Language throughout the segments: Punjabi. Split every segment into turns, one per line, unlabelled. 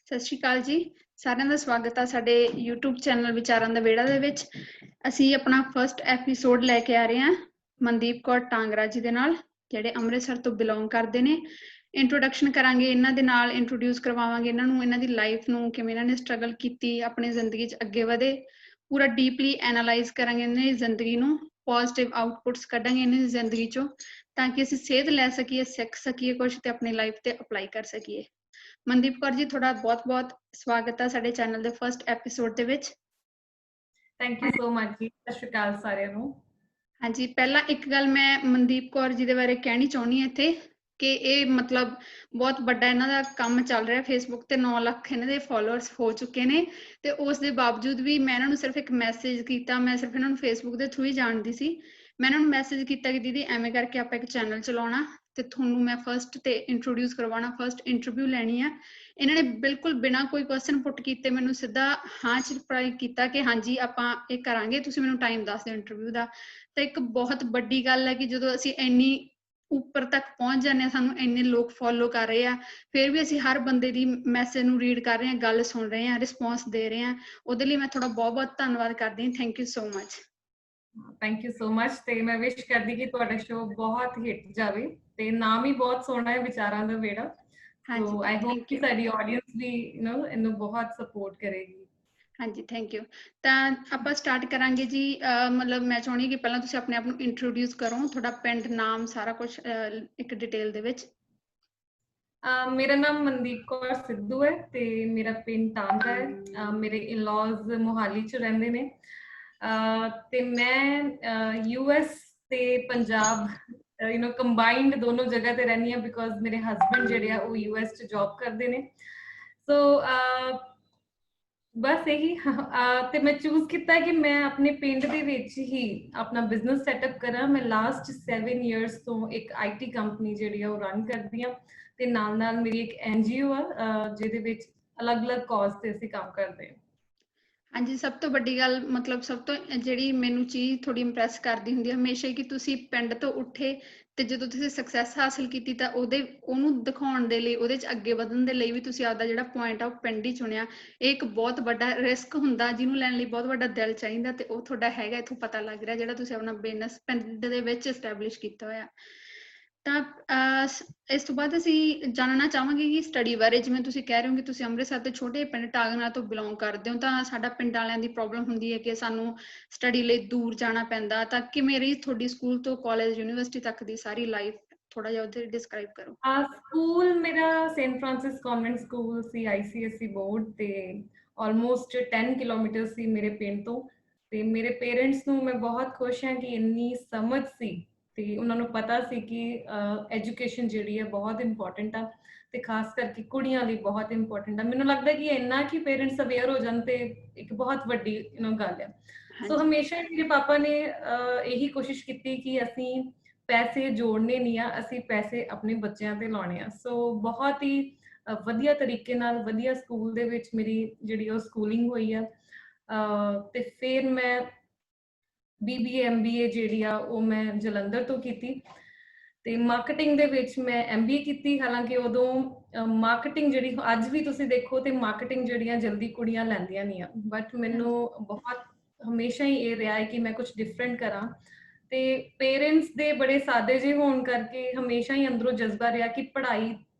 ਸਤਿ ਸ਼੍ਰੀ ਅਕਾਲ ਜੀ। ਸਾਰਿਆਂ ਦਾ ਸਵਾਗਤ ਆ ਸਾਡੇ YouTube ਚੈਨਲ ਵਿਚਾਰਾਂ ਦਾ ਵਿਹੜਾ ਦੇ ਵਿੱਚ। ਅਸੀਂ ਆਪਣਾ ਫਸਟ ਐਪੀਸੋਡ ਲੈ ਕੇ ਆ ਰਹੇ ਹਾਂ ਮਨਦੀਪ ਕੌਰ ਟਾਂਗਰਾ ਜੀ ਦੇ ਨਾਲ, ਜਿਹੜੇ ਅੰਮ੍ਰਿਤਸਰ ਤੋਂ ਬਿਲੋਂਗ ਕਰਦੇ ਨੇ। ਇੰਟਰੋਡਕਸ਼ਨ ਕਰਾਂਗੇ ਇਹਨਾਂ ਦੇ ਨਾਲ, ਇੰਟਰੋਡਿਊਸ ਕਰਵਾਵਾਂਗੇ ਇਹਨਾਂ ਨੂੰ, ਇਹਨਾਂ ਦੀ ਲਾਈਫ ਨੂੰ, ਕਿਵੇਂ ਇਹਨਾਂ ਨੇ ਸਟਰਗਲ ਕੀਤੀ, ਆਪਣੀ ਜ਼ਿੰਦਗੀ 'ਚ ਅੱਗੇ ਵਧੇ। ਪੂਰਾ ਡੀਪਲੀ ਐਨਾਲਾਈਜ਼ ਕਰਾਂਗੇ ਇਹਨਾਂ ਦੀ ਜ਼ਿੰਦਗੀ ਨੂੰ, ਪੋਜ਼ਿਟਿਵ ਆਊਟਪੁੱਟਸ ਕੱਢਾਂਗੇ ਇਹਨਾਂ ਦੀ ਜ਼ਿੰਦਗੀ 'ਚੋਂ, ਤਾਂ ਕਿ ਅਸੀਂ ਸੇਧ ਲੈ ਸਕੀਏ, ਸਿੱਖ ਸਕੀਏ ਕੁਛ ਤੇ ਆਪਣੀ ਲਾਈਫ ਤੇ ਅਪਲਾਈ ਕਰ ਸਕੀਏ। ਮਨਦੀਪ ਕੌਰ ਜੀ, ਤੁਹਾਡਾ ਬਹੁਤ-ਬਹੁਤ ਸਵਾਗਤ ਹੈ ਸਾਡੇ ਚੈਨਲ ਦੇ ਫਸਟ ਐਪੀਸੋਡ ਦੇ ਵਿੱਚ।
ਥੈਂਕ ਯੂ ਸੋ ਮਚ ਜੀ। ਸਤਿ ਸ਼੍ਰੀ ਅਕਾਲ ਸਾਰਿਆਂ ਨੂੰ।
ਹਾਂਜੀ, ਪਹਿਲਾਂ ਇੱਕ ਗੱਲ ਮੈਂ ਮਨਦੀਪ ਕੌਰ ਜੀ ਦੇ ਬਾਰੇ ਕਹਿਣੀ ਚਾਹੁੰਦੀ ਹਾਂ ਇੱਥੇ, ਕਿ ਇਹ ਮਤਲਬ ਬਹੁਤ ਵੱਡਾ ਇਹਨਾਂ ਦਾ ਕੰਮ ਚੱਲ ਰਿਹਾ। ਫੇਸਬੁੱਕ ਤੇ 9 ਲੱਖ ਇਹਨਾਂ ਦੇ ਫੋਲੋਅਰਸ ਹੋ ਚੁੱਕੇ ਨੇ, ਤੇ ਉਸ ਦੇ ਬਾਵਜੂਦ ਵੀ ਮੈਂ ਇਹਨਾਂ ਨੂੰ ਸਿਰਫ ਇੱਕ ਮੈਸੇਜ ਕੀਤਾ। ਮੈਂ ਸਿਰਫ ਇਹਨਾਂ ਨੂੰ ਫੇਸਬੁੱਕ ਦੇ ਥਰੂ ਹੀ ਜਾਣਦੀ ਸੀ। ਮੈਂ ਇਹਨਾਂ ਨੂੰ ਮੈਸੇਜ ਕੀਤਾ ਕਿ ਦੀਦੀ ਐਵੇਂ ਕਰਕੇ ਆਪਾਂ ਇੱਕ ਚੈਨਲ ਚਲਾਉਣਾ ਤੇ ਤੁਹਾਨੂੰ ਮੈਂ ਫਸਟ ਤੇ ਇੰਟਰੋਡਿਊਸ ਕਰਵਾਉਣਾ, ਫਸਟ ਇੰਟਰਵਿਊ ਲੈਣੀ ਆ। ਇਹਨਾਂ ਨੇ ਬਿਲਕੁਲ ਬਿਨਾਂ ਕੋਈ ਕੁਐਸਚਨ ਪੁੱਟ ਕੀਤੇ ਮੈਨੂੰ ਸਿੱਧਾ ਹਾਂ 'ਚ ਰਿਪਲਾਈ ਕੀਤਾ ਕਿ ਹਾਂਜੀ ਆਪਾਂ ਇਹ ਕਰਾਂਗੇ, ਤੁਸੀਂ ਮੈਨੂੰ ਟਾਈਮ ਦੱਸ ਦਿਓ ਇੰਟਰਵਿਊ ਦਾ। ਤਾਂ ਇੱਕ ਬਹੁਤ ਵੱਡੀ ਗੱਲ ਹੈ ਕਿ ਜਦੋਂ ਅਸੀਂ ਇੰਨੀ ਉੱਪਰ ਤੱਕ ਪਹੁੰਚ ਜਾਂਦੇ ਹਾਂ, ਸਾਨੂੰ ਇੰਨੇ ਲੋਕ ਫੋਲੋ ਕਰ ਰਹੇ ਆ, ਫਿਰ ਵੀ ਅਸੀਂ ਹਰ ਬੰਦੇ ਦੀ ਮੈਸੇਜ ਨੂੰ ਰੀਡ ਕਰ ਰਹੇ ਹਾਂ, ਗੱਲ ਸੁਣ ਰਹੇ ਹਾਂ, ਰਿਸਪੌਂਸ ਦੇ ਰਹੇ ਹਾਂ। ਉਹਦੇ ਲਈ ਮੈਂ ਤੁਹਾਡਾ ਬਹੁਤ-ਬਹੁਤ ਧੰਨਵਾਦ ਕਰਦੀ ਹਾਂ। Thank you so much.
Thank you so much. ਤੇ ਮੈਂ ਵਿਸ਼ ਕਰਦੀ ਕਿ ਤੁਹਾਡਾ ਸ਼ੋਅ ਬਹੁਤ ਹਿੱਟ ਜਾਵੇ, ਤੇ ਨਾਮ ਹੀ ਬਹੁਤ ਸੋਹਣਾ ਹੈ, ਵਿਚਾਰਾਂ ਦਾ ਵਿਹੜਾ। ਸੋ ਆਈ ਹੋਪ ਕਿ ਸਾਡੀ ਆਡੀਅנס ਵੀ ਇਹਨੂੰ ਬਹੁਤ ਸਪੋਰਟ ਕਰੇਗੀ।
ਹਾਂਜੀ, ਥੈਂਕ ਯੂ। ਤਾਂ ਆਪਾਂ ਸਟਾਰਟ ਕਰਾਂਗੇ ਜੀ। ਮਤਲਬ ਮੈਂ ਚਾਹੁੰਦੀ ਕਿ ਪਹਿਲਾਂ ਤੁਸੀਂ ਆਪਣੇ ਆਪ ਨੂੰ ਇੰਟਰੋਡਿਊਸ ਕਰੋ, ਤੁਹਾਡਾ ਪਿੰਡ, ਨਾਮ, ਸਾਰਾ ਕੁਛ ਇੱਕ ਡਿਟੇਲ ਦੇ ਵਿੱਚ।
ਮੇਰਾ ਨਾਮ ਮਨਦੀਪ ਕੌਰ ਸਿੱਧੂ ਹੈ ਤੇ ਮੇਰਾ ਪਿੰਡ ਟਾਂਗਰਾ ਹੈ। ਮੇਰੇ ਇਨ-ਲॉज ਮੋਹਾਲੀ 'ਚ ਰਹਿੰਦੇ ਨੇ, ਤੇ ਮੈਂ US ਤੇ ਪੰਜਾਬ ਕੰਬਾਈਨਡ ਦੋਨੋਂ ਜਗ੍ਹਾ ਤੇ ਰਹਿੰਦੀ ਹਾਂ, ਬਿਕੋਜ਼ ਮੇਰੇ ਹਸਬੈਂਡ ਜਿਹੜੇ ਆ ਉਹ US 'ਚ ਜੌਬ ਕਰਦੇ ਨੇ। ਸੋ ਬਸ ਇਹੀ। ਤੇ ਮੈਂ ਚੂਜ਼ ਕੀਤਾ ਕਿ ਮੈਂ ਆਪਣੇ ਪਿੰਡ ਦੇ ਵਿੱਚ ਹੀ ਆਪਣਾ ਬਿਜ਼ਨਸ ਸੈਟਅਪ ਕਰਾਂ। ਮੈਂ ਲਾਸਟ 7 ਇਅਰਸ ਤੋਂ ਇੱਕ IT ਕੰਪਨੀ ਜਿਹੜੀ ਆ ਉਹ ਰਨ ਕਰਦੀ ਹਾਂ, ਤੇ ਨਾਲ ਨਾਲ ਮੇਰੀ ਇੱਕ NGO ਆ ਜਿਹਦੇ ਵਿੱਚ ਅਲੱਗ-ਅਲੱਗ ਕਾਜ਼ ਤੇ ਅਸੀਂ ਕੰਮ ਕਰਦੇ ਹਾਂ।
ਹਾਂਜੀ, ਸਭ ਤੋਂ ਵੱਡੀ ਗੱਲ, ਮਤਲਬ ਸਭ ਤੋਂ ਜਿਹੜੀ ਮੈਨੂੰ ਚੀਜ਼ ਥੋੜੀ ਇੰਪ੍ਰੈਸ ਕਰਦੀ ਹੁੰਦੀ ਹੈ ਹਮੇਸ਼ਾ, ਕਿ ਤੁਸੀਂ ਪਿੰਡ ਤੋਂ ਉੱਠੇ ਤੇ ਜਦੋਂ ਤੁਸੀਂ ਸਕਸੈਸ ਹਾਸਲ ਕੀਤੀ ਤਾਂ ਉਹਨੂੰ ਦਿਖਾਉਣ ਦੇ ਲਈ, ਉਹਦੇ 'ਚ ਅੱਗੇ ਵਧਣ ਦੇ ਲਈ ਵੀ ਤੁਸੀਂ ਆਪਦਾ ਜਿਹੜਾ ਪੁਆਇੰਟ ਆ ਉਹ ਪਿੰਡ ਹੀ ਚੁਣਿਆ। ਇਹ ਇੱਕ ਬਹੁਤ ਵੱਡਾ ਰਿਸਕ ਹੁੰਦਾ, ਜਿਹਨੂੰ ਲੈਣ ਲਈ ਬਹੁਤ ਵੱਡਾ ਦਿਲ ਚਾਹੀਦਾ, ਤੇ ਉਹ ਤੁਹਾਡਾ ਹੈਗਾ। ਇੱਥੋਂ ਪਤਾ ਲੱਗ ਰਿਹਾ, ਜਿਹੜਾ ਤੁਸੀਂ ਆਪਣਾ ਬਿਜ਼ਨਸ ਪਿੰਡ ਦੇ ਵਿੱਚ ਐਸਟੈਬਲਿਸ਼ ਕੀਤਾ ਹੋਇਆ। ਤਾਂ ਇਸ ਤੋਂ ਬਾਅਦ ਅਸੀਂ ਜਾਣਨਾ ਚਾਹਾਂਗੇ ਕਿ ਸਟੱਡੀ ਬਾਰੇ। ਜਿਵੇਂ ਤੁਸੀਂ ਕਹਿ ਰਹੇ ਹੋ ਕਿ ਤੁਸੀਂ ਅੰਮ੍ਰਿਤਸਰ ਦੇ ਛੋਟੇ ਪਿੰਡ ਟਾਂਗਰਾ ਤੋਂ ਬਿਲੋਂਗ ਕਰਦੇ ਹੋ, ਤਾਂ ਸਾਡਾ ਪਿੰਡ ਵਾਲਿਆਂ ਦੀ ਪ੍ਰੋਬਲਮ ਹੁੰਦੀ ਹੈ ਕਿ ਸਾਨੂੰ ਸਟੱਡੀ ਲਈ ਦੂਰ ਜਾਣਾ ਪੈਂਦਾ। ਤਾਂ ਕਿਵੇਂ ਰਹੀ ਤੁਹਾਡੀ ਸਕੂਲ ਤੋਂ ਕਾਲਜ, ਯੂਨੀਵਰਸਿਟੀ ਤੱਕ ਦੀ ਸਾਰੀ ਲਾਈਫ? ਥੋੜਾ ਜਿਹਾ ਉਹਦੇ ਡਿਸਕ੍ਰਾਈਬ ਕਰੋ।
ਸਕੂਲ ਮੇਰਾ ਸੇਂਟ ਫਰਾਂਸਿਸ ਕਨਵੈਂਟ ਸਕੂਲ ਸੀ, ICSE ਬੋਰਡ, ਤੇ ਆਲਮੋਸਟ 10 ਕਿਲੋਮੀਟਰ ਸੀ ਮੇਰੇ ਪਿੰਡ ਤੋਂ। ਤੇ ਮੇਰੇ ਪੇਰੈਂਟਸ ਨੂੰ ਮੈਂ ਬਹੁਤ ਖੁਸ਼ ਹਾਂ ਕਿ ਇੰਨੀ ਸਮਝ ਸੀ, ਤੇ ਉਹਨਾਂ ਨੂੰ ਪਤਾ ਸੀ ਕਿ ਐਜੂਕੇਸ਼ਨ ਜਿਹੜੀ ਹੈ ਬਹੁਤ ਇੰਪੋਰਟੈਂਟ ਆ, ਤੇ ਖਾਸ ਕਰਕੇ ਕੁੜੀਆਂ ਲਈ ਬਹੁਤ ਇੰਪੋਰਟੈਂਟ ਆ। ਮੈਨੂੰ ਲੱਗਦਾ ਕਿ ਇੰਨਾ ਕਿ ਪੇਰੈਂਟਸ ਅਵੇਅਰ ਹੋ ਜਾਣ ਤੇ ਇੱਕ ਬਹੁਤ ਵੱਡੀ ਗੱਲ ਹੈ। ਸੋ ਹਮੇਸ਼ਾ ਮੇਰੇ ਪਾਪਾ ਨੇ ਇਹੀ ਕੋਸ਼ਿਸ਼ ਕੀਤੀ ਕਿ ਅਸੀਂ ਪੈਸੇ ਜੋੜਨੇ ਨਹੀਂ ਆ, ਅਸੀਂ ਪੈਸੇ ਆਪਣੇ ਬੱਚਿਆਂ ਤੇ ਲਾਉਣੇ ਆ। ਸੋ ਬਹੁਤ ਹੀ ਵਧੀਆ ਤਰੀਕੇ ਨਾਲ ਵਧੀਆ ਸਕੂਲ ਦੇ ਵਿੱਚ ਮੇਰੀ ਜਿਹੜੀ ਉਹ ਸਕੂਲਿੰਗ ਹੋਈ ਆ। ਤੇ ਫਿਰ ਮੈਂ BBA MBA ਜਿਹੜੀ ਆ ਉਹ ਮੈਂ ਜਲੰਧਰ ਤੋਂ ਕੀਤੀ, ਤੇ ਮਾਰਕੀਟਿੰਗ ਦੇ ਵਿੱਚ ਮੈਂ MBA ਕੀਤੀ। ਹਾਲਾਂਕਿ ਉਦੋਂ ਮਾਰਕੀਟਿੰਗ ਜਿਹੜੀ ਅੱਜ ਵੀ ਤੁਸੀਂ ਦੇਖੋ ਤੇ ਮਾਰਕੀਟਿੰਗ ਜਿਹੜੀਆਂ ਜਲਦੀ ਕੁੜੀਆਂ ਲੈਂਦੀਆਂ ਨਹੀਂ ਆ, ਬਟ ਮੈਨੂੰ ਬਹੁਤ ਹਮੇਸ਼ਾ ਹੀ ਇਹ ਰਿਹਾ ਹੈ ਕਿ ਮੈਂ ਕੁਝ ਡਿਫਰੈਂਟ ਕਰਾਂ। ਤੇ ਪੇਰੈਂਟਸ ਦੇ ਬੜੇ ਸਾਦੇ ਜਿਹੇ ਹੋਣ ਕਰਕੇ ਹਮੇਸ਼ਾ ਹੀ ਅੰਦਰੋਂ ਜਜ਼ਬਾ ਰਿਹਾ ਕਿ ਪੜ੍ਹਾਈ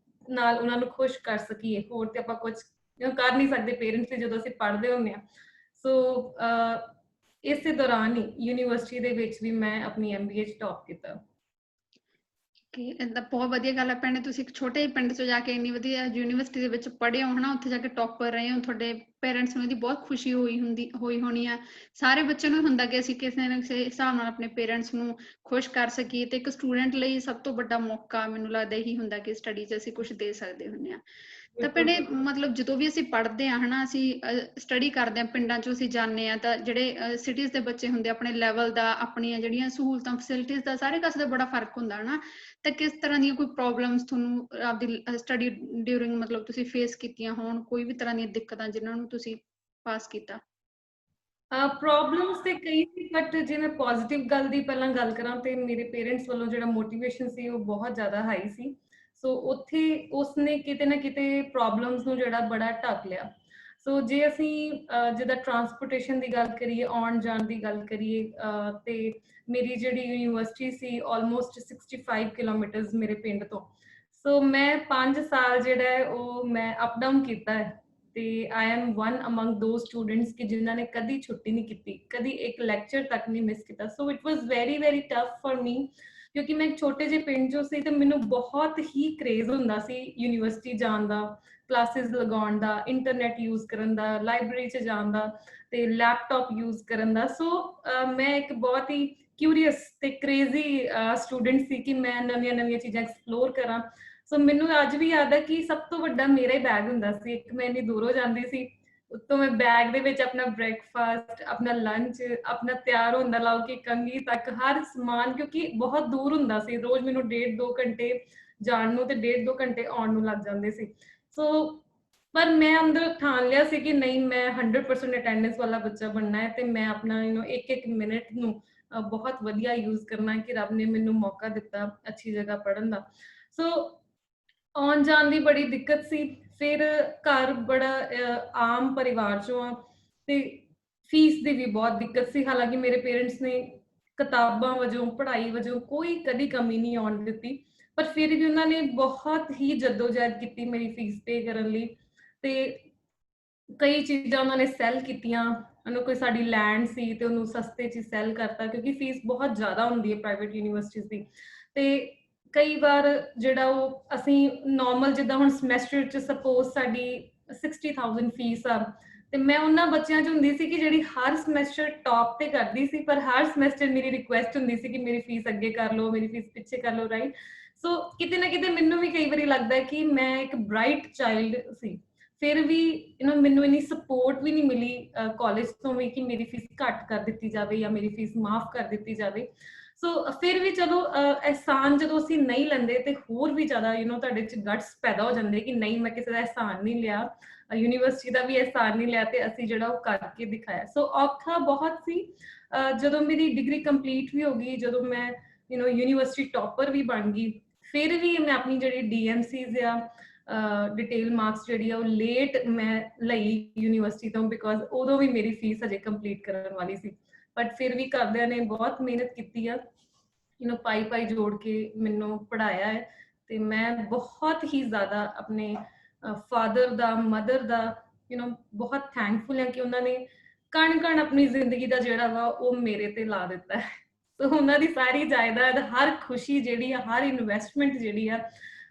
ਨਾਲ ਉਹਨਾਂ ਨੂੰ ਖੁਸ਼ ਕਰ ਸਕੀਏ। ਹੋਰ ਤੇ ਆਪਾਂ ਕੁਝ ਕਰ ਨਹੀਂ ਸਕਦੇ ਪੇਰੈਂਟਸ ਲਈ ਜਦੋਂ ਅਸੀਂ ਪੜ੍ਹਦੇ ਹੁੰਦੇ ਹਾਂ। ਸੋ ਇਸੇ ਦੌਰਾਨ ਹੀ ਯੂਨੀਵਰਸਿਟੀ ਦੇ ਵਿੱਚ ਵੀ ਮੈਂ ਆਪਣੀ MBA 'ਚ ਟੌਪ ਕੀਤਾ।
ਏਦਾਂ ਬਹੁਤ ਵਧੀਆ ਗੱਲ ਹੈ ਭੈਣੇ, ਤੁਸੀਂ ਇੱਕ ਛੋਟੇ ਜਿਹੇ ਪਿੰਡ 'ਚ ਜਾ ਕੇ ਇੰਨੀ ਵਧੀਆ ਯੂਨੀਵਰਸਿਟੀ ਦੇ ਵਿੱਚ ਪੜ੍ਹੇ ਹੋ, ਹਨਾ, ਉੱਥੇ ਜਾ ਕੇ ਟੌਪਰ ਰਹੇ ਹੋ। ਤੁਹਾਡੇ ਪੇਰੈਂਟਸ ਨੂੰ ਇਹਦੀ ਬਹੁਤ ਖੁਸ਼ੀ ਹੋਈ ਹੋਣੀ ਆ। ਸਾਰੇ ਬੱਚਿਆਂ ਨੂੰ ਹੁੰਦਾ ਕਿ ਅਸੀਂ ਕਿਸੇ ਨਾ ਕਿਸੇ ਹਿਸਾਬ ਨਾਲ ਆਪਣੇ ਪੇਰੈਂਟਸ ਨੂੰ ਖੁਸ਼ ਕਰ ਸਕੀਏ, ਤੇ ਇੱਕ ਸਟੂਡੈਂਟ ਲਈ ਸਭ ਤੋਂ ਵੱਡਾ ਮੌਕਾ ਮੈਨੂੰ ਲੱਗਦਾ ਇਹੀ ਹੁੰਦਾ ਕਿ ਸਟੱਡੀ 'ਚ ਅਸੀਂ ਕੁਛ ਦੇ ਸਕਦੇ ਹੁੰਦੇ ਹਾਂ। ਤਾਂ ਭੈਣੇ, ਮਤਲਬ ਜਦੋਂ ਵੀ ਅਸੀਂ ਪੜ੍ਹਦੇ ਹਾਂ, ਹਨਾ, ਅਸੀਂ ਸਟੱਡੀ ਕਰਦੇ ਹਾਂ, ਪਿੰਡਾਂ 'ਚੋਂ ਅਸੀਂ ਜਾਂਦੇ ਹਾਂ, ਤਾਂ ਜਿਹੜੇ ਸਿਟੀਜ਼ ਦੇ ਬੱਚੇ ਹੁੰਦੇ ਆਪਣੇ ਲੈਵਲ ਦਾ, ਆਪਣੀਆਂ ਜਿਹੜੀਆਂ ਸਹੂਲਤਾਂ, ਫੈਸਿਲਿਟੀਜ਼ ਦਾ, ਸਾਰੇ ਕਾਸੇ ਦਾ ਬੜਾ ਫਰਕ ਹੁੰਦਾ, ਹਨਾ। ਤਾਂ ਕਿਸ ਤਰ੍ਹਾਂ ਦੀਆਂ ਕੋਈ ਪ੍ਰੋਬਲਮਸ ਤੁਹਾਨੂੰ ਆਪਦੀ ਸਟੱਡੀ ਡਿਊਰਿੰਗ ਮਤਲਬ ਤੁਸੀਂ ਫੇਸ ਕੀਤੀਆਂ ਹੋਣ, ਕੋਈ ਵੀ ਤਰ੍ਹਾਂ ਦੀਆਂ ਦਿੱਕਤਾਂ ਜਿਨ੍ਹਾਂ ਨੂੰ ਤੁਸੀਂ ਪਾਸ ਕੀਤਾ?
ਪ੍ਰੋਬਲਮਸ ਤੇ ਕਈ ਸੀ, ਬਟ ਜੇ ਮੈਂ ਪੋਜ਼ਿਟਿਵ ਗੱਲ ਦੀ ਪਹਿਲਾਂ ਗੱਲ ਕਰਾਂ ਤੇ ਮੇਰੇ ਪੇਰੈਂਟਸ ਵੱਲੋਂ ਜਿਹੜਾ ਮੋਟੀਵੇਸ਼ਨ ਸੀ ਉਹ ਬਹੁਤ ਜ਼ਿਆਦਾ ਹਾਈ ਸੀ। ਸੋ ਉੱਥੇ ਉਸਨੇ ਕਿਤੇ ਨਾ ਕਿਤੇ ਪ੍ਰੋਬਲਮਸ ਨੂੰ ਜਿਹੜਾ ਬੜਾ ਢੱਕ ਲਿਆ। ਸੋ ਜੇ ਅਸੀਂ ਜਿੱਦਾਂ ਟਰਾਂਸਪੋਰਟੇਸ਼ਨ ਦੀ ਗੱਲ ਕਰੀਏ, ਆਉਣ ਜਾਣ ਦੀ ਗੱਲ ਕਰੀਏ, ਤੇ ਮੇਰੀ ਜਿਹੜੀ ਯੂਨੀਵਰਸਿਟੀ ਸੀ ਆਲਮੋਸਟ 65 ਕਿਲੋਮੀਟਰਸ ਮੇਰੇ ਪਿੰਡ ਤੋਂ। ਸੋ ਮੈਂ 5 ਸਾਲ ਜਿਹੜਾ ਹੈ ਉਹ ਮੈਂ ਅਪ ਡਾਊਨ ਕੀਤਾ ਹੈ, ਤੇ ਆਈ ਐਮ ਵਨ ਅਮੰਗ ਦੋ ਸਟੂਡੈਂਟਸ ਕਿ ਜਿਨ੍ਹਾਂ ਨੇ ਕਦੀ ਛੁੱਟੀ ਨਹੀਂ ਕੀਤੀ, ਕਦੀ ਇੱਕ ਲੈਕਚਰ ਤੱਕ ਨਹੀਂ ਮਿਸ ਕੀਤਾ। So it was very very tough for me, ਕਿਉਂਕਿ ਮੈਂ ਇੱਕ ਛੋਟੇ ਜਿਹੇ ਪਿੰਡ ਚੋਂ ਸੀ ਤੇ ਮੈਨੂੰ ਬਹੁਤ ਹੀ ਕ੍ਰੇਜ਼ ਹੁੰਦਾ ਸੀ ਯੂਨੀਵਰਸਿਟੀ ਜਾਣ ਦਾ, ਕਲਾਸਿਸ ਲਗਾਉਣ ਦਾ, ਇੰਟਰਨੈਟ ਯੂਜ਼ ਕਰਨ ਦਾ, ਲਾਇਬ੍ਰੇਰੀ 'ਚ ਜਾਣ ਦਾ ਤੇ ਲੈਪਟਾਪ ਯੂਜ਼ ਕਰਨ ਦਾ। ਸੋ ਮੈਂ ਇੱਕ ਬਹੁਤ ਹੀ ਕਿਊਰੀਅਸ ਤੇ ਕ੍ਰੇਜ਼ੀ ਸਟੂਡੈਂਟ ਸੀ ਕਿ ਮੈਂ ਨਵੀਆਂ ਨਵੀਆਂ ਚੀਜ਼ਾਂ ਐਕਸਪਲੋਰ ਕਰਾਂ। ਸੋ ਮੈਨੂੰ ਅੱਜ ਵੀ ਯਾਦ ਹੈ ਕਿ ਸਭ ਤੋਂ ਵੱਡਾ ਮੇਰਾ ਹੀ ਬੈਗ ਹੁੰਦਾ ਸੀ। ਇੱਕ ਮੈਂ ਇੰਨੀ ਦੂਰੋਂ ਜਾਂਦੀ ਸੀ, ਉੱਤੋਂ ਮੈਂ ਬੈਗ ਦੇ ਵਿੱਚ ਆਪਣਾ ਬ੍ਰੇਕਫਾਸਟ, ਆਪਣਾ ਲੰਚ, ਆਪਣਾ ਤਿਆਰ ਹੁੰਦਾ ਲਾਓ ਕਿ ਕੰਘੀ ਤੱਕ ਹਰ ਸਮਾਨ, ਕਿਉਂਕਿ ਬਹੁਤ ਦੂਰ ਹੁੰਦਾ ਸੀ। ਰੋਜ਼ ਮੈਨੂੰ 1.5-2 ਘੰਟੇ ਜਾਣ ਨੂੰ ਤੇ 1.5-2 ਘੰਟੇ ਆਉਣ ਨੂੰ ਲੱਗ ਜਾਂਦੇ ਸੀ। ਸੋ ਪਰ ਮੈਂ ਅੰਦਰ ਠਾਣ ਲਿਆ ਸੀ ਕਿ ਨਹੀਂ, ਮੈਂ 100% ਅਟੈਂਡੈਂਸ ਵਾਲਾ ਬੱਚਾ ਬਣਨਾ ਹੈ ਤੇ ਮੈਂ ਆਪਣਾ ਇੱਕ ਇੱਕ ਮਿੰਟ ਨੂੰ ਬਹੁਤ ਵਧੀਆ ਯੂਜ਼ ਕਰਨਾ ਹੈ ਕਿ ਰੱਬ ਨੇ ਮੈਨੂੰ ਮੌਕਾ ਦਿੱਤਾ ਅੱਛੀ ਜਗ੍ਹਾ ਪੜ੍ਹਨ ਦਾ। ਸੋ ਆਉਣ ਜਾਣ ਦੀ ਬੜੀ ਦਿੱਕਤ ਸੀ। ਫਿਰ ਘਰ ਬੜਾ ਆਮ ਪਰਿਵਾਰ ਚੋਂ ਆ ਤੇ ਫੀਸ ਦੀ ਵੀ ਬਹੁਤ ਦਿੱਕਤ ਸੀ। ਹਾਲਾਂਕਿ ਮੇਰੇ ਪੇਰੈਂਟਸ ਨੇ ਕਿਤਾਬਾਂ ਵਜੋਂ, ਪੜ੍ਹਾਈ ਵਜੋਂ ਕੋਈ ਕਦੀ ਕਮੀ ਨਹੀਂ ਆਉਣ ਦਿੱਤੀ, ਪਰ ਫਿਰ ਵੀ ਉਹਨਾਂ ਨੇ ਬਹੁਤ ਹੀ ਜੱਦੋਜਹਿਦ ਕੀਤੀ ਮੇਰੀ ਫੀਸ ਪੇ ਕਰਨ ਲਈ। ਤੇ ਕਈ ਚੀਜ਼ਾਂ ਉਹਨਾਂ ਨੇ ਸੈੱਲ ਕੀਤੀਆਂ। ਉਹਨੂੰ ਕੋਈ ਸਾਡੀ ਲੈਂਡ ਸੀ ਤੇ ਉਹਨੂੰ ਸਸਤੇ 'ਚ ਸੈੱਲ ਕਰਤਾ, ਕਿਉਂਕਿ ਫੀਸ ਬਹੁਤ ਜ਼ਿਆਦਾ ਹੁੰਦੀ ਹੈ ਪ੍ਰਾਈਵੇਟ ਯੂਨੀਵਰਸਿਟੀਜ਼ ਦੀ। ਤੇ ਕਈ ਵਾਰ ਜਿਹੜਾ ਉਹ ਅਸੀਂ ਨਾਰਮਲ, ਜਿੱਦਾਂ ਹੁਣ ਸਮੈਸਟਰ 'ਚ ਸਪੋਜ਼ ਸਾਡੀ 60,000 ਫੀਸ ਆ, ਤੇ ਮੈਂ ਉਹਨਾਂ ਬੱਚਿਆਂ 'ਚ ਹੁੰਦੀ ਸੀ ਕਿ ਜਿਹੜੀ ਹਰ ਸਮੈਸਟਰ ਟੌਪ ਤੇ ਕਰਦੀ ਸੀ, ਪਰ ਹਰ ਸਮੈਸਟਰ ਮੇਰੀ ਰਿਕੁਐਸਟ ਹੁੰਦੀ ਸੀ ਕਿ ਮੇਰੀ ਫੀਸ ਅੱਗੇ ਕਰ ਲਓ, ਮੇਰੀ ਫੀਸ ਪਿੱਛੇ ਕਰ ਲਓ, ਰਾਈਟ। ਸੋ ਕਿਤੇ ਨਾ ਕਿਤੇ ਮੈਨੂੰ ਵੀ ਕਈ ਵਾਰੀ ਲੱਗਦਾ ਹੈ ਕਿ ਮੈਂ ਇੱਕ ਬ੍ਰਾਈਟ ਚਾਈਲਡ ਸੀ, ਫਿਰ ਵੀ ਮੈਨੂੰ ਇੰਨੀ ਸਪੋਰਟ ਵੀ ਨਹੀਂ ਮਿਲੀ ਕਾਲਜ ਤੋਂ ਵੀ ਕਿ ਮੇਰੀ ਫੀਸ ਘੱਟ ਕਰ ਦਿੱਤੀ ਜਾਵੇ ਜਾਂ ਮੇਰੀ ਫੀਸ ਮਾਫ ਕਰ ਦਿੱਤੀ ਜਾਵੇ। ਸੋ ਫਿਰ ਵੀ ਚਲੋ ਅਹਿਸਾਨ ਜਦੋਂ ਅਸੀਂ ਨਹੀਂ ਲੈਂਦੇ ਤੇ ਹੋਰ ਵੀ ਜ਼ਿਆਦਾ ਤੁਹਾਡੇ 'ਚ ਗਟਸ ਪੈਦਾ ਹੋ ਜਾਂਦੇ ਕਿ ਨਹੀਂ, ਮੈਂ ਕਿਸੇ ਦਾ ਅਹਿਸਾਨ ਨਹੀਂ ਲਿਆ, ਯੂਨੀਵਰਸਿਟੀ ਦਾ ਵੀ ਅਹਿਸਾਨ ਨਹੀਂ ਲਿਆ, ਤੇ ਅਸੀਂ ਜਿਹੜਾ ਉਹ ਕਰਕੇ ਦਿਖਾਇਆ। ਸੋ ਔਖਾ ਬਹੁਤ ਸੀ। ਜਦੋਂ ਮੇਰੀ ਡਿਗਰੀ ਕੰਪਲੀਟ ਵੀ ਹੋ ਗਈ, ਜਦੋਂ ਮੈਂ ਯੂਨੀਵਰਸਿਟੀ ਟੌਪਰ ਵੀ ਬਣ ਗਈ, ਫਿਰ ਵੀ ਮੈਂ ਆਪਣੀ ਜਿਹੜੀ DMCs ਆ, ਡਿਟੇਲ ਮਾਰਕਸ ਜਿਹੜੀ ਆ ਉਹ ਲੇਟ ਮੈਂ ਲਈ ਯੂਨੀਵਰਸਿਟੀ ਤੋਂ, ਬਿਕੋਜ਼ ਉਦੋਂ ਵੀ ਮੇਰੀ ਫੀਸ ਹਜੇ ਕੰਪਲੀਟ ਕਰਨ ਵਾਲੀ ਸੀ। ਬਟ ਫਿਰ ਵੀ ਘਰਦਿਆਂ ਨੇ ਬਹੁਤ ਮਿਹਨਤ ਕੀਤੀ ਆ, ਪਾਈ ਜੋੜ ਕੇ ਮੈਨੂੰ ਪੜ੍ਹਾਇਆ ਹੈ। ਤੇ ਮੈਂ ਬਹੁਤ ਹੀ ਜ਼ਿਆਦਾ ਆਪਣੇ ਫਾਦਰ ਦਾ, ਮਦਰ ਦਾ ਬਹੁਤ ਥੈਂਕਫੁਲ ਹਾਂ ਕਿ ਉਹਨਾਂ ਨੇ ਕਣ ਕਣ ਆਪਣੀ ਜ਼ਿੰਦਗੀ ਦਾ ਜਿਹੜਾ ਵਾ ਉਹ ਮੇਰੇ ਤੇ ਲਾ ਦਿੱਤਾ ਹੈ। ਸੋ ਉਹਨਾਂ ਦੀ ਸਾਰੀ ਜਾਇਦਾਦ, ਹਰ ਖੁਸ਼ੀ ਜਿਹੜੀ ਆ, ਹਰ ਇਨਵੈਸਟਮੈਂਟ ਜਿਹੜੀ ਆ,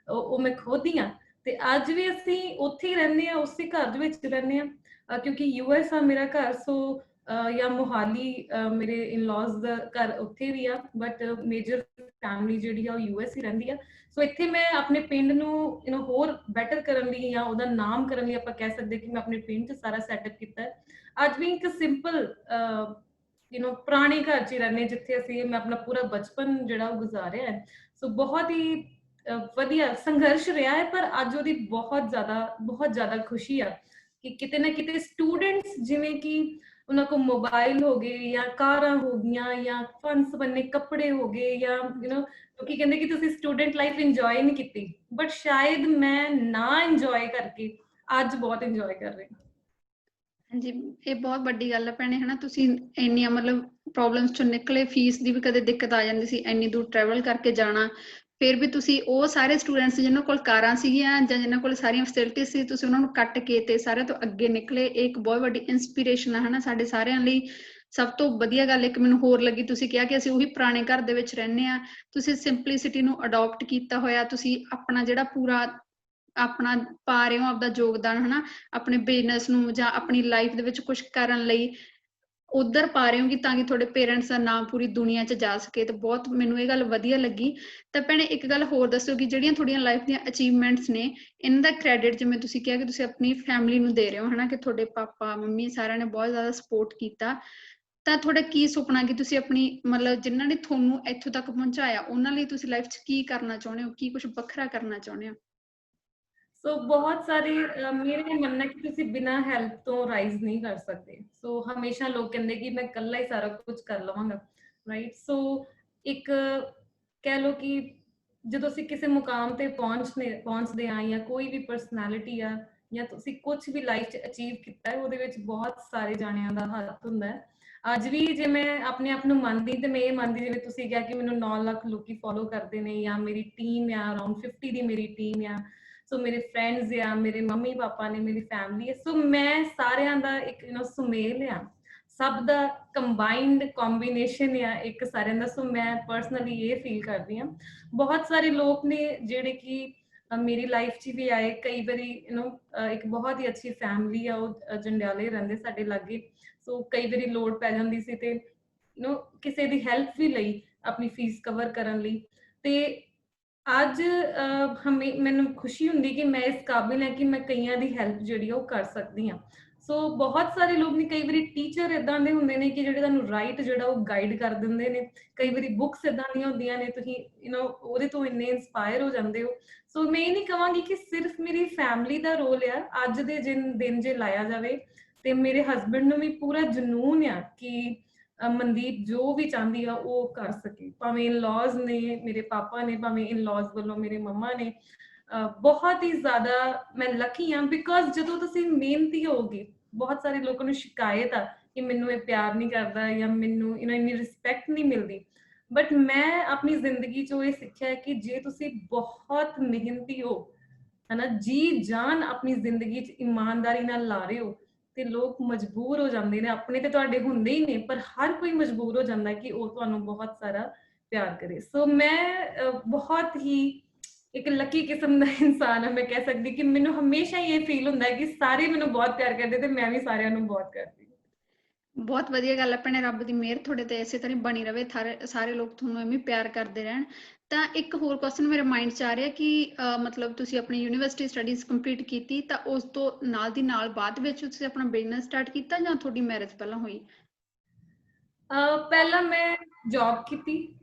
ਉਹ ਮੈਂ ਖੋਦੀ ਆ। ਤੇ ਅੱਜ ਵੀ ਅਸੀਂ ਉੱਥੇ ਹੀ ਰਹਿੰਦੇ ਆ, ਉਸੇ ਘਰ ਦੇ ਵਿੱਚ ਰਹਿੰਦੇ ਆ, ਕਿਉਂਕਿ US ਆ ਮੇਰਾ ਘਰ। ਸੋ ਜਾਂ ਮੋਹਾਲੀ ਮੇਰੇ ਇਨ-ਲॉज ਦਾ ਘਰ ਉੱਥੇ ਵੀ ਆ, ਬਟ ਮੇਜਰ ਫੈਮਿਲੀ ਜਿਹੜੀ ਆ ਉਹ US ਹੀ ਰਹਿੰਦੀ ਆ। ਸੋ ਇੱਥੇ ਮੈਂ ਆਪਣੇ ਪਿੰਡ ਨੂੰ ਹੋਰ ਬੈਟਰ ਕਰਨ ਲਈ ਜਾਂ ਉਹਦਾ ਨਾਮ ਕਰਨ ਲਈ ਆਪਾਂ ਕਹਿ ਸਕਦੇ ਕਿ ਮੈਂ ਆਪਣੇ ਪਿੰਡ 'ਚ ਸਾਰਾ ਸੈਟਅਪ ਕੀਤਾ ਹੈ। ਅੱਜ ਵੀ ਇੱਕ ਸਿੰਪਲ ਪੁਰਾਣੇ ਘਰ 'ਚ ਹੀ ਰਹਿੰਦੇ, ਜਿੱਥੇ ਮੈਂ ਆਪਣਾ ਪੂਰਾ ਬਚਪਨ ਜਿਹੜਾ ਉਹ ਗੁਜ਼ਾਰਿਆ ਹੈ। ਸੋ ਬਹੁਤ ਹੀ ਵਧੀਆ ਸੰਘਰਸ਼ ਰਿਹਾ ਹੈ, ਪਰ ਅੱਜ ਉਹਦੀ ਬਹੁਤ ਜ਼ਿਆਦਾ ਖੁਸ਼ੀ ਆ ਕਿ ਕਿਤੇ ਨਾ ਕਿਤੇ ਸਟੂਡੈਂਟਸ, ਜਿਵੇਂ ਕਿ ਉਹਨਾਂ ਕੋਲ ਮੋਬਾਈਲ ਹੋ ਗਏ ਜਾਂ ਕਾਰਾਂ ਹੋ ਗਈਆਂ ਜਾਂ ਫਨਸ ਬੰਨੇ ਕੱਪੜੇ ਹੋ ਗਏ, ਜਾਂ ਲੋਕੀ ਕਹਿੰਦੇ ਕਿ ਤੁਸੀਂ ਸਟੂਡੈਂਟ ਲਾਈਫ ਇੰਜੋਏ ਨਹੀਂ ਕੀਤੀ, ਬਟ ਸ਼ਾਇਦ ਮੈਂ ਨਾ ਇੰਜੋਏ ਕਰਕੇ ਅੱਜ ਬਹੁਤ ਇੰਜੋਏ ਕਰ ਰਹੀ ਹਾਂ।
ਹਾਂਜੀ, ਇਹ ਬਹੁਤ ਵੱਡੀ ਗੱਲ ਹੈ ਭੈਣੇ, ਹਨਾ। ਤੁਸੀਂ ਇੰਨੀਆਂ ਮਤਲਬ ਪ੍ਰੋਬਲਮਸ ਚੋਂ ਨਿਕਲੇ, ਫੀਸ ਦੀ ਵੀ ਕਦੇ ਦਿੱਕਤ ਆ ਜਾਂਦੀ ਸੀ, ਇੰਨੀ ਦੂਰ ਟਰੈਵਲ ਕਰਕੇ ਜਾਣਾ, ਫਿਰ ਵੀ ਤੁਸੀਂ ਉਹ ਸਾਰੇ ਸਟੂਡੈਂਟਸ ਜਿਨ੍ਹਾਂ ਕੋਲ ਕਾਰਾਂ ਸੀਗੀਆਂ ਜਾਂ ਜਿਨ੍ਹਾਂ ਕੋਲ ਸਾਰੀਆਂ ਫੈਸਿਲਿਟੀਜ਼ ਸੀ, ਤੁਸੀਂ ਉਹਨਾਂ ਨੂੰ ਕੱਟ ਕੇ ਤੇ ਸਾਰਿਆਂ ਤੋਂ ਅੱਗੇ ਨਿਕਲੇ। ਇਹ ਇੱਕ ਬਹੁਤ ਵੱਡੀ ਇੰਸਪੀਰੇਸ਼ਨ ਆ, ਹਨਾ, ਸਾਡੇ ਸਾਰਿਆਂ ਲਈ। ਸਭ ਤੋਂ ਵਧੀਆ ਗੱਲ ਇੱਕ ਮੈਨੂੰ ਹੋਰ ਲੱਗੀ, ਤੁਸੀਂ ਕਿਹਾ ਕਿ ਅਸੀਂ ਉਹੀ ਪੁਰਾਣੇ ਘਰ ਦੇ ਵਿੱਚ ਰਹਿੰਦੇ ਹਾਂ। ਤੁਸੀਂ ਸਿੰਪਲਿਸਿਟੀ ਨੂੰ ਅਡੋਪਟ ਕੀਤਾ ਹੋਇਆ, ਤੁਸੀਂ ਆਪਣਾ ਜਿਹੜਾ ਪੂਰਾ ਆਪਣਾ ਪਾ ਰਹੇ ਹੋ ਆਪਦਾ ਯੋਗਦਾਨ, ਹਨਾ, ਆਪਣੇ ਬਿਜ਼ਨਸ ਨੂੰ ਜਾਂ ਆਪਣੀ ਲਾਈਫ ਦੇ ਵਿੱਚ ਕੁਛ ਕਰਨ ਲਈ ਉਧਰ ਪਾ ਰਹੇ ਹੋ, ਕਿ ਤਾਂ ਕਿ ਤੁਹਾਡੇ ਪੇਰੈਂਟਸ ਦਾ ਨਾਮ ਪੂਰੀ ਦੁਨੀਆ 'ਚ ਜਾ ਸਕੇ। ਤੇ ਬਹੁਤ ਮੈਨੂੰ ਇਹ ਗੱਲ ਵਧੀਆ ਲੱਗੀ। ਤਾਂ ਭੈਣੇ ਇੱਕ ਗੱਲ ਹੋਰ ਦੱਸੋ ਕਿ ਜਿਹੜੀਆਂ ਤੁਹਾਡੀਆਂ ਲਾਈਫ ਦੀਆਂ ਅਚੀਵਮੈਂਟਸ ਨੇ, ਇਹਨਾਂ ਦਾ ਕ੍ਰੈਡਿਟ ਜਿਵੇਂ ਤੁਸੀਂ ਕਿਹਾ ਕਿ ਤੁਸੀਂ ਆਪਣੀ ਫੈਮਿਲੀ ਨੂੰ ਦੇ ਰਹੇ ਹੋ, ਹਨਾ, ਕਿ ਤੁਹਾਡੇ ਪਾਪਾ ਮੰਮੀ ਸਾਰਿਆਂ ਨੇ ਬਹੁਤ ਜ਼ਿਆਦਾ ਸਪੋਰਟ ਕੀਤਾ, ਤਾਂ ਤੁਹਾਡਾ ਕੀ ਸੁਪਨਾ ਕਿ ਤੁਸੀਂ ਆਪਣੀ ਮਤਲਬ ਜਿਨ੍ਹਾਂ ਨੇ ਤੁਹਾਨੂੰ ਇੱਥੋਂ ਤੱਕ ਪਹੁੰਚਾਇਆ, ਉਹਨਾਂ ਲਈ ਤੁਸੀਂ ਲਾਈਫ 'ਚ ਕੀ ਕਰਨਾ ਚਾਹੁੰਦੇ ਹੋ, ਕੀ ਕੁਝ ਵੱਖਰਾ ਕਰਨਾ ਚਾਹੁੰਦੇ ਹੋ?
ਸੋ ਬਹੁਤ ਸਾਰੇ ਮੇਰਾ ਇਹ ਮੰਨਣਾ ਕਿ ਤੁਸੀਂ ਬਿਨਾਂ ਹੈਲਪ ਤੋਂ ਰਾਈਜ਼ ਨਹੀਂ ਕਰ ਸਕਦੇ। ਸੋ ਹਮੇਸ਼ਾ ਲੋਕ ਕਹਿੰਦੇ ਕਿ ਮੈਂ ਇਕੱਲਾ ਹੀ ਸਾਰਾ ਕੁਝ ਕਰ ਲਵਾਂਗਾ, ਰਾਈਟ। ਸੋ ਇੱਕ ਕਹਿ ਲਓ ਕਿ ਜਦੋਂ ਅਸੀਂ ਕਿਸੇ ਮੁਕਾਮ ਤੇ ਪਹੁੰਚਦੇ ਆ ਜਾਂ ਕੋਈ ਵੀ ਪਰਸਨੈਲਿਟੀ ਆ ਜਾਂ ਤੁਸੀਂ ਕੁਝ ਵੀ ਲਾਈਫ 'ਚ ਅਚੀਵ ਕੀਤਾ ਹੈ, ਉਹਦੇ ਵਿੱਚ ਬਹੁਤ ਸਾਰੇ ਜਾਣਿਆਂ ਦਾ ਹੱਥ ਹੁੰਦਾ ਹੈ। ਅੱਜ ਵੀ ਜੇ ਮੈਂ ਆਪਣੇ ਆਪ ਨੂੰ ਮੰਨਦੀ ਤੇ ਮੈਂ ਇਹ ਮੰਨਦੀ, ਜਿਵੇਂ ਤੁਸੀਂ ਕਿਹਾ ਕਿ ਮੈਨੂੰ 9 ਲੱਖ ਲੋਕੀ ਫੋਲੋ ਕਰਦੇ ਨੇ ਜਾਂ ਮੇਰੀ ਟੀਮ ਆ ਅਰਾਊਂਡ 50 ਦੀ ਮੇਰੀ ਟੀਮ ਆ, ਸੋ ਮੇਰੇ ਫਰੈਂਡਸ ਆ, ਮੇਰੇ ਮੰਮੀ ਪਾਪਾ ਨੇ, ਮੇਰੀ ਫੈਮਿਲੀ ਹੈ, ਸੋ ਮੈਂ ਸਾਰਿਆਂ ਦਾ ਇੱਕ ਸੁਮੇਲ ਆ, ਸਭ ਦਾ ਕੰਬਾਈਨਡ ਕੰਬੀਨੇਸ਼ਨ ਆ ਇੱਕ ਸਾਰਿਆਂ ਦਾ। ਸੋ ਮੈਂ ਪਰਸਨਲੀ ਇਹ ਫੀਲ ਕਰਦੀ ਹਾਂ। ਬਹੁਤ ਸਾਰੇ ਲੋਕ ਨੇ ਜਿਹੜੇ ਕਿ ਮੇਰੀ ਲਾਈਫ 'ਚ ਵੀ ਆਏ ਕਈ ਵਾਰੀ, ਇੱਕ ਬਹੁਤ ਹੀ ਅੱਛੀ ਫੈਮਿਲੀ ਆ, ਉਹ ਜੰਡਿਆਲੇ ਰਹਿੰਦੇ ਸਾਡੇ ਲਾਗੇ। ਸੋ ਕਈ ਵਾਰੀ ਲੋੜ ਪੈ ਜਾਂਦੀ ਸੀ ਤੇ ਕਿਸੇ ਦੀ ਹੈਲਪ ਵੀ ਲਈ ਆਪਣੀ ਫੀਸ ਕਵਰ ਕਰਨ ਲਈ। ਤੇ ਅੱਜ ਮੈਨੂੰ ਖੁਸ਼ੀ ਹੁੰਦੀ ਕਿ ਮੈਂ ਇਸ ਕਾਬਿਲ ਹਾਂ ਕਿ ਮੈਂ ਕਈਆਂ ਦੀ ਹੈਲਪ ਜਿਹੜੀ ਉਹ ਕਰ ਸਕਦੀ ਹਾਂ। ਸੋ ਬਹੁਤ ਸਾਰੇ ਲੋਕ ਨੇ, ਕਈ ਵਾਰੀ ਟੀਚਰ ਇਦਾਂ ਦੇ ਹੁੰਦੇ ਨੇ ਕਿ ਜਿਹੜੇ ਤੁਹਾਨੂੰ ਰਾਈਟ ਜਿਹੜਾ ਉਹ ਗਾਈਡ ਕਰ ਦਿੰਦੇ ਨੇ। ਕਈ ਵਾਰੀ ਬੁੱਕਸ ਇਦਾਂ ਦੀਆਂ ਹੁੰਦੀਆਂ ਨੇ, ਤੁਸੀਂ ਉਹਦੇ ਤੋਂ ਇੰਨੇ ਇੰਸਪਾਇਰ ਹੋ ਜਾਂਦੇ ਹੋ। ਸੋ ਮੈਂ ਇਹ ਨਹੀਂ ਕਹਾਂਗੀ ਕਿ ਸਿਰਫ ਮੇਰੀ ਫੈਮਿਲੀ ਦਾ ਰੋਲ ਆ ਅੱਜ ਦੇ ਦਿਨ ਜੇ ਲਾਇਆ ਜਾਵੇ, ਤੇ ਮੇਰੇ ਹਸਬੈਂਡ ਨੂੰ ਵੀ ਪੂਰਾ ਜਨੂਨ ਆ ਕਿ ਮਨਦੀਪ ਜੋ ਵੀ ਚਾਹੁੰਦੀ ਆ ਉਹ ਕਰ ਸਕੇ। ਭਾਵੇਂ ਇਨ-ਲॉज ਨੇ, ਮੇਰੇ ਪਾਪਾ ਨੇ, ਭਾਵੇਂ ਇਨ-ਲॉज ਵੱਲੋਂ ਮੇਰੇ ਮੰਮਾ ਨੇ। ਬਹੁਤ ਹੀ ਜ਼ਿਆਦਾ ਮੈਂ ਲੱਕੀ ਹਾਂ, ਬਿਕੋਜ਼ ਜਦੋਂ ਤੁਸੀਂ ਮਿਹਨਤੀ ਹੋਗੇ, ਬਹੁਤ ਸਾਰੇ ਲੋਕਾਂ ਨੂੰ ਸ਼ਿਕਾਇਤ ਆ ਕਿ ਮੈਨੂੰ ਇਹ ਪਿਆਰ ਨਹੀਂ ਕਰਦਾ ਜਾਂ ਮੈਨੂੰ ਇੰਨੀ ਰਿਸਪੈਕਟ ਨਹੀਂ ਮਿਲਦੀ। ਬਟ ਮੈਂ ਆਪਣੀ ਜ਼ਿੰਦਗੀ 'ਚੋਂ ਇਹ ਸਿੱਖਿਆ ਕਿ ਜੇ ਤੁਸੀਂ ਬਹੁਤ ਮਿਹਨਤੀ ਹੋ, ਹਨਾ, ਜੀ ਜਾਨ ਆਪਣੀ ਜ਼ਿੰਦਗੀ 'ਚ ਇਮਾਨਦਾਰੀ ਨਾਲ ਲਾ ਰਹੇ ਹੋ, ਤੇ ਲੋਕ ਮਜਬੂਰ ਹੋ ਜਾਂਦੇ ਨੇ, ਆਪਣੇ ਤੇ ਤੁਹਾਡੇ ਹੁੰਦੇ ਹੀ ਨੇ, ਪਰ ਹਰ ਕੋਈ ਮਜਬੂਰ ਹੋ ਜਾਂਦਾ ਕਿ ਉਹ ਤੁਹਾਨੂੰ ਬਹੁਤ ਸਾਰਾ ਪਿਆਰ ਕਰੇ। ਸੋ ਮੈਂ ਬਹੁਤ ਹੀ ਇੱਕ ਲੱਕੀ ਕਿਸਮ ਦਾ ਇਨਸਾਨ ਹਾਂ। ਮੈਂ ਕਹਿ ਸਕਦੀ ਕਿ ਮੈਨੂੰ ਹਮੇਸ਼ਾ ਹੀ ਇਹ ਫੀਲ ਹੁੰਦਾ ਹੈ ਕਿ ਸਾਰੇ ਮੈਨੂੰ ਬਹੁਤ ਪਿਆਰ ਕਰਦੇ ਤੇ ਮੈਂ ਵੀ ਸਾਰਿਆਂ ਨੂੰ ਬਹੁਤ ਕਰਦੀ।
ਬਹੁਤ ਵਧੀਆ ਗੱਲ ਹੈ ਭੈਣੇ, ਰੱਬ ਦੀ ਮਿਹਰ ਤੁਹਾਡੇ ਤੇ ਇਸੇ ਤਰ੍ਹਾਂ ਹੀ ਬਣੀ ਰਵੇ, ਸਾਰੇ ਲੋਕ ਤੁਹਾਨੂੰ ਐਵੇਂ ਪਿਆਰ ਕਰਦੇ ਰਹਿਣ। ਤਾਂ ਇੱਕ ਹੋਰ ਕੁਐਸਚਨ ਮੇਰੇ ਮਾਈਂਡ 'ਚ ਆ ਰਿਹਾ ਕਿ ਮਤਲਬ ਤੁਸੀਂ ਆਪਣੀ ਯੂਨੀਵਰਸਿਟੀ ਸਟੱਡੀਜ਼ ਕੰਪਲੀਟ ਕੀਤੀ, ਤਾਂ ਉਸ ਤੋਂ ਨਾਲ ਦੀ ਨਾਲ ਬਾਅਦ ਵਿੱਚ ਤੁਸੀਂ ਆਪਣਾ ਬਿਜ਼ਨਸ ਸਟਾਰਟ ਕੀਤਾ ਜਾਂ ਤੁਹਾਡੀ ਮੈਰਿਜ ਪਹਿਲਾਂ ਹੋਈ?
ਪਹਿਲਾਂ ਮੈਂ ਜੌਬ ਕੀਤੀ,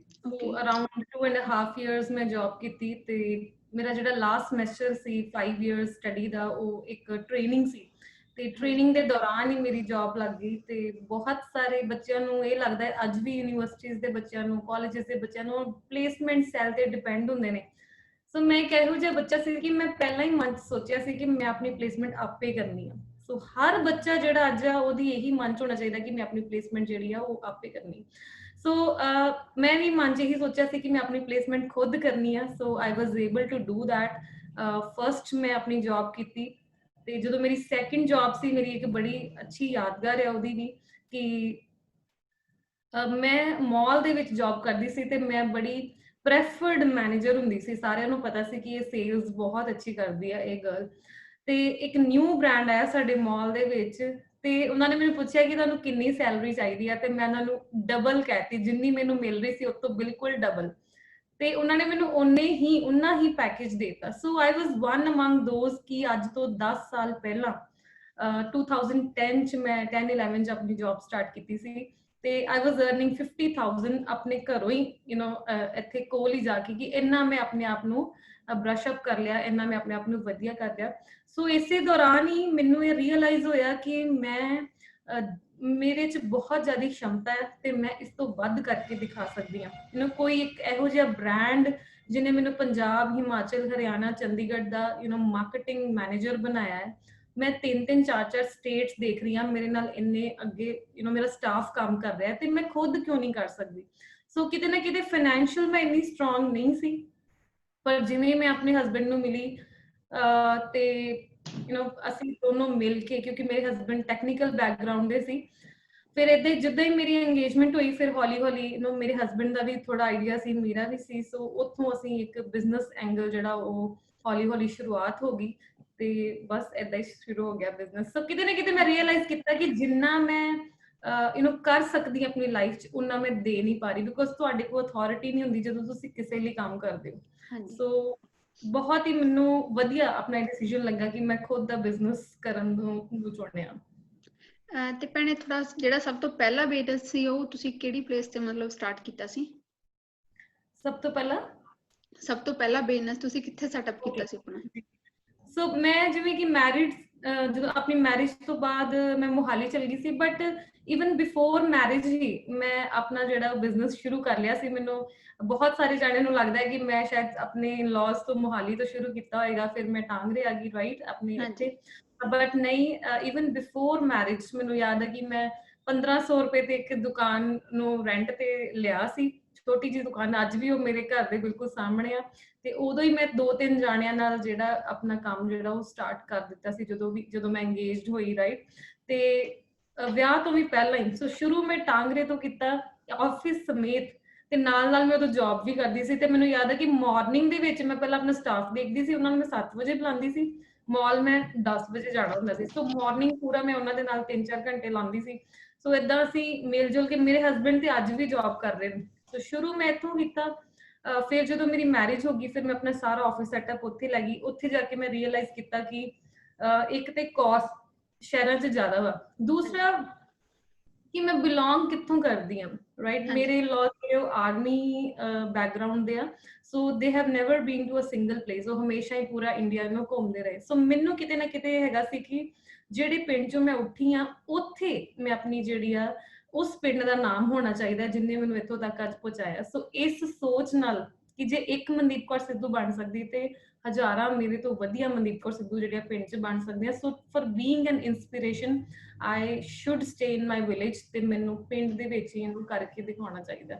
ਓਕੇ।
ਅਰਾਊਂਡ 2.5 ਇਅਰਸ ਮੈਂ ਜੌਬ ਕੀਤੀ। ਤੇ ਮੇਰਾ ਜਿਹੜਾ ਲਾਸਟ ਸਮੈਸਟਰ ਸੀ 5 ਇਅਰਸ ਸਟੱਡੀ ਦਾ, ਉਹ ਇੱਕ ਟ੍ਰੇਨਿੰਗ ਸੀ, ਤੇ ਟ੍ਰੇਨਿੰਗ ਦੇ ਦੌਰਾਨ ਹੀ ਮੇਰੀ ਜੌਬ ਲੱਗ ਗਈ। ਤੇ ਬਹੁਤ ਸਾਰੇ ਬੱਚਿਆਂ ਨੂੰ ਇਹ ਲੱਗਦਾ ਹੈ, ਅੱਜ ਵੀ ਯੂਨੀਵਰਸਿਟੀਜ਼ ਦੇ ਬੱਚਿਆਂ ਨੂੰ, ਕਾਲਜਸ ਦੇ ਬੱਚਿਆਂ ਨੂੰ ਪਲੇਸਮੈਂਟ ਸੈੱਲ ਤੇ ਡਿਪੈਂਡ ਹੁੰਦੇ ਨੇ। ਸੋ ਮੈਂ ਇੱਕ ਇਹੋ ਜਿਹਾ ਬੱਚਾ ਸੀ ਕਿ ਮੈਂ ਪਹਿਲਾਂ ਹੀ ਮਨ 'ਚ ਸੋਚਿਆ ਸੀ ਕਿ ਮੈਂ ਆਪਣੀ ਪਲੇਸਮੈਂਟ ਆਪੇ ਕਰਨੀ ਆ। ਸੋ ਹਰ ਬੱਚਾ ਜਿਹੜਾ ਅੱਜ ਆ, ਉਹਦੀ ਇਹੀ ਮਨ 'ਚ ਹੋਣਾ ਚਾਹੀਦਾ ਕਿ ਮੈਂ ਆਪਣੀ ਪਲੇਸਮੈਂਟ ਜਿਹੜੀ ਆ ਉਹ ਆਪੇ ਕਰਨੀ। ਸੋ ਮੈਂ ਵੀ ਮਨ 'ਚ ਇਹੀ ਸੋਚਿਆ ਸੀ ਕਿ ਮੈਂ ਆਪਣੀ ਪਲੇਸਮੈਂਟ ਖੁਦ ਕਰਨੀ ਆ। So I was able to do that. First ਮੈਂ ਆਪਣੀ ਜੌਬ ਕੀਤੀ, ਤੇ ਜਦੋਂ ਮੇਰੀ ਸੈਕਿੰਡ ਜੌਬ ਸੀ, ਮੇਰੀ ਇੱਕ ਬੜੀ ਅੱਛੀ ਯਾਦਗਾਰ ਹੈ ਉਹਦੀ ਵੀ, ਕਿ ਮੈਂ ਮਾਲ ਦੇ ਵਿੱਚ ਜੌਬ ਕਰਦੀ ਸੀ ਤੇ ਮੈਂ ਬੜੀ ਪ੍ਰੈਫਰਡ ਮੈਨੇਜਰ ਹੁੰਦੀ ਸੀ। ਸਾਰਿਆਂ ਨੂੰ ਪਤਾ ਸੀ ਕਿ ਇਹ ਸੇਲਸ ਬਹੁਤ ਅੱਛੀ ਕਰਦੀ ਆ ਇਹ ਗਰਲ। ਤੇ ਇੱਕ ਨਿਊ ਬ੍ਰਾਂਡ ਆਇਆ ਸਾਡੇ ਮਾਲ ਦੇ ਵਿੱਚ, ਤੇ ਉਹਨਾਂ ਨੇ ਮੈਨੂੰ ਪੁੱਛਿਆ ਕਿ ਤੁਹਾਨੂੰ ਕਿੰਨੀ ਸੈਲਰੀ ਚਾਹੀਦੀ ਆ, ਤੇ ਮੈਂ ਉਹਨਾਂ ਨੂੰ ਡਬਲ ਕਹਿਤੀ, ਜਿੰਨੀ ਮੈਨੂੰ ਮਿਲ ਰਹੀ ਸੀ ਉਸ ਤੋਂ ਬਿਲਕੁਲ ਡਬਲ। ਤੇ ਉਹਨਾਂ ਨੇ ਮੈਨੂੰ ਉਨਾ ਹੀ ਪੈਕੇਜ ਦੇਤਾ। ਸੋ I was one among those ਕਿ ਅੱਜ ਤੋਂ 10 ਸਾਲ ਪਹਿਲਾਂ 2010 ਚ ਮੈਂ 10-11 ਚ ਆਪਣੀ ਜੌਬ ਸਟਾਰਟ ਕੀਤੀ ਸੀ, ਤੇ ਆਈ ਵਾਜ਼ ਅਰਨਿੰਗ 50,000 ਆਪਣੇ ਘਰੋਂ ਹੀ, ਇੱਥੇ ਕੋਲ ਹੀ ਜਾ ਕੇ, ਕਿ ਇੰਨਾ ਮੈਂ ਆਪਣੇ ਆਪ ਨੂੰ ਬ੍ਰਸ਼ ਅਪ ਕਰ ਲਿਆ, ਇੰਨਾ ਮੈਂ ਆਪਣੇ ਆਪ ਨੂੰ ਵਧੀਆ ਕਰ ਲਿਆ। ਸੋ ਇਸੇ ਦੌਰਾਨ ਹੀ ਮੈਨੂੰ ਇਹ ਰੀਅਲਾਈਜ਼ ਹੋਇਆ ਕਿ ਮੇਰੇ 'ਚ ਬਹੁਤ ਜ਼ਿਆਦਾ ਸ਼ਮਤਾ ਹੈ ਤੇ ਮੈਂ ਇਸ ਤੋਂ ਵੱਧ ਕਰਕੇ ਦਿਖਾ ਸਕਦੀ ਹਾਂ। ਕੋਈ ਇੱਕ ਇਹੋ ਜਿਹਾ ਬ੍ਰਾਂਡ ਜਿਹਨੇ ਮੈਨੂੰ ਪੰਜਾਬ, ਹਿਮਾਚਲ, ਹਰਿਆਣਾ, ਚੰਡੀਗੜ੍ਹ ਦਾ ਮਾਰਕੀਟਿੰਗ ਮੈਨੇਜਰ ਬਣਾਇਆ ਹੈ। ਮੈਂ 3-3, 4-4 ਸਟੇਟਸ ਦੇਖ ਰਹੀ ਹਾਂ, ਮੇਰੇ ਨਾਲ ਇੰਨੇ ਅੱਗੇ ਮੇਰਾ ਸਟਾਫ ਕੰਮ ਕਰ ਰਿਹਾ, ਤੇ ਮੈਂ ਖੁਦ ਕਿਉਂ ਨਹੀਂ ਕਰ ਸਕਦੀ? ਸੋ ਕਿਤੇ ਨਾ ਕਿਤੇ ਫਾਈਨੈਂਸ਼ੀਅਲ ਮੈਂ ਇੰਨੀ ਸਟਰੋਂਗ ਨਹੀਂ ਸੀ, ਪਰ ਜਿਵੇਂ ਮੈਂ ਆਪਣੇ ਹਸਬੈਂਡ ਨੂੰ ਮਿਲੀ ਤੇ ਅਸੀਂ ਦੋਨੋਂ ਮਿਲ ਕੇ, ਕਿਉਂਕਿ ਮੇਰੇ ਹਸਬੈਂਡ ਟੈਕਨੀਕਲ ਬੈਕਗਰਾਉਂਡ ਦੇ ਸੀ, ਫਿਰ ਏਦਾਂ ਜਿੱਦਾਂ ਹੀ ਮੇਰੀ ਇੰਗੇਜਮੈਂਟ ਹੋਈ, ਫਿਰ ਹੌਲੀ ਹੌਲੀ ਮੇਰੇ ਹਸਬੈਂਡ ਦਾ ਵੀ ਥੋੜਾ ਆਈਡੀਆ ਸੀ, ਮੇਰਾ ਵੀ ਸੀ। ਸੋ ਉੱਥੋਂ ਅਸੀਂ ਇੱਕ ਬਿਜ਼ਨਸ ਐਂਗਲ ਜਿਹੜਾ ਉਹ ਹੌਲੀ ਹੌਲੀ ਸ਼ੁਰੂਆਤ ਹੋ ਗਈ, ਤੇ ਬਸ ਏਦਾਂ ਹੀ ਸ਼ੁਰੂ ਹੋ ਗਿਆ ਬਿਜ਼ਨਸ। ਸੋ ਕਿਤੇ ਨਾ ਕਿਤੇ ਮੈਂ ਰੀਅਲਾਈਜ਼ ਕੀਤਾ ਕਿ ਜਿੰਨਾ ਮੈਂ ਕਰ ਸਕਦੀ ਆਪਣੀ ਲਾਈਫ 'ਚ, ਉਨਾ ਮੈਂ ਦੇ ਨਹੀਂ ਪਾ ਰਹੀ, ਬਿਕੋਜ਼ ਤੁਹਾਡੇ ਕੋਲ ਅਥਾਰਟੀ ਨਹੀਂ ਹੁੰਦੀ ਜਦੋਂ ਤੁਸੀਂ ਕਿਸੇ ਲਈ ਕੰਮ ਕਰਦੇ ਹੋ। ਸੋ ਬਹੁਤ ਹੀ ਮੈਨੂੰ ਵਧੀਆ ਆਪਣਾ ਡਿਸੀਜਨ ਲੱਗਾ ਕਿ ਮੈਂ ਖੁਦ ਦਾ ਬਿਜ਼ਨਸ ਕਰਨ ਨੂੰ ਚੁਣਿਆ।
ਤੇ ਭੈਣੇ, ਥੋੜਾ ਜਿਹੜਾ ਸਭ ਤੋਂ ਪਹਿਲਾ ਬਿਜ਼ਨਸ ਸੀ ਉਹ ਤੁਸੀਂ ਕਿਹੜੀ ਪਲੇਸ ਤੇ ਮਤਲਬ ਸਟਾਰਟ ਕੀਤਾ ਸੀ?
ਸਭ ਤੋਂ ਪਹਿਲਾਂ
ਬਿਜ਼ਨਸ ਤੁਸੀਂ ਕਿੱਥੇ ਸੈਟਅਪ ਕੀਤਾ ਸੀ ਆਪਣਾ?
ਸੋ ਮੈਂ ਜਿਵੇਂ ਕਿ ਜਦੋਂ ਆਪਣੀ ਮੈਰਿਜ ਤੋਂ ਬਾਅਦ ਮੈਂ ਮੋਹਾਲੀ ਚਲ ਗਈ ਸੀ, ਬਟ ਈਵਨ ਬਿਫੋਰ ਮੈਰਿਜ ਹੀ ਮੈਂ ਆਪਣਾ ਜਿਹੜਾ ਬਿਜ਼ਨਸ ਸ਼ੁਰੂ ਕਰ ਲਿਆ ਸੀ। ਮੈਨੂੰ ਬਹੁਤ ਸਾਰੇ ਜਾਣਿਆਂ ਨੂੰ ਲੱਗਦਾ ਹੈ ਕਿ ਮੈਂ ਸ਼ਾਇਦ ਆਪਣੇ ਲੌਸ ਤੋਂ ਮੋਹਾਲੀ ਤੋਂ ਸ਼ੁਰੂ ਕੀਤਾ ਹੋਏਗਾ, ਫਿਰ ਮੈਂ ਟਾਂਗਰੇ ਆ ਗਈ ਰਾਈਟ ਆਪਣੇ
ਹਾਂਜੀ
ਇੱਥੇ। ਬਟ ਨਹੀਂ, ਈਵਨ ਬਿਫੋਰ ਮੈਰਿਜ ਮੈਨੂੰ ਯਾਦ ਹੈ ਕਿ ਮੈਂ 1500 ਰੁਪਏ ਤੇ ਇੱਕ ਦੁਕਾਨ ਨੂੰ ਰੈਂਟ ਤੇ ਲਿਆ ਸੀ, ਛੋਟੀ ਜਿਹੀ ਦੁਕਾਨ। ਅੱਜ ਵੀ ਉਹ ਮੇਰੇ ਘਰ ਦੇ ਬਿਲਕੁਲ ਸਾਹਮਣੇ ਆ। ਤੇ ਉਦੋਂ ਹੀ ਮੈਂ 2-3 ਜਾਣਿਆਂ ਨਾਲ ਜਿਹੜਾ ਆਪਣਾ ਕੰਮ ਜਿਹੜਾ ਉਹ ਸਟਾਰਟ ਕਰ ਦਿੱਤਾ ਸੀ, ਜਦੋਂ ਮੈਂ ਇੰਗੇਜਡ ਹੋਈ ਰਾਈਟ। ਤੇ ਵਿਆਹ ਤੋਂ ਵੀ ਪਹਿਲਾਂ ਹੀ, ਸੋ ਸ਼ੁਰੂ ਮੈਂ ਟਾਂਗਰੇ ਤੋਂ ਕੀਤਾ ਆਫਿਸ ਸਮੇਤ, ਤੇ ਨਾਲ ਨਾਲ ਮੈਂ ਉਦੋਂ ਜੌਬ ਵੀ ਕਰਦੀ ਸੀ। ਤੇ ਮੈਨੂੰ ਯਾਦ ਹੈ ਕਿ ਮਾਰਨਿੰਗ ਦੇ ਵਿੱਚ ਮੈਂ ਪਹਿਲਾਂ ਆਪਣਾ ਸਟਾਫ ਦੇਖਦੀ ਸੀ, ਉਹਨਾਂ ਨੂੰ ਮੈਂ 7 ਵਜੇ ਬੁਲਾਉਂਦੀ ਸੀ, ਮਾਲ ਮੈਂ 10 ਵਜੇ ਜਾਣਾ ਹੁੰਦਾ ਸੀ। ਸੋ ਮਾਰਨਿੰਗ ਪੂਰਾ ਮੈਂ ਉਹਨਾਂ ਦੇ ਨਾਲ 3-4 ਘੰਟੇ ਲਾਉਂਦੀ ਸੀ। ਸੋ ਏਦਾਂ ਅਸੀਂ ਮਿਲ ਜੁਲ ਕੇ, ਮੇਰੇ ਹਸਬੈਂਡ ਤੇ ਅੱਜ ਵੀ ਜੌਬ ਕਰ ਰਹੇ ਨੇ। ਸੋ ਸ਼ੁਰੂ ਮੈਂ ਇੱਥੋਂ ਕੀਤਾ। ਫਿਰ ਜਦੋਂ ਮੇਰੀ ਮੈਰਿਜ ਹੋ ਗਈ, ਫਿਰ ਮੈਂ ਆਪਣਾ ਸਾਰਾ ਆਫਿਸ ਸੈਟਅਪ ਉੱਥੇ ਲੈ ਗਈ। ਉੱਥੇ ਜਾ ਕੇ ਮੈਂ ਰੀਅਲਾਈਜ਼ ਕੀਤਾ ਕਿ ਇੱਕ ਤੇ ਕਾਸਟ ਸ਼ਹਿਰਾਂ 'ਚ ਜ਼ਿਆਦਾ ਵਾ, ਦੂਸਰਾ ਕਿ ਮੈਂ ਬਿਲੋਂਗ ਕਿੱਥੋਂ ਕਰਦੀ ਹਾਂ ਰਾਈਟ। ਮੇਰੇ ਲॉज ਜਿਹੜੇ ਉਹ ਆਰਮੀ ਬੈਕਗ੍ਰਾਉਂਡ ਦੇ ਆ, so they have never been to a single place. ਉਹ ਹਮੇਸ਼ਾ ਹੀ ਪੂਰਾ ਇੰਡੀਆ ਨੂੰ ਘੁੰਮਦੇ ਰਹੇ। ਸੋ ਮੈਨੂੰ ਕਿਤੇ ਨਾ ਕਿਤੇ ਹੈਗਾ ਸੀ ਕਿ ਜਿਹੜੇ ਪਿੰਡ 'ਚੋਂ ਮੈਂ ਉੱਠੀ ਆ, ਉੱਥੇ ਮੈਂ ਆਪਣੀ ਜਿਹੜੀ ਆ ਉਸ ਪਿੰਡ ਦਾ ਨਾਮ ਹੋਣਾ ਚਾਹੀਦਾ ਜਿੰਨੇ ਮੈਨੂੰ ਇੱਥੋਂ ਤੱਕ ਅੱਜ ਪਹੁੰਚਾਇਆ। ਸੋ ਇਸ ਸੋਚ ਨਾਲ ਕਿ ਜੇ ਇੱਕ ਮਨਦੀਪ ਕੌਰ ਸਿੱਧੂ ਬਣ ਸਕਦੀ ਤੇ ਹਜ਼ਾਰਾਂ ਮੇਰੇ ਤੋਂ ਵਧੀਆ ਮਨਦੀਪ ਕੌਰ ਸਿੱਧੂ ਜਿਹੜੀਆਂ ਪਿੰਡ 'ਚ ਬਣ ਸਕਦੀਆਂ। ਸੋ for being an inspiration I should stay in my village, ਤੇ ਮੈਨੂੰ ਪਿੰਡ ਦੇ ਵਿੱਚ ਹੀ ਇਹਨੂੰ ਕਰਕੇ ਦਿਖਾਉਣਾ ਚਾਹੀਦਾ।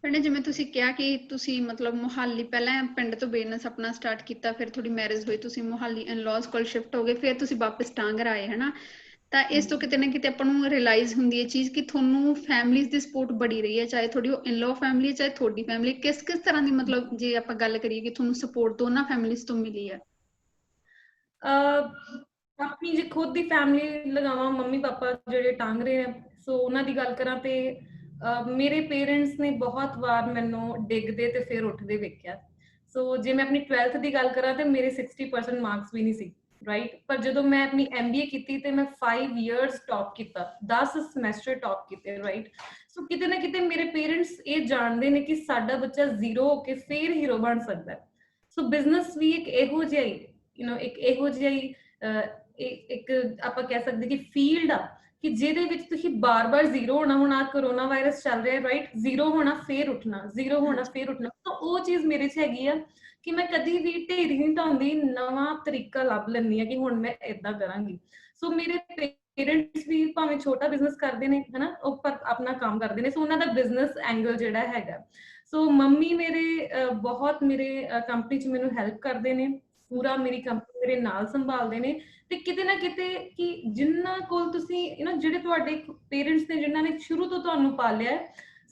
ਭੈਣੇ ਜਿਵੇਂ ਤੁਸੀਂ ਕਿਹਾ ਕਿ ਤੁਸੀਂ ਮਤਲਬ ਮੋਹਾਲੀ ਪਹਿਲਾਂ ਪਿੰਡ ਤੋਂ ਬਿਜ਼ਨਸ ਆਪਣਾ ਸਟਾਰਟ ਕੀਤਾ, ਫਿਰ ਤੁਹਾਡੀ ਮੈਰਿਜ ਹੋਈ, ਤੁਸੀਂ ਮੋਹਾਲੀ ਇਨ-ਲॉज ਕੋਲ ਸ਼ਿਫਟ ਹੋ ਗਏ, ਫਿਰ ਤੁਸੀਂ ਵਾਪਸ ਟਾਂਗਰਾ ਆਏ ਹਨਾ। ਤਾਂ ਇਸ ਤੋਂ ਕਿਤੇ ਨਾ ਕਿਤੇ ਆਪਾਂ ਨੂੰ ਰਿਅਲਾਈਜ਼ ਹੁੰਦੀ ਹੈ ਚੀਜ਼ ਕਿ ਤੁਹਾਨੂੰ ਫੈਮਲੀਜ਼ ਦੀ ਸਪੋਰਟ ਬੜੀ ਰਹੀ ਹੈ, ਚਾਹੇ ਤੁਹਾਡੀ ਉਹ ਇਨ-ਲॉ ਫੈਮਿਲੀ ਹੈ ਚਾਹੇ ਤੁਹਾਡੀ ਫੈਮਿਲੀ। ਕਿਸ ਕਿਸ ਤਰ੍ਹਾਂ ਦੀ ਮਤਲਬ ਜੇ ਆਪਾਂ ਗੱਲ ਕਰੀਏ ਕਿ ਤੁਹਾਨੂੰ ਸਪੋਰਟ ਦੋਨਾਂ ਫੈਮਲੀਜ਼ ਤੋਂ ਮਿਲੀ ਹੈ?
ਆਪਣੀ ਜੇ ਖੁਦ ਦੀ ਫੈਮਿਲੀ ਲਗਾਵਾਂ, ਮੰਮੀ ਪਾਪਾ ਜਿਹੜੇ ਟਾਂਗਰੇ ਆ, ਸੋ ਉਹਨਾਂ ਦੀ ਗੱਲ ਕਰਾਂ ਤੇ ਮੇਰੇ ਪੇਰੈਂਟਸ ਨੇ ਬਹੁਤ ਵਾਰ ਮੈਨੂੰ ਡਿੱਗਦੇ ਤੇ ਫਿਰ ਉੱਠਦੇ ਵੇਖਿਆ। ਸੋ ਜੇ ਮੈਂ ਆਪਣੀ 12th ਦੀ ਗੱਲ ਕਰਾਂ ਤੇ ਮੇਰੇ 60% ਮਾਰਕਸ ਵੀ ਨਹੀਂ ਸੀ ਰਾਈਟ। ਪਰ ਜਦੋਂ ਮੈਂ ਆਪਣੀ MBA ਕੀਤੀ ਤੇ ਮੈਂ 5 ਇਅਰਸ ਟੌਪ ਕੀਤਾ, 10 ਸਮੈਸਟਰ ਟੌਪ ਕੀਤੇ ਰਾਈਟ। ਸੋ ਕਿਤੇ ਨਾ ਕਿਤੇ ਮੇਰੇ ਪੇਰੈਂਟਸ ਇਹ ਜਾਣਦੇ ਨੇ ਕਿ ਸਾਡਾ ਬੱਚਾ ਜ਼ੀਰੋ ਹੋ ਕੇ ਫਿਰ ਹੀਰੋ ਬਣ ਸਕਦਾ ਹੈ। ਸੋ ਬਿਜ਼ਨਸ ਵੀ ਇੱਕ ਇਹੋ ਜਿਹਾ ਹੀ ਇੱਕ ਇਹੋ ਜਿਹਾ ਹੀ ਇੱਕ ਆਪਾਂ ਕਹਿ ਸਕਦੇ ਕਿ ਫੀਲਡ ਆ ਕਿ ਜਿਹਦੇ ਵਿੱਚ ਤੁਸੀਂ ਬਾਰ-ਬਾਰ ਜ਼ੀਰੋ ਹੋਣਾ। ਹੁਣ ਆ ਕਰੋਨਾ ਵਾਇਰਸ ਚੱਲ ਰਿਹਾ ਰਾਈਟ, ਜ਼ੀਰੋ ਹੋਣਾ ਫੇਰ ਉੱਠਣਾ, ਜ਼ੀਰੋ ਹੋਣਾ ਫੇਰ ਉੱਠਣਾ। ਤਾਂ ਉਹ ਚੀਜ਼ ਮੇਰੇ 'ਚ ਹੈਗੀ ਆ ਕਿ ਮੈਂ ਕਦੀ ਵੀ ਢੇਰੀ ਨਹੀਂ ਢਾਉਂਦੀ, ਨਵਾਂ ਤਰੀਕਾ ਲੱਭ ਲੈਂਦੀ ਆ ਕਿ ਹੁਣ ਮੈਂ ਏਦਾਂ ਕਰਾਂਗੀ। ਸੋ ਮੇਰੇ ਪੇਰੈਂਟਸ ਵੀ ਭਾਵੇਂ ਛੋਟਾ ਬਿਜ਼ਨਸ ਕਰਦੇ ਨੇ ਹਨਾ, ਉਹ ਪਰ ਆਪਣਾ ਕੰਮ ਕਰਦੇ ਨੇ। ਸੋ ਉਹਨਾਂ ਦਾ ਬਿਜ਼ਨਸ ਐਂਗਲ ਜਿਹੜਾ ਹੈਗਾ। ਸੋ ਮੰਮੀ ਮੇਰੇ ਬਹੁਤ ਮੇਰੇ ਕੰਪਨੀ 'ਚ ਮੈਨੂੰ ਹੈਲਪ ਕਰਦੇ ਨੇ, ਪੂਰਾ ਮੇਰੀ ਕੰਪਨੀ ਮੇਰੇ ਨਾਲ ਸੰਭਾਲਦੇ ਨੇ। ਤੇ ਕਿਤੇ ਨਾ ਕਿਤੇ ਕਿ ਜਿਨ੍ਹਾਂ ਕੋਲ ਤੁਸੀਂ ਜਿਹੜੇ ਤੁਹਾਡੇ ਪੇਰੈਂਟਸ ਨੇ ਜਿਨ੍ਹਾਂ ਨੇ ਸ਼ੁਰੂ ਤੋਂ ਤੁਹਾਨੂੰ ਪਾਲਿਆ,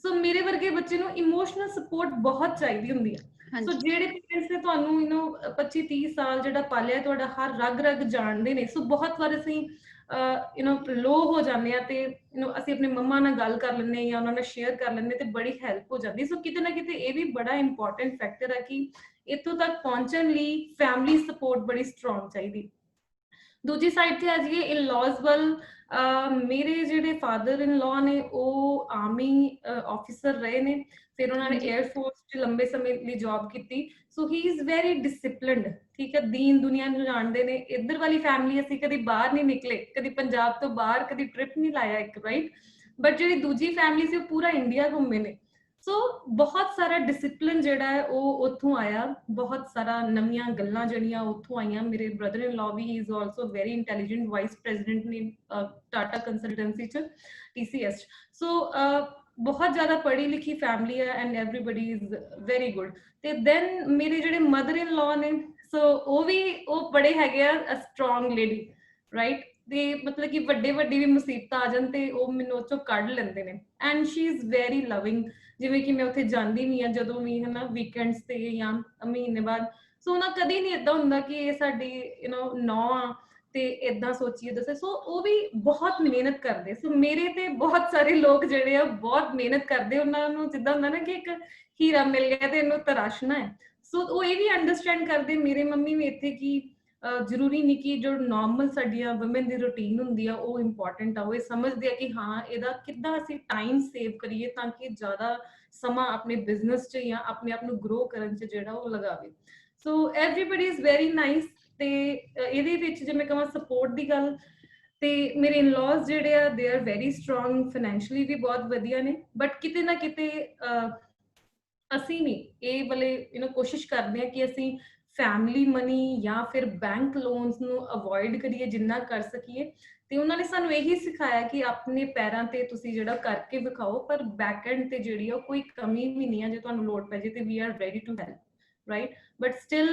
ਸੋ ਮੇਰੇ ਵਰਗੇ ਬੱਚੇ ਨੂੰ ਇਮੋਸ਼ਨਲ ਸਪੋਰਟ ਬਹੁਤ ਚਾਹੀਦੀ ਹੁੰਦੀ ਹੈ। ਸੋ ਜਿਹੜੇ ਪੇਰੈਂਟਸ ਨੇ ਤੁਹਾਨੂੰ 25-30 ਸਾਲ ਜਿਹੜਾ ਪਾਲਿਆ, ਤੁਹਾਡਾ ਹਰ ਰਗ ਰਗ ਜਾਣਦੇ ਨੇ। ਸੋ ਬਹੁਤ ਵਾਰ ਅਸੀਂ ਲੋ ਹੋ ਜਾਂਦੇ ਆ ਤੇ ਅਸੀਂ ਆਪਣੇ ਮੰਮਾ ਨਾਲ ਗੱਲ ਕਰ ਲੈਂਦੇ ਜਾਂ ਉਹਨਾਂ ਨਾਲ ਸ਼ੇਅਰ ਕਰ ਲੈਂਦੇ ਤੇ ਬੜੀ ਹੈਲਪ ਹੋ ਜਾਂਦੀ। ਸੋ ਕਿਤੇ ਨਾ ਕਿਤੇ ਇਹ ਵੀ ਬੜਾ ਇੰਪੋਰਟੈਂਟ ਫੈਕਟਰ ਹੈ ਕਿ ਇੱਥੋਂ ਤੱਕ ਪਹੁੰਚਣ ਲਈ ਫੈਮਿਲੀ ਸਪੋਰਟ ਬੜੀ ਸਟਰੋਂਗ ਚਾਹੀਦੀ। ਦੂਜੀ ਸਾਈਡ ਤੇ ਆ ਜਾਈਏ ਇਨ-ਲॉज ਵੱਲ, ਮੇਰੇ ਜਿਹੜੇ ਫਾਦਰ ਇਨ-ਲॉ ਨੇ ਉਹ ਆਰਮੀ ਆਫਿਸਰ ਰਹੇ ਨੇ, ਫਿਰ ਉਹਨਾਂ ਨੇ 에ਅਰ ਫੋਰਸ 'ਚ ਲੰਬੇ ਸਮੇਂ ਲਈ ਜੌਬ ਕੀਤੀ। ਸੋ ਹੀ ਇਜ਼ ਵੈਰੀ ਡਿਸਿਪਲਿਨਡ, ਠੀਕ ਹੈ, ਦੀਨ ਦੁਨੀਆ ਨੂੰ ਜਾਣਦੇ ਨੇ। ਇੱਧਰ ਵਾਲੀ ਫੈਮਿਲੀ ਅਸੀਂ ਕਦੀ ਬਾਹਰ ਨਹੀਂ ਨਿਕਲੇ, ਕਦੀ ਪੰਜਾਬ ਤੋਂ ਬਾਹਰ ਕਦੀ ਟ੍ਰਿਪ ਨਹੀਂ ਲਾਇਆ ਇੱਕ ਰਾਈਟ। ਬਟ ਜਿਹੜੀ ਦੂਜੀ ਫੈਮਿਲੀ ਸੀ ਉਹ ਪੂਰਾ ਇੰਡੀਆ ਘੁੰਮੇ ਨੇ। ਸੋ ਬਹੁਤ ਸਾਰਾ ਡਿਸਿਪਲਿਨ ਜਿਹੜਾ ਹੈ ਉਹ ਉੱਥੋਂ ਆਇਆ, ਬਹੁਤ ਸਾਰਾ ਨਵੀਆਂ ਗੱਲਾਂ ਜਿਹੜੀਆਂ ਉੱਥੋਂ ਆਈਆਂ। ਮੇਰੇ ਬ੍ਰਦਰ ਇਨ ਲਾਅ ਵੀ is also very intelligent, vice president ਨੇ ਟਾਟਾ ਕੰਸਲਟੈਂਸੀ 'ਚ, TCS 'ਚ। ਸੋ ਬਹੁਤ ਜ਼ਿਆਦਾ ਪੜ੍ਹੀ ਲਿਖੀ ਫੈਮਿਲੀ ਹੈ and everybody is very good. ਤੇ ਦੈਨ ਮੇਰੇ ਜਿਹੜੇ ਮਦਰ ਇਨ ਲਾਅ ਨੇ, ਸੋ ਉਹ ਬੜੇ ਹੈਗੇ ਆ ਸਟਰੋਂਗ ਲੇਡੀ ਰਾਈਟ। ਤੇ ਮਤਲਬ ਕਿ ਵੱਡੇ ਵੀ ਮੁਸੀਬਤਾਂ ਆ ਜਾਣ ਤੇ ਉਹ ਮੈਨੂੰ ਉਹ 'ਚੋਂ ਕੱਢ ਲੈਂਦੇ ਨੇ। And she is very loving, ਜਿਵੇਂ ਕਿ ਮੈਂ ਉੱਥੇ ਜਾਂਦੀ ਵੀ ਹਾਂ ਜਦੋਂ ਵੀ ਹਨਾ ਵੀਕਐਂਡਸ ਤੇ ਜਾਂ ਮਹੀਨੇ ਬਾਅਦ। ਸੋ ਉਹਨਾਂ ਕਦੀ ਨਹੀਂ ਏਦਾਂ ਹੁੰਦਾ ਕਿ ਇਹ ਸਾਡੀ ਨੌਂ ਆ ਤੇ ਏਦਾਂ ਸੋਚੀਏ ਦੱਸੇ। ਸੋ ਉਹ ਵੀ ਬਹੁਤ ਮਿਹਨਤ ਕਰਦੇ। ਸੋ ਮੇਰੇ ਤੇ ਬਹੁਤ ਸਾਰੇ ਲੋਕ ਜਿਹੜੇ ਆ ਬਹੁਤ ਮਿਹਨਤ ਕਰਦੇ, ਉਹਨਾਂ ਨੂੰ ਜਿੱਦਾਂ ਹੁੰਦਾ ਨਾ ਕਿ ਇੱਕ ਹੀਰਾ ਮਿਲ ਗਿਆ ਤੇ ਇਹਨੂੰ ਤਰਾਸ਼ਣਾ ਹੈ। ਸੋ ਉਹ ਇਹ ਵੀ ਅੰਡਰਸਟੈਂਡ ਕਰਦੇ, ਮੇਰੇ ਮੰਮੀ ਵੀ ਇੱਥੇ, ਕਿ ਜ਼ਰੂਰੀ ਨਹੀਂ ਕਿ ਜੋ ਨਾਰਮਲ ਸਾਡੀਆਂ ਵੂਮਨ ਦੀ ਰੂਟੀਨ ਹੁੰਦੀ ਆ ਉਹ ਇੰਪੋਰਟੈਂਟ ਆ। ਉਹ ਇਹ ਸਮਝਦੇ ਆ ਕਿ ਹਾਂ ਇਹਦਾ ਕਿੱਦਾਂ ਅਸੀਂ ਟਾਈਮ ਸੇਵ ਕਰੀਏ ਤਾਂ ਕਿ ਜ਼ਿਆਦਾ ਸਮਾਂ ਆਪਣੇ ਬਿਜ਼ਨਸ 'ਚ ਜਾਂ ਆਪਣੇ ਆਪ ਨੂੰ ਗਰੋ ਕਰਨ 'ਚ ਜਿਹੜਾ ਉਹ ਲਗਾਵੇ। ਸੋ ਐਵਰੀਬਡੀ ਇਜ਼ ਵੈਰੀ ਨਾਈਸ। ਤੇ ਇਹਦੇ ਵਿੱਚ ਜੇ ਮੈਂ ਕਹਾਂ ਸਪੋਰਟ ਦੀ ਗੱਲ, ਤੇ ਮੇਰੇ ਇਨ-ਲॉज ਜਿਹੜੇ ਆ they are very strong, financially ਵੀ ਬਹੁਤ ਵਧੀਆ ਨੇ, ਬਟ ਕਿਤੇ ਨਾ ਕਿਤੇ ਅਸੀਂ ਵੀ ਇਹ ਵਾਲੇ ਕੋਸ਼ਿਸ਼ ਕਰਦੇ ਹਾਂ ਕਿ ਅਸੀਂ ਫੈਮਿਲੀ ਮਨੀ ਜਾਂ ਫਿਰ ਬੈਂਕ ਲੋਨਸ ਨੂੰ ਅਵੋਇਡ ਕਰੀਏ ਜਿੰਨਾ ਕਰ ਸਕੀਏ। ਤੇ ਉਹਨਾਂ ਨੇ ਸਾਨੂੰ ਇਹੀ ਸਿਖਾਇਆ ਕਿ ਆਪਣੇ ਪੈਰਾਂ ਤੇ ਤੁਸੀਂ ਜਿਹੜਾ ਕਰਕੇ ਵਿਖਾਓ, ਪਰ ਬੈਕ ਐਂਡ ਤੇ ਜਿਹੜੀ ਉਹ ਕੋਈ ਕਮੀ ਵੀ ਨਹੀਂ ਹੈ, ਜੇ ਤੁਹਾਨੂੰ ਲੋੜ ਪੈ ਜੇ ਤੇ we are ready to help, right. But still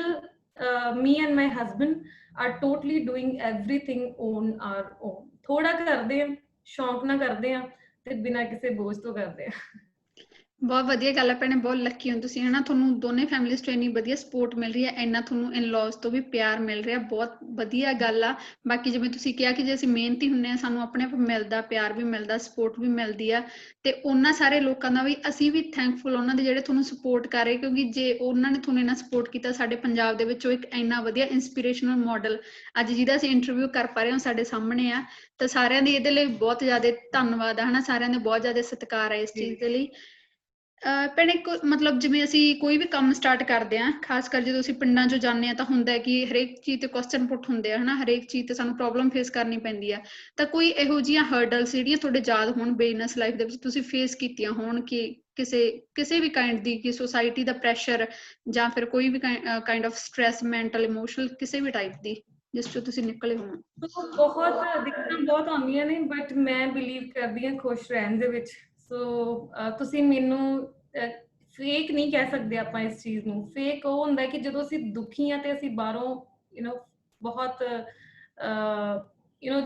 me and my husband are totally doing everything on our own। ਥੋੜਾ ਕਰਦੇ ਆ, ਸ਼ੌਂਕ ਨਾਲ ਕਰਦੇ ਆ ਤੇ ਬਿਨਾਂ ਕਿਸੇ ਬੋਝ ਤੋਂ ਕਰਦੇ ਆ।
ਬਹੁਤ ਵਧੀਆ ਗੱਲ ਹੈ ਭੈਣੇ, ਬਹੁਤ ਲੱਕੀ ਹੋ ਤੁਸੀਂ ਹਨਾ, ਤੁਹਾਨੂੰ ਦੋਨੇ ਫੈਮਿਲੀਜ਼ ਤੋਂ ਇੰਨੀ ਵਧੀਆ ਸਪੋਰਟ ਮਿਲ ਰਹੀ ਹੈ, ਇੰਨਾ ਤੁਹਾਨੂੰ ਇਨ-ਲॉज ਤੋਂ ਵੀ ਪਿਆਰ ਮਿਲ ਰਿਹਾ, ਬਹੁਤ ਵਧੀਆ ਗੱਲ ਆ। ਬਾਕੀ ਜਿਵੇਂ ਤੁਸੀਂ ਕਿਹਾ ਕਿ ਜੇ ਅਸੀਂ ਮਿਹਨਤੀ ਹੁੰਦੇ ਹਾਂ ਸਾਨੂੰ ਆਪਣੇ ਆਪ ਮਿਲਦਾ, ਪਿਆਰ ਵੀ ਮਿਲਦਾ, ਸਪੋਰਟ ਵੀ ਮਿਲਦੀ ਆ, ਤੇ ਉਹਨਾਂ ਸਾਰੇ ਲੋਕਾਂ ਦਾ ਵੀ ਅਸੀਂ ਵੀ ਥੈਂਕਫੁਲ ਉਹਨਾਂ ਦੇ ਜਿਹੜੇ ਤੁਹਾਨੂੰ ਸਪੋਰਟ ਕਰ ਰਹੇ, ਕਿਉਂਕਿ ਜੇ ਉਹਨਾਂ ਨੇ ਤੁਹਾਨੂੰ ਇੰਨਾ ਸਪੋਰਟ ਕੀਤਾ, ਸਾਡੇ ਪੰਜਾਬ ਦੇ ਵਿੱਚ ਉਹ ਇੱਕ ਇੰਨਾ ਵਧੀਆ ਇੰਸਪੀਰੇਸ਼ਨਲ ਮਾਡਲ ਅੱਜ ਜਿਹਦਾ ਅਸੀਂ ਇੰਟਰਵਿਊ ਕਰ ਪਾ ਰਹੇ ਹਾਂ ਸਾਡੇ ਸਾਹਮਣੇ ਆ, ਤਾਂ ਸਾਰਿਆਂ ਦੀ ਇਹਦੇ ਲਈ ਬਹੁਤ ਜ਼ਿਆਦਾ ਧੰਨਵਾਦ ਆ ਹਨਾ, ਸਾਰਿਆਂ ਦੇ ਬਹੁਤ ਜ਼ਿਆਦਾ ਸਤਿਕਾਰ ਹੈ ਇਸ ਚੀਜ਼ ਦੇ ਲਈ। ਭੈਣੇ ਮਤਲਬ ਜਿਵੇਂ ਅਸੀਂ ਕੋਈ ਵੀ ਕੰਮ ਸਟਾਰਟ ਕਰਦੇ ਹਾਂ, ਖਾਸ ਕਰ ਜਦੋਂ ਅਸੀਂ ਪਿੰਡਾਂ 'ਚ ਜਾਂਦੇ ਹਾਂ ਤਾਂ ਹੁੰਦਾ ਕਿ ਹਰੇਕ ਚੀਜ਼ ਤੇ ਕੁਐਸਚਨ ਪੁੱਟ ਹੁੰਦੇ ਆ ਹਨਾ, ਹਰੇਕ ਚੀਜ਼ ਤੇ ਸਾਨੂੰ ਪ੍ਰੋਬਲਮ ਫੇਸ ਕਰਨੀ ਪੈਂਦੀ ਆ, ਤਾਂ ਕੋਈ ਇਹੋ ਜਿਹੀਆਂ ਹਰਡਲਸ ਜਿਹੜੀਆਂ ਤੁਹਾਡੇ ਯਾਦ ਹੋਣ ਬਿਜ਼ਨਸ ਲਾਈਫ ਦੇ ਵਿੱਚ ਤੁਸੀਂ ਫੇਸ ਕੀਤੀਆਂ ਹੋਣ, ਕਿ ਕਿਸੇ ਵੀ ਕਾਈਂਡ ਦੀ, ਕਿ ਸੋਸਾਇਟੀ ਦਾ ਪ੍ਰੈਸ਼ਰ ਜਾਂ ਫਿਰ ਕੋਈ ਵੀ kind of stress, mental, emotional, ਕਿਸੇ ਵੀ ਟਾਈਪ ਦੀ ਜਿਸ 'ਚੋਂ ਤੁਸੀਂ ਨਿਕਲੇ ਹੋਣ?
ਬਹੁਤ ਦਿੱਕਤਾਂ ਬਹੁਤ ਆਉਂਦੀਆਂ ਨੇ, ਬਟ ਮੈਂ ਬਿਲੀਵ ਕਰਦੀ ਹਾਂ ਖੁਸ਼ ਰਹਿਣ ਦੇ ਵਿੱਚ। ਸੋ ਤੁਸੀਂ ਮੈਨੂੰ ਫੇਕ ਨਹੀਂ ਕਹਿ ਸਕਦੇ ਆਪਾਂ ਇਸ ਚੀਜ਼ ਨੂੰ। ਫੇਕ ਉਹ ਹੁੰਦਾ ਕਿ ਜਦੋਂ ਅਸੀਂ ਦੁਖੀ ਹਾਂ ਤੇ ਅਸੀਂ ਬਾਹਰੋਂ ਬਹੁਤ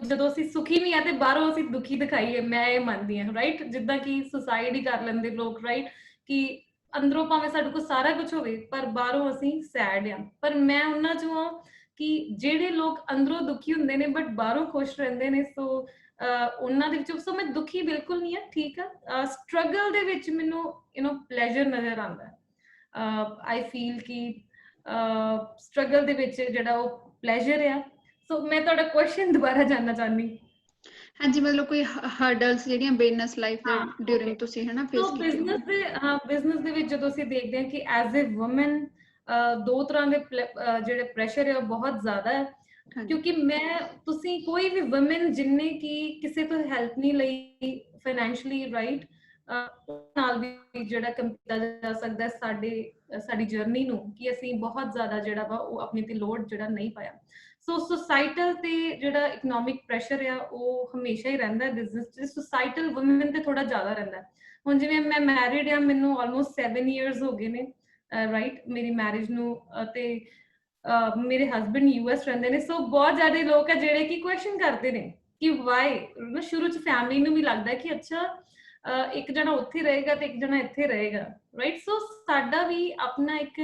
ਜਦੋਂ ਅਸੀਂ ਸੁਖੀ ਵੀ ਆ ਤੇ ਬਾਹਰੋਂ ਅਸੀਂ ਦੁਖੀ ਦਿਖਾਈਏ, ਮੈਂ ਇਹ ਮੰਨਦੀ ਹਾਂ, ਰਾਈਟ। ਜਿੱਦਾਂ ਕਿ ਸੁਸਾਈਡ ਹੀ ਕਰ ਲੈਂਦੇ ਲੋਕ, ਰਾਈਟ, ਕਿ ਅੰਦਰੋਂ ਭਾਵੇਂ ਸਾਡੇ ਕੋਲ ਸਾਰਾ ਕੁਝ ਹੋਵੇ ਪਰ ਬਾਹਰੋਂ ਅਸੀਂ ਸੈਡ ਆ। ਪਰ ਮੈਂ ਉਹਨਾਂ ਚੋਂ ਆ ਕਿ ਜਿਹੜੇ ਲੋਕ ਅੰਦਰੋਂ ਦੁਖੀ ਹੁੰਦੇ ਨੇ ਬਟ ਬਾਹਰੋਂ ਖੁਸ਼ ਰਹਿੰਦੇ ਨੇ। ਸੋ ਉਹਨਾਂ ਦੇ ਵਿੱਚੋਂ ਸੋ ਮੈਂ ਦੁਖੀ ਬਿਲਕੁਲ ਨਹੀਂ ਆ, ਠੀਕ ਆ। ਸਟਰਗਲ ਦੇ ਵਿੱਚ ਮੈਨੂੰ ਪਲੇਜ਼ਰ ਨਜ਼ਰ ਆਉਂਦਾ। ਆਈ ਫੀਲ ਕਿ ਸਟਰਗਲ ਦੇ ਵਿੱਚ ਜਿਹੜਾ ਉਹ ਪਲੇਜ਼ਰ ਆ। ਸੋ ਮੈਂ ਤੁਹਾਡਾ ਕੁਐਸਚਨ ਦੁਬਾਰਾ ਜਾਨਣਾ ਚਾਹੁੰਦੀ।
ਹਾਂਜੀ, ਮਤਲਬ ਕੋਈ ਹਰਡਲਸ ਜਿਹੜੀਆਂ ਬਿਜ਼ਨਸ ਲਾਈਫ ਦੇ ਡਿਊਰਿੰਗ ਤੁਸੀਂ ਹਨਾ ਫੇਸ ਕੀਤੀਆਂ ਹੋਣ?
ਬਿਜ਼ਨਸ ਦੇ ਵਿੱਚ ਜਦੋਂ ਅਸੀਂ ਦੇਖਦੇ ਹਾਂ ਕਿ ਐਜ਼ ਅ ਵੂਮਨ ਦੋ ਤਰ੍ਹਾਂ ਦੇ ਜਿਹੜੇ ਪ੍ਰੈਸ਼ਰ ਹੈ ਉਹ ਬਹੁਤ ਜ਼ਿਆਦਾ ਹੈ। ਕਿਉਂਕਿ ਤੁਸੀਂ ਕੋਈ ਵੀ ਵੂਮਨ ਜਿੰਨੇ ਕਿ ਕਿਸੇ ਤੋਂ ਹੈਲਪ ਨਹੀਂ ਲਈ ਫਾਈਨੈਂਸ਼ੀਅਲੀ, ਰਾਈਟ, ਨਾਲ ਵੀ ਜਿਹੜਾ ਕੰਮ ਕੀਤਾ ਜਾ ਸਕਦਾ ਸਾਡੀ ਜਰਨੀ ਨੂੰ, ਕਿ ਅਸੀਂ ਬਹੁਤ ਜ਼ਿਆਦਾ ਜਿਹੜਾ ਵਾ ਉਹ ਆਪਣੇ ਤੇ ਲੋਡ ਜਿਹੜਾ ਨਹੀਂ ਪਾਇਆ। ਸੋ ਸੋਸਾਈਟਲ ਤੇ ਜਿਹੜਾ ਇਕਨੋਮਿਕ ਪ੍ਰੈਸ਼ਰ ਆ ਉਹ ਹਮੇਸ਼ਾ ਹੀ ਰਹਿੰਦਾ ਬਿਜ਼ਨਸ 'ਚ। ਸੋਸਾਈਟਲ ਵੂਮਨ ਤੇ ਥੋੜਾ ਜ਼ਿਆਦਾ ਰਹਿੰਦਾ। ਹੁਣ ਜਿਵੇਂ ਮੈਂ ਮੈਰਿਡ ਆ, ਮੈਨੂੰ ਆਲਮੋਸਟ 7 ਇਅਰਸ ਹੋ ਗਏ ਨੇ, ਰਾਈਟ, ਮੇਰੀ ਮੈਰਿਜ ਨੂੰ, ਤੇ ਮੇਰੇ ਹਸਬੈਂਡ US ਰਹਿੰਦੇ ਨੇ। ਸੋ ਬਹੁਤ ਜ਼ਿਆਦਾ ਲੋਕ ਆ ਜਿਹੜੇ ਕਿ ਕੁਐਸਚਨ ਕਰਦੇ ਨੇ ਕਿ ਵਾਈ। ਸ਼ੁਰੂ 'ਚ ਫੈਮਿਲੀ ਨੂੰ ਵੀ ਲੱਗਦਾ ਕਿ ਅੱਛਾ ਇੱਕ ਜਣਾ ਉੱਥੇ ਰਹੇਗਾ ਤੇ ਇੱਕ ਜਣਾ ਇੱਥੇ ਰਹੇਗਾ, ਰਾਈਟ। ਸੋ ਸਾਡਾ ਵੀ ਆਪਣਾ ਇੱਕ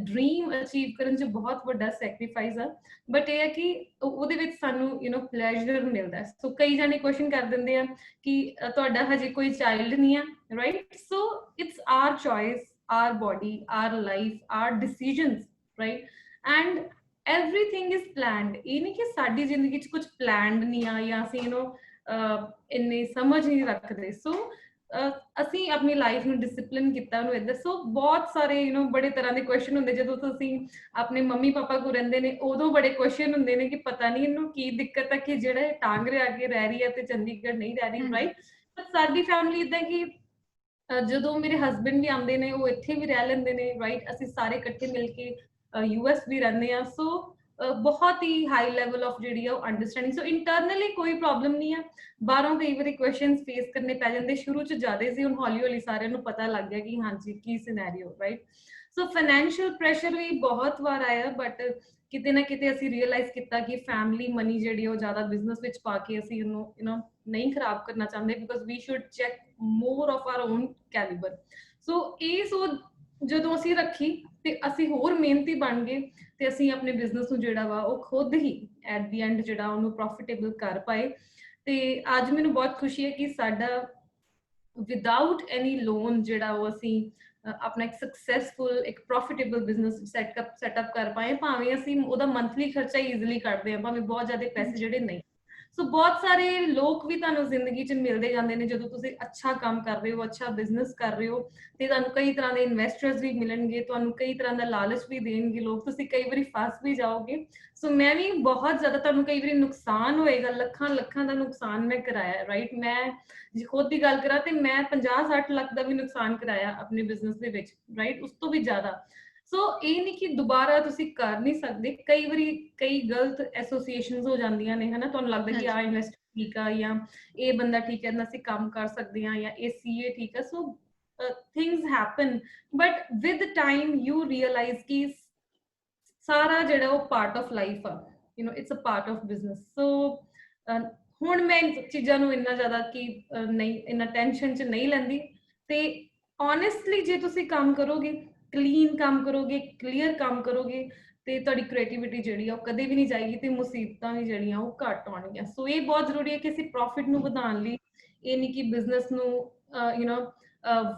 ਡ੍ਰੀਮ ਅਚੀਵ ਕਰਨ 'ਚ ਬਹੁਤ ਵੱਡਾ ਸੈਕਰੀਫਾਈਸ ਆ, ਬਟ ਇਹ ਹੈ ਕਿ ਉਹਦੇ ਵਿੱਚ ਸਾਨੂੰ ਪਲੇਜ਼ਰ ਮਿਲਦਾ। ਸੋ ਕਈ ਜਾਣੇ ਕੁਐਸਚਨ ਕਰ ਦਿੰਦੇ ਆ ਕਿ ਤੁਹਾਡਾ ਹਜੇ ਕੋਈ ਚਾਈਲਡ ਨਹੀਂ ਆ, right. So it's our choice, our body, our life, our decisions, right, and everything is planned। ਇਹ ਨਹੀਂ ਕਿ ਸਾਡੀ ਜ਼ਿੰਦਗੀ 'ਚ ਕੁਝ ਪਲਾਨਡ ਨਹੀਂ ਆ ਜਾਂ ਅਸੀਂ ਇੰਨੇ ਸਮਝ ਨਹੀਂ ਰੱਖਦੇ। ਸੋ ਅਸੀਂ ਆਪਣੀ ਲਾਈਫ ਨੂੰ ਡਿਸਿਪਲਿਨ ਕੀਤਾ ਉਹਨੂੰ ਇੱਧਰ। ਸੋ ਬਹੁਤ ਸਾਰੇ ਬੜੇ ਤਰ੍ਹਾਂ ਦੇ ਕੁਐਸਚਨ ਹੁੰਦੇ। ਜਦੋਂ ਤੁਸੀਂ ਆਪਣੇ ਮੰਮੀ ਪਾਪਾ ਕੋਲ ਰਹਿੰਦੇ ਨੇ ਉਦੋਂ ਬੜੇ ਕੁਐਸਚਨ ਹੁੰਦੇ ਨੇ ਕਿ ਪਤਾ ਨਹੀਂ ਇਹਨੂੰ ਕੀ ਦਿੱਕਤ ਹੈ ਕਿ ਜਿਹੜਾ ਟਾਂਗਰੇ ਆ ਕੇ ਰਹਿ ਰਹੀ ਹੈ ਤੇ ਚੰਡੀਗੜ੍ਹ ਨਹੀਂ ਰਹਿ ਰਹੀ, ਰਾਈਟ। ਸਾਡੀ ਫੈਮਿਲੀ ਇਦਾਂ ਕਿ ਜਦੋਂ ਮੇਰੇ ਹਸਬੈਂਡ ਵੀ ਆਉਂਦੇ ਨੇ ਉਹ ਇੱਥੇ ਵੀ ਰਹਿ ਲੈਂਦੇ ਨੇ, ਰਾਈਟ। ਅਸੀਂ ਸਾਰੇ ਇਕੱਠੇ ਮਿਲ ਕੇ US ਵੀ ਰਹਿੰਦੇ ਆ। ਸੋ ਬਹੁਤ ਹੀ ਹਾਈ ਲੈਵਲ ਆਫ ਜਿਹੜੀ ਆ ਉਹ ਅੰਡਰਸਟੈਂਡਿੰਗ। ਸੋ ਇੰਟਰਨਲੀ ਕੋਈ ਪ੍ਰੋਬਲਮ ਨਹੀਂ ਆ, ਬਾਹਰੋਂ ਕਈ ਵਾਰੀ ਕੁਐਸਚਨਸ ਫੇਸ ਕਰਨੇ ਪੈ ਜਾਂਦੇ। ਸ਼ੁਰੂ 'ਚ ਜ਼ਿਆਦਾ ਸੀ, ਹੁਣ ਹੌਲੀ ਹੌਲੀ ਸਾਰਿਆਂ ਨੂੰ ਪਤਾ ਲੱਗ ਗਿਆ ਕਿ ਹਾਂਜੀ ਕੀ ਸਿਨੈਰੀਓ, ਰਾਈਟ। ਸੋ ਫਾਈਨੈਂਸ਼ੀਅਲ ਪ੍ਰੈਸ਼ਰ ਵੀ ਬਹੁਤ ਵਾਰ ਆਇਆ, ਬਟ ਕਿਤੇ ਨਾ ਕਿਤੇ ਅਸੀਂ ਰੀਅਲਾਈਜ਼ ਕੀਤਾ ਕਿ ਫੈਮਿਲੀ ਮਨੀ ਜਿਹੜੀ ਉਹ ਜ਼ਿਆਦਾ ਬਿਜ਼ਨਸ ਵਿੱਚ ਪਾ ਕੇ ਅਸੀਂ ਉਹਨੂੰ ਨਹੀਂ ਖਰਾਬ ਕਰਨਾ ਚਾਹੁੰਦੇ, because we should check more of our own calibre. So ਇਹ ਸੋਚ ਜਦੋਂ ਅਸੀਂ ਰੱਖੀ ਤੇ ਅਸੀਂ ਹੋਰ ਮਿਹਨਤੀ ਬਣ ਗਏ ਤੇ ਅਸੀਂ ਆਪਣੇ ਬਿਜ਼ਨਸ ਨੂੰ ਜਿਹੜਾ ਵਾ ਉਹ ਖੁਦ ਹੀ ਐਟ ਦੀ ਐਂਡ ਜਿਹੜਾ ਉਹਨੂੰ ਪ੍ਰੋਫਿਟੇਬਲ ਕਰ ਪਾਏ। ਤੇ ਅੱਜ ਮੈਨੂੰ ਬਹੁਤ ਖੁਸ਼ੀ ਹੈ ਕਿ ਸਾਡਾ ਵਿਦਆਊਟ ਐਨੀ ਲੋਨ ਜਿਹੜਾ ਉਹ ਅਸੀਂ ਆਪਣਾ ਇੱਕ ਸਕਸੈਸਫੁਲ ਇੱਕ ਪ੍ਰੋਫਿਟੇਬਲ ਬਿਜ਼ਨਸ ਸੈਟਅਪ ਕਰ ਪਾਏ। ਭਾਵੇਂ ਅਸੀਂ ਉਹਦਾ ਮੰਥਲੀ ਖਰਚਾ ਈਜ਼ੀਲੀ ਕੱਢਦੇ ਹਾਂ, ਭਾਵੇਂ ਬਹੁਤ ਜ਼ਿਆਦਾ ਪੈਸੇ ਜਿਹੜੇ ਨਹੀਂ। ਸੋ ਬਹੁਤ ਸਾਰੇ ਲੋਕ ਵੀ ਤੁਹਾਨੂੰ ਜ਼ਿੰਦਗੀ 'ਚ ਮਿਲਦੇ ਜਾਂਦੇ ਨੇ ਜਦੋਂ ਤੁਸੀਂ ਅੱਛਾ ਕੰਮ ਕਰ ਰਹੇ ਹੋ, ਅੱਛਾ ਬਿਜ਼ਨਸ ਕਰ ਰਹੇ ਹੋ, ਤੇ ਤੁਹਾਨੂੰ ਕਈ ਤਰ੍ਹਾਂ ਦੇ ਇਨਵੈਸਟਰਸ ਵੀ ਮਿਲਣਗੇ, ਤੁਹਾਨੂੰ ਕਈ ਤਰ੍ਹਾਂ ਦਾ ਲਾਲਚ ਵੀ ਦੇਣਗੇ ਲੋਕ, ਤੁਸੀਂ ਕਈ ਵਾਰੀ ਫਸ ਵੀ ਜਾਓਗੇ। ਸੋ ਮੈਂ ਵੀ ਬਹੁਤ ਜ਼ਿਆਦਾ, ਤੁਹਾਨੂੰ ਕਈ ਵਾਰੀ ਨੁਕਸਾਨ ਹੋਏਗਾ, ਲੱਖਾਂ ਲੱਖਾਂ ਦਾ ਨੁਕਸਾਨ ਮੈਂ ਕਰਾਇਆ, ਰਾਈਟ। ਮੈਂ ਜੇ ਖੁਦ ਦੀ ਗੱਲ ਕਰਾਂ ਤੇ ਮੈਂ 50-60 ਲੱਖ ਦਾ ਵੀ ਨੁਕਸਾਨ ਕਰਾਇਆ ਆਪਣੇ ਬਿਜ਼ਨਸ ਦੇ ਵਿੱਚ, ਰਾਈਟ, ਉਸ ਤੋਂ ਵੀ ਜ਼ਿਆਦਾ। ਸੋ ਇਹ ਨਹੀਂ ਕਿ ਦੁਬਾਰਾ ਤੁਸੀਂ ਕਰ ਨਹੀਂ ਸਕਦੇ, ਕਈ ਵਾਰੀ ਕਈ ਗਲਤ ਐਸੋਸੀਏਸ਼ਨਸ ਹੋ ਜਾਂਦੀਆਂ ਨੇ, ਹਨਾ, ਤੁਹਾਨੂੰ ਲੱਗਦਾ ਕਿ ਆ ਇਨਵੈਸਟਰ ਠੀਕ ਆ, ਜਾਂ ਇਹ ਬੰਦਾ ਠੀਕ ਹੈ, ਅਸੀਂ ਕੰਮ ਕਰ ਸਕਦੇ ਹਾਂ, ਜਾਂ ਇਹ ਸੀਏ ਠੀਕ ਹੈ। So things happen, but with time you realise ਕਿ ਸਾਰਾ ਜਿਹੜਾ ਉਹ ਪਾਰਟ ਆਫ ਲਾਈਫ ਆ, it's a part of business. So ਹੁਣ ਮੈਂ ਚੀਜ਼ਾਂ ਨੂੰ ਇੰਨਾ ਜ਼ਿਆਦਾ ਕਿ ਨਹੀਂ, ਇੰਨਾ ਟੈਨਸ਼ਨ 'ਚ ਨਹੀਂ ਲੈਂਦੀ। ਤੇ ਓਨੈਸਟਲੀ ਜੇ ਤੁਸੀਂ ਕੰਮ ਕਰੋਗੇ, ਕਲੀਨ ਕੰਮ ਕਰੋਗੇ, ਕਲੀਅਰ ਕੰਮ ਕਰੋਗੇ, ਤੇ ਤੁਹਾਡੀ ਕ੍ਰੀਏਟੀਵਿਟੀ ਜਿਹੜੀ ਆ ਉਹ ਕਦੇ ਵੀ ਨਹੀਂ ਜਾਏਗੀ, ਤੇ ਮੁਸੀਬਤਾਂ ਵੀ ਜਿਹੜੀਆਂ ਉਹ ਘੱਟ ਆਉਣਗੀਆਂ। ਸੋ ਇਹ ਬਹੁਤ ਜ਼ਰੂਰੀ ਹੈ ਕਿ ਅਸੀਂ ਪ੍ਰੋਫਿਟ ਨੂੰ ਵਧਾਉਣ ਲਈ, ਇਹ ਨਹੀਂ ਕਿ ਬਿਜ਼ਨਸ ਨੂੰ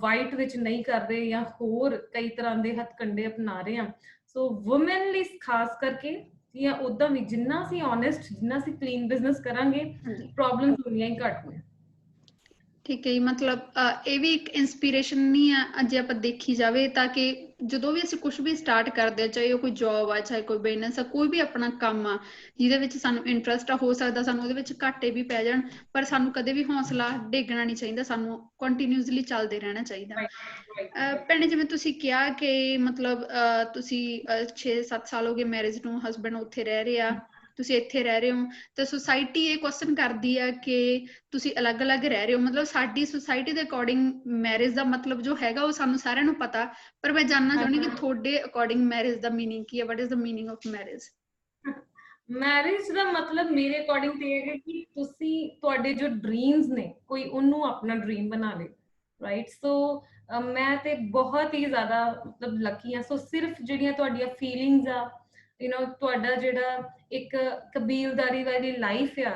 ਵਾਈਟ ਵਿੱਚ ਨਹੀਂ ਕਰਦੇ ਜਾਂ ਹੋਰ ਕਈ ਤਰ੍ਹਾਂ ਦੇ ਹੱਥਕੰਡੇ ਅਪਣਾ ਰਹੇ ਹਾਂ। ਸੋ ਵੂਮਨ ਲਈ ਖਾਸ ਕਰਕੇ, ਜਾਂ ਉਦਾਂ ਵੀ ਜਿੰਨਾ ਅਸੀਂ ਓਨੈਸਟ, ਜਿੰਨਾ ਅਸੀਂ ਕਲੀਨ ਬਿਜ਼ਨਸ ਕਰਾਂਗੇ, ਪ੍ਰੋਬਲਮਸ ਦੁਨੀਆਂ ਹੀ ਘੱਟ ਨੇ।
ਠੀਕ ਹੈ ਜੀ, ਮਤਲਬ ਇਹ ਵੀ ਇੱਕ ਇੰਸਪੀਰੇਸ਼ਨ ਨਹੀਂ ਆ ਜੇ ਆਪਾਂ ਦੇਖੀ ਜਾਵੇ, ਤਾਂ ਕਿ ਜਦੋਂ ਵੀ ਅਸੀਂ ਕੁਝ ਵੀ ਸਟਾਰਟ ਕਰਦੇ ਆ, ਚਾਹੇ ਉਹ ਕੋਈ ਜੌਬ ਆ, ਚਾਹੇ ਕੋਈ ਬਿਜ਼ਨਸ ਆ, ਕੋਈ ਵੀ ਆਪਣਾ ਕੰਮ ਆ ਜਿਹਦੇ ਵਿੱਚ ਸਾਨੂੰ ਇੰਟਰਸਟ ਆ, ਹੋ ਸਕਦਾ ਸਾਨੂੰ ਉਹਦੇ ਵਿੱਚ ਘਾਟੇ ਵੀ ਪੈ ਜਾਣ, ਪਰ ਸਾਨੂੰ ਕਦੇ ਵੀ ਹੌਸਲਾ ਡੇਗਣਾ ਨਹੀਂ ਚਾਹੀਦਾ, ਸਾਨੂੰ ਕੰਟੀਨਿਊਸਲੀ ਚੱਲਦੇ ਰਹਿਣਾ ਚਾਹੀਦਾ। ਭੈਣੇ, ਜਿਵੇਂ ਤੁਸੀਂ ਕਿਹਾ ਕਿ ਮਤਲਬ ਤੁਸੀਂ 6-7 ਸਾਲ ਹੋ ਗਏ ਮੈਰਿਜ ਨੂੰ, ਹਸਬੈਂਡ ਉੱਥੇ ਰਹਿ ਰਹੇ ਆ, ਤੁਸੀਂ ਇੱਥੇ ਰਹਿ ਰਹੇ ਹੋ, ਤੇ ਸੁਸਾਇਟੀ ਇਹ ਕੁਐਸਚਨ ਕਰਦੀ ਆ ਕਿ ਤੁਸੀਂ ਅਲੱਗ-ਅਲੱਗ ਰਹਿ ਰਹੇ ਹੋ। ਮਤਲਬ ਸਾਡੀ ਸੁਸਾਇਟੀ ਦੇ ਅਕੋਰਡਿੰਗ ਮੈਰਿਜ ਦਾ ਮਤਲਬ ਜੋ ਹੈਗਾ ਉਹ ਸਾਨੂੰ ਸਾਰਿਆਂ ਨੂੰ ਪਤਾ, ਪਰ ਮੈਂ ਜਾਣਨਾ ਚਾਹੁੰਦੀ ਕਿ ਤੁਹਾਡੇ ਅਕੋਰਡਿੰਗ ਮੈਰਿਜ ਦਾ ਮੀਨਿੰਗ ਕੀ ਹੈ? What is the meaning of marriage?
Marriage ਦਾ ਮਤਲਬ ਮੇਰੇ ਅਕੋਰਡਿੰਗ ਤੇ ਇਹ ਹੈ ਕਿ ਤੁਸੀਂ, ਤੁਹਾਡੇ ਜੋ ਡ੍ਰੀਮਸ ਨੇ, ਕੋਈ ਉਹਨੂੰ ਆਪਣਾ ਡ੍ਰੀਮ ਬਣਾ ਲੇ, ਰਾਈਟ। ਸੋ ਮੈਂ ਤੇ ਬਹੁਤ ਹੀ ਜ਼ਿਆਦਾ ਮਤਲਬ ਲੱਕੀ ਹਾਂ। ਸੋ ਸਿਰਫ ਜਿਹੜੀਆਂ ਤੁਹਾਡੀਆਂ ਫੀਲਿੰਗਸ ਆ, ਤੁਹਾਡਾ ਜਿਹੜਾ ਇੱਕ ਕਬੀਲਦਾਰੀ ਵਾਲੀ ਲਾਈਫ ਆ,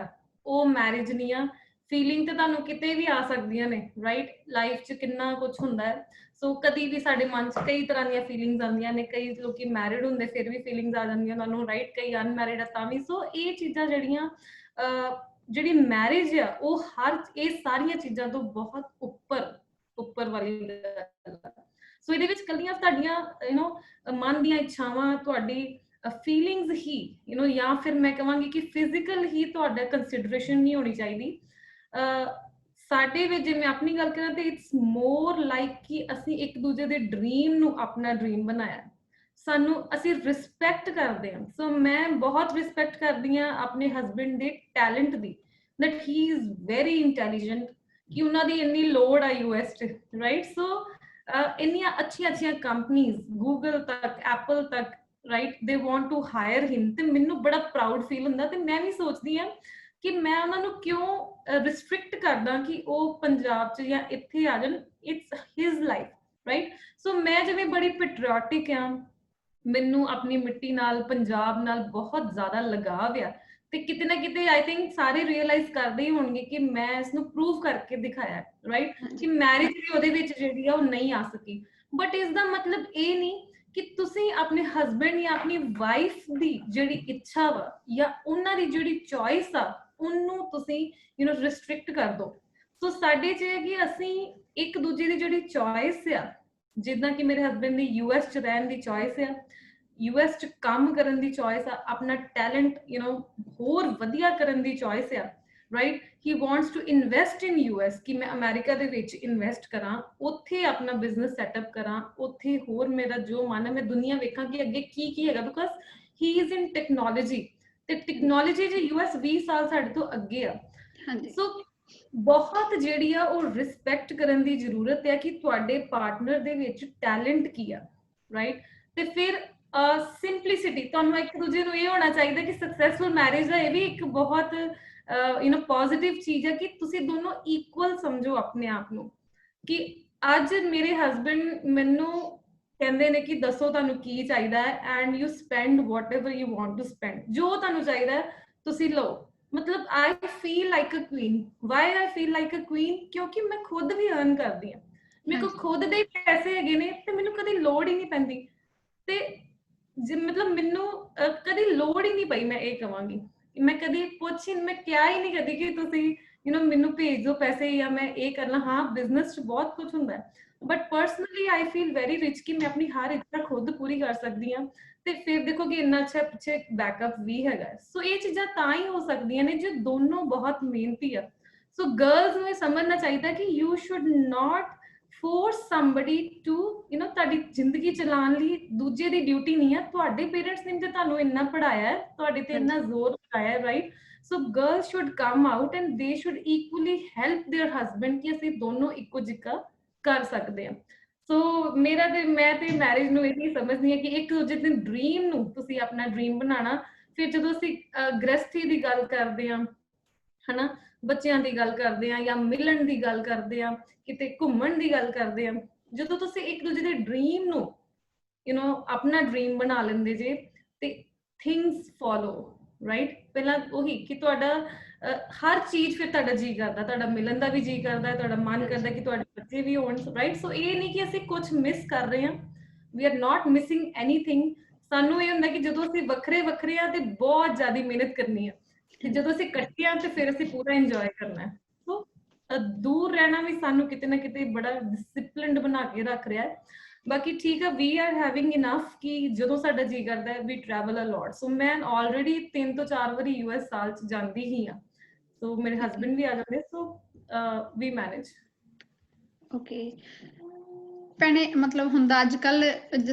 ਉਹ ਮੈਰਿਜ ਨਹੀਂ ਆ। ਫੀਲਿੰਗ ਤੇ ਤੁਹਾਨੂੰ ਕਿਤੇ ਵੀ ਆ ਸਕਦੀਆਂ ਨੇ, ਰਾਈਟ। ਲਾਈਫ 'ਚ ਕਿੰਨਾ ਕੁਝ ਹੁੰਦਾ ਹੈ। ਸੋ ਕਦੀ ਵੀ ਸਾਡੇ ਮਨ 'ਚ ਕਈ ਤਰ੍ਹਾਂ ਦੀਆਂ ਫੀਲਿੰਗਸ ਆਉਂਦੀਆਂ ਨੇ, ਕਈ ਲੋਕੀ ਮੈਰਿਡ ਹੁੰਦੇ ਫਿਰ ਵੀ ਫੀਲਿੰਗਸ ਆ ਜਾਂਦੀਆਂ ਤੁਹਾਨੂੰ, ਰਾਈਟ, ਕਈ ਅਨਮੈਰਿਡ ਆ ਤਾਂ ਵੀ। ਸੋ ਇਹ ਚੀਜ਼ਾਂ ਜਿਹੜੀਆਂ ਜਿਹੜੀ ਮੈਰਿਜ ਆ, ਉਹ ਇਹ ਸਾਰੀਆਂ ਚੀਜ਼ਾਂ ਤੋਂ ਬਹੁਤ ਉੱਪਰ ਵਾਲੀ ਗੱਲ ਆ। ਸੋ ਇਹਦੇ ਵਿੱਚ ਕੱਲੀਆਂ ਤੁਹਾਡੀਆਂ ਮਨ ਦੀਆਂ ਇੱਛਾਵਾਂ, ਤੁਹਾਡੀ ਫੀਲਿੰਗਸ ਹੀ, ਜਾਂ ਫਿਰ ਮੈਂ ਕਹਾਂਗੀ ਕਿ ਫਿਜ਼ੀਕਲ ਹੀ ਤੁਹਾਡਾ ਕੰਸੀਡਰੇਸ਼ਨ ਨਹੀਂ ਹੋਣੀ ਚਾਹੀਦੀ। ਸਾਡੇ ਵਿੱਚ, ਜੇ ਮੈਂ ਆਪਣੀ ਗੱਲ ਕਰਾਂ, ਤੇ ਇਟਸ ਮੋਰ ਲਾਈਕ ਕਿ ਅਸੀਂ ਇੱਕ ਦੂਜੇ ਦੇ ਡ੍ਰੀਮ ਨੂੰ ਆਪਣਾ ਡ੍ਰੀਮ ਬਣਾਇਆ, ਅਸੀਂ ਰਿਸਪੈਕਟ ਕਰਦੇ ਹਾਂ। ਸੋ ਮੈਂ ਬਹੁਤ ਰਿਸਪੈਕਟ ਕਰਦੀ ਹਾਂ ਆਪਣੇ ਹਸਬੈਂਡ ਦੇ talent the, that he is very intelligent, ਕਿ ਉਹਨਾਂ ਦੀ ਇੰਨੀ ਲੋੜ ਆ US 'ਚ, ਰਾਈਟ। ਸੋ ਇੰਨੀਆਂ ਅੱਛੀਆਂ ਕੰਪਨੀਜ਼, ਗੂਗਲ ਤੱਕ, ਐਪਲ ਤੱਕ, right, they want to hire him, ਤੇ ਮੈਨੂੰ ਬੜਾ ਪ੍ਰਾਊਡ ਫੀਲ ਹੁੰਦਾ। ਤੇ ਮੈਂ ਵੀ ਸੋਚਦੀ ਹਾਂ ਕਿ ਮੈਂ ਉਹਨਾਂ ਨੂੰ ਕਿਉਂ ਰਿਸਟ੍ਰਿਕਟ ਕਰਦਾ ਕਿ ਉਹ ਪੰਜਾਬ 'ਚ ਜਾਂ ਇੱਥੇ ਆ ਜਾਣ, ਇਟਸ ਹਿਜ਼ ਲਾਈਫ, ਰਾਈਟ। ਸੋ ਮੈਂ ਜਿਵੇਂ ਬੜੀ ਪੈਟਰੀਓਟਿਕ ਆ, ਮੈਨੂੰ ਆਪਣੀ ਮਿੱਟੀ ਨਾਲ, ਪੰਜਾਬ ਨਾਲ ਬਹੁਤ ਜ਼ਿਆਦਾ ਲਗਾਵ ਆ, ਤੇ ਕਿਤੇ ਨਾ ਕਿਤੇ ਆਈ ਥਿੰਕ ਸਾਰੇ ਰੀਅਲਾਈਜ਼ ਕਰਦੇ ਹੀ ਹੋਣਗੇ ਕਿ ਮੈਂ ਇਸ ਨੂੰ ਪ੍ਰੂਵ ਕਰਕੇ ਦਿਖਾਇਆ, ਰਾਈਟ, ਕਿ ਮੈਰਿਜ ਵੀ ਉਹਦੇ ਵਿੱਚ ਜਿਹੜੀ ਆ ਉਹ ਨਹੀਂ ਆ ਸਕੀ। ਬਟ ਇਸ ਦਾ ਮਤਲਬ ਇਹ ਨਹੀਂ ਕਿ ਤੁਸੀਂ ਆਪਣੇ ਹਸਬੈਂਡ ਜਾਂ ਆਪਣੀ ਵਾਈਫ ਦੀ ਜਿਹੜੀ ਇੱਛਾ ਵਾ, ਜਾਂ ਉਹਨਾਂ ਦੀ ਜਿਹੜੀ ਚੋਇਸ ਆ, ਉਹਨੂੰ ਤੁਸੀਂ ਰਿਸਟ੍ਰਿਕਟ ਕਰ ਦੋ। ਸੋ ਸਾਡੇ 'ਚ ਇਹ ਕਿ ਅਸੀਂ ਇੱਕ ਦੂਜੇ ਦੀ ਜਿਹੜੀ ਚੋਇਸ ਆ, ਜਿੱਦਾਂ ਕਿ ਮੇਰੇ ਹਸਬੈਂਡ ਦੀ US 'ਚ ਰਹਿਣ ਦੀ ਚੋਇਸ ਆ, US 'ਚ ਕੰਮ ਕਰਨ ਦੀ ਚੋਇਸ ਆ, ਆਪਣਾ ਟੈਲੈਂਟ ਹੋਰ ਵਧੀਆ ਕਰਨ ਦੀ ਚੋਇਸ ਆ, right. He wants to invest in US, ਕਿ ਮੈਂ ਅਮਰੀਕਾ ਦੇ ਵਿੱਚ ਇਨਵੈਸਟ ਕਰਾਂ, ਉੱਥੇ ਆਪਣਾ ਬਿਜ਼ਨਸ ਸੈਟਅਪ ਕਰਾਂ, ਉੱਥੇ ਹੋਰ ਮੇਰਾ ਜੋ ਮਨ ਹੈ, ਮੈਂ ਦੁਨੀਆ ਵੇਖਾਂ ਕਿ ਅੱਗੇ ਕੀ ਹੈਗਾ, because he is in technology, ਤੇ ਟੈਕਨੋਲੋਜੀ 'ਚ US 20 ਸਾਲ ਸਾਡੇ ਤੋਂ ਅੱਗੇ ਆ। ਸੋ ਬਹੁਤ ਜਿਹੜੀ ਆ ਉਹ ਰਿਸਪੈਕਟ ਕਰਨ ਦੀ ਜ਼ਰੂਰਤ ਹੈ ਕਿ ਤੁਹਾਡੇ ਪਾਰਟਨਰ ਦੇ ਵਿੱਚ ਟੈਲੈਂਟ ਕੀ ਆ, ਰਾਈਟ। ਤੇ ਫਿਰ ਸਿੰਪਲਿਸਿਟੀ, ਤੁਹਾਨੂੰ ਇੱਕ ਦੂਜੇ ਨੂੰ ਇਹ ਹੋਣਾ ਚਾਹੀਦਾ ਕਿ ਸਕਸੈਸਫੁਲ ਮੈਰਿਜ ਦਾ ਇਹ ਵੀ ਇੱਕ ਬਹੁਤ ਪੋਜ਼ਿਟਿਵ ਚੀਜ਼ ਹੈ ਕਿ ਤੁਸੀਂ ਦੋਨੋਂ ਇਕੁਅਲ ਸਮਝੋ ਆਪਣੇ ਆਪ ਨੂੰ। ਕਿ ਅੱਜ ਮੇਰੇ ਹਸਬੈਂਡ ਮੈਨੂੰ ਕਹਿੰਦੇ ਨੇ ਕਿ ਦੱਸੋ ਤੁਹਾਨੂੰ ਕੀ ਚਾਹੀਦਾ ਹੈ, and you spend whatever you want to spend, ਜੋ ਤੁਹਾਨੂੰ ਚਾਹੀਦਾ ਹੈ ਤੁਸੀਂ ਲਓ। ਮਤਲਬ I feel like a queen. Why I feel like a queen? ਕਿਉਂਕਿ ਮੈਂ ਖੁਦ ਵੀ ਅਰਨ ਕਰਦੀ ਹਾਂ, ਮੇਰੇ ਕੋਲ ਖੁਦ ਦੇ ਪੈਸੇ ਹੈਗੇ ਨੇ, ਤੇ ਮੈਨੂੰ ਕਦੇ ਲੋੜ ਹੀ ਨਹੀਂ ਪੈਂਦੀ। ਤੇ ਮਤਲਬ ਮੈਨੂੰ ਕਦੀ ਲੋੜ ਹੀ ਨਹੀਂ ਪਈ, ਮੈਂ ਇਹ ਕਹਾਂਗੀ। मैं कभी पुछ ही मैं क्या ही नहीं कदी कि ਤੁਸੀਂ ਮੈਨੂੰ ਭੇਜ ਦਿਓ ਪੈਸੇ ਜਾਂ ਮੈਂ ਇਹ ਕਰਨਾ। ਹਾਂ ਬਿਜ਼ਨਸ 'ਚ ਬਹੁਤ ਕੁਝ ਹੁੰਦਾ ਹੈ, but personally I feel very rich ਕਿ ਮੈਂ ਆਪਣੀ ਹਰ ਇੱਛਾ ਖੁਦ ਪੂਰੀ ਕਰ ਸਕਦੀ ਹਾਂ। ਤੇ ਫਿਰ ਦੇਖੋ ਕਿ ਇੰਨਾ ਅੱਛਾ ਪਿੱਛੇ ਬੈਕਅਪ ਵੀ ਹੈਗਾ। ਸੋ ਇਹ ਚੀਜ਼ਾਂ ਤਾਂ ਹੀ ਹੋ ਸਕਦੀਆਂ ਨੇ ਜੇ ਦੋਨੋਂ ਬਹੁਤ ਮਿਹਨਤੀ ਆ। ਸੋ ਗਰਲਸ ਨੂੰ ਇਹ ਸਮਝਣਾ ਚਾਹੀਦਾ ਕਿ you should not force somebody to ਤੁਹਾਡੀ ਜ਼ਿੰਦਗੀ ਚਲਾਉਣ ਲਈ ਦੂਜੇ ਦੀ ਡਿਊਟੀ ਨਹੀਂ ਹੈ। ਤੁਹਾਡੇ ਪੇਰੈਂਟਸ ਨੇ ਤੇ ਤੁਹਾਨੂੰ ਇੰਨਾ ਪੜਾਇਆ ਹੈ, ਤੁਹਾਡੇ ਤੇ ਇੰਨਾ ਜ਼ੋਰ ਲਗਾਇਆ ਹੈ, right? So girls should come out and they should equally help their husband ਕਿ ਅਸੀਂ ਦੋਨੋਂ ਇੱਕੋ ਜਿਹਾ ਕਰ ਸਕਦੇ ਹਾਂ। ਸੋ ਮੇਰਾ ਤੇ ਮੈਂ ਤੇ ਮੈਰਿਜ ਨੂੰ ਇਹ ਨਹੀਂ ਸਮਝਦੀ ਹਾਂ ਕਿ ਇੱਕ ਦੂਜੇ ਦੇ ਡ੍ਰੀਮ ਨੂੰ ਤੁਸੀਂ ਆਪਣਾ ਡ੍ਰੀਮ ਬਣਾਉਣਾ। ਫਿਰ ਜਦੋਂ ਅਸੀਂ ਗ੍ਰਸਥੀ ਦੀ ਗੱਲ ਕਰਦੇ ਹਾਂ, ਹਨਾ, ਬੱਚਿਆਂ ਦੀ ਗੱਲ ਕਰਦੇ ਆ ਜਾਂ ਮਿਲਣ ਦੀ ਗੱਲ ਕਰਦੇ ਆ, ਕਿਤੇ ਘੁੰਮਣ ਦੀ ਗੱਲ ਕਰਦੇ ਆ, ਜਦੋਂ ਤੁਸੀਂ ਇੱਕ ਦੂਜੇ ਦੇ ਡ੍ਰੀਮ ਨੂੰ ਆਪਣਾ ਡ੍ਰੀਮ ਬਣਾ ਲੈਂਦੇ ਜੇ ਤੇ ਥਿੰਗਸ ਫੋਲੋ, ਰਾਈਟ? ਪਹਿਲਾਂ ਉਹੀ ਕਿ ਤੁਹਾਡਾ ਹਰ ਚੀਜ਼ ਫਿਰ ਤੁਹਾਡਾ ਜੀ ਕਰਦਾ, ਤੁਹਾਡਾ ਮਿਲਣ ਦਾ ਵੀ ਜੀ ਕਰਦਾ, ਤੁਹਾਡਾ ਮਨ ਕਰਦਾ ਕਿ ਤੁਹਾਡੇ ਬੱਚੇ ਵੀ ਹੋਣ, ਰਾਈਟ? ਸੋ ਇਹ ਨਹੀਂ ਕਿ ਅਸੀਂ ਕੁਝ ਮਿਸ ਕਰ ਰਹੇ ਹਾਂ, we are not missing anything. ਸਾਨੂੰ ਇਹ ਹੁੰਦਾ ਕਿ ਜਦੋਂ ਅਸੀਂ ਵੱਖਰੇ ਵੱਖਰੇ ਆ ਤੇ ਬਹੁਤ ਜ਼ਿਆਦਾ ਮਿਹਨਤ ਕਰਨੀ ਆ, ਤੇ ਜਦੋਂ ਅਸੀਂ ਇਕੱਠੇ ਆ ਤੇ ਫਿਰ ਅਸੀਂ ਪੂਰਾ ਇੰਜੋਏ ਕਰਨਾ ਹੈ। ਸੋ ਦੂਰ ਰਹਿਣਾ ਵੀ ਸਾਨੂੰ ਕਿਤੇ ਨਾ ਕਿਤੇ ਬੜਾ ਡਿਸਪਲਿਨਡ ਬਣਾ ਕੇ ਰੱਖ ਰਿਹਾ ਹੈ। ਬਾਕੀ ਠੀਕ ਆ, ਵੀ ਆਰ ਹੈਵਿੰਗ ਇਨਫ ਕਿ ਜਦੋਂ ਸਾਡਾ ਜੀ ਕਰਦਾ ਵੀ ਟਰੈਵਲ ਅ ਲੋਟ। ਸੋ ਮੈਂ ਆਲਰੇਡੀ 3 ਤੋਂ 4 ਵਾਰੀ US ਸਾਲ ਚ ਜਾਂਦੀ ਹੀ ਆ। ਸੋ ਮੇਰੇ ਹਸਬੈਂਡ ਵੀ ਆ ਜਾਂਦੇ। ਸੋ ਵੀ ਮੈਨੇਜ।
ਓਕੇ ਭੈਣੇ, ਮਤਲਬ ਹੁੰਦਾ ਅੱਜ ਕੱਲ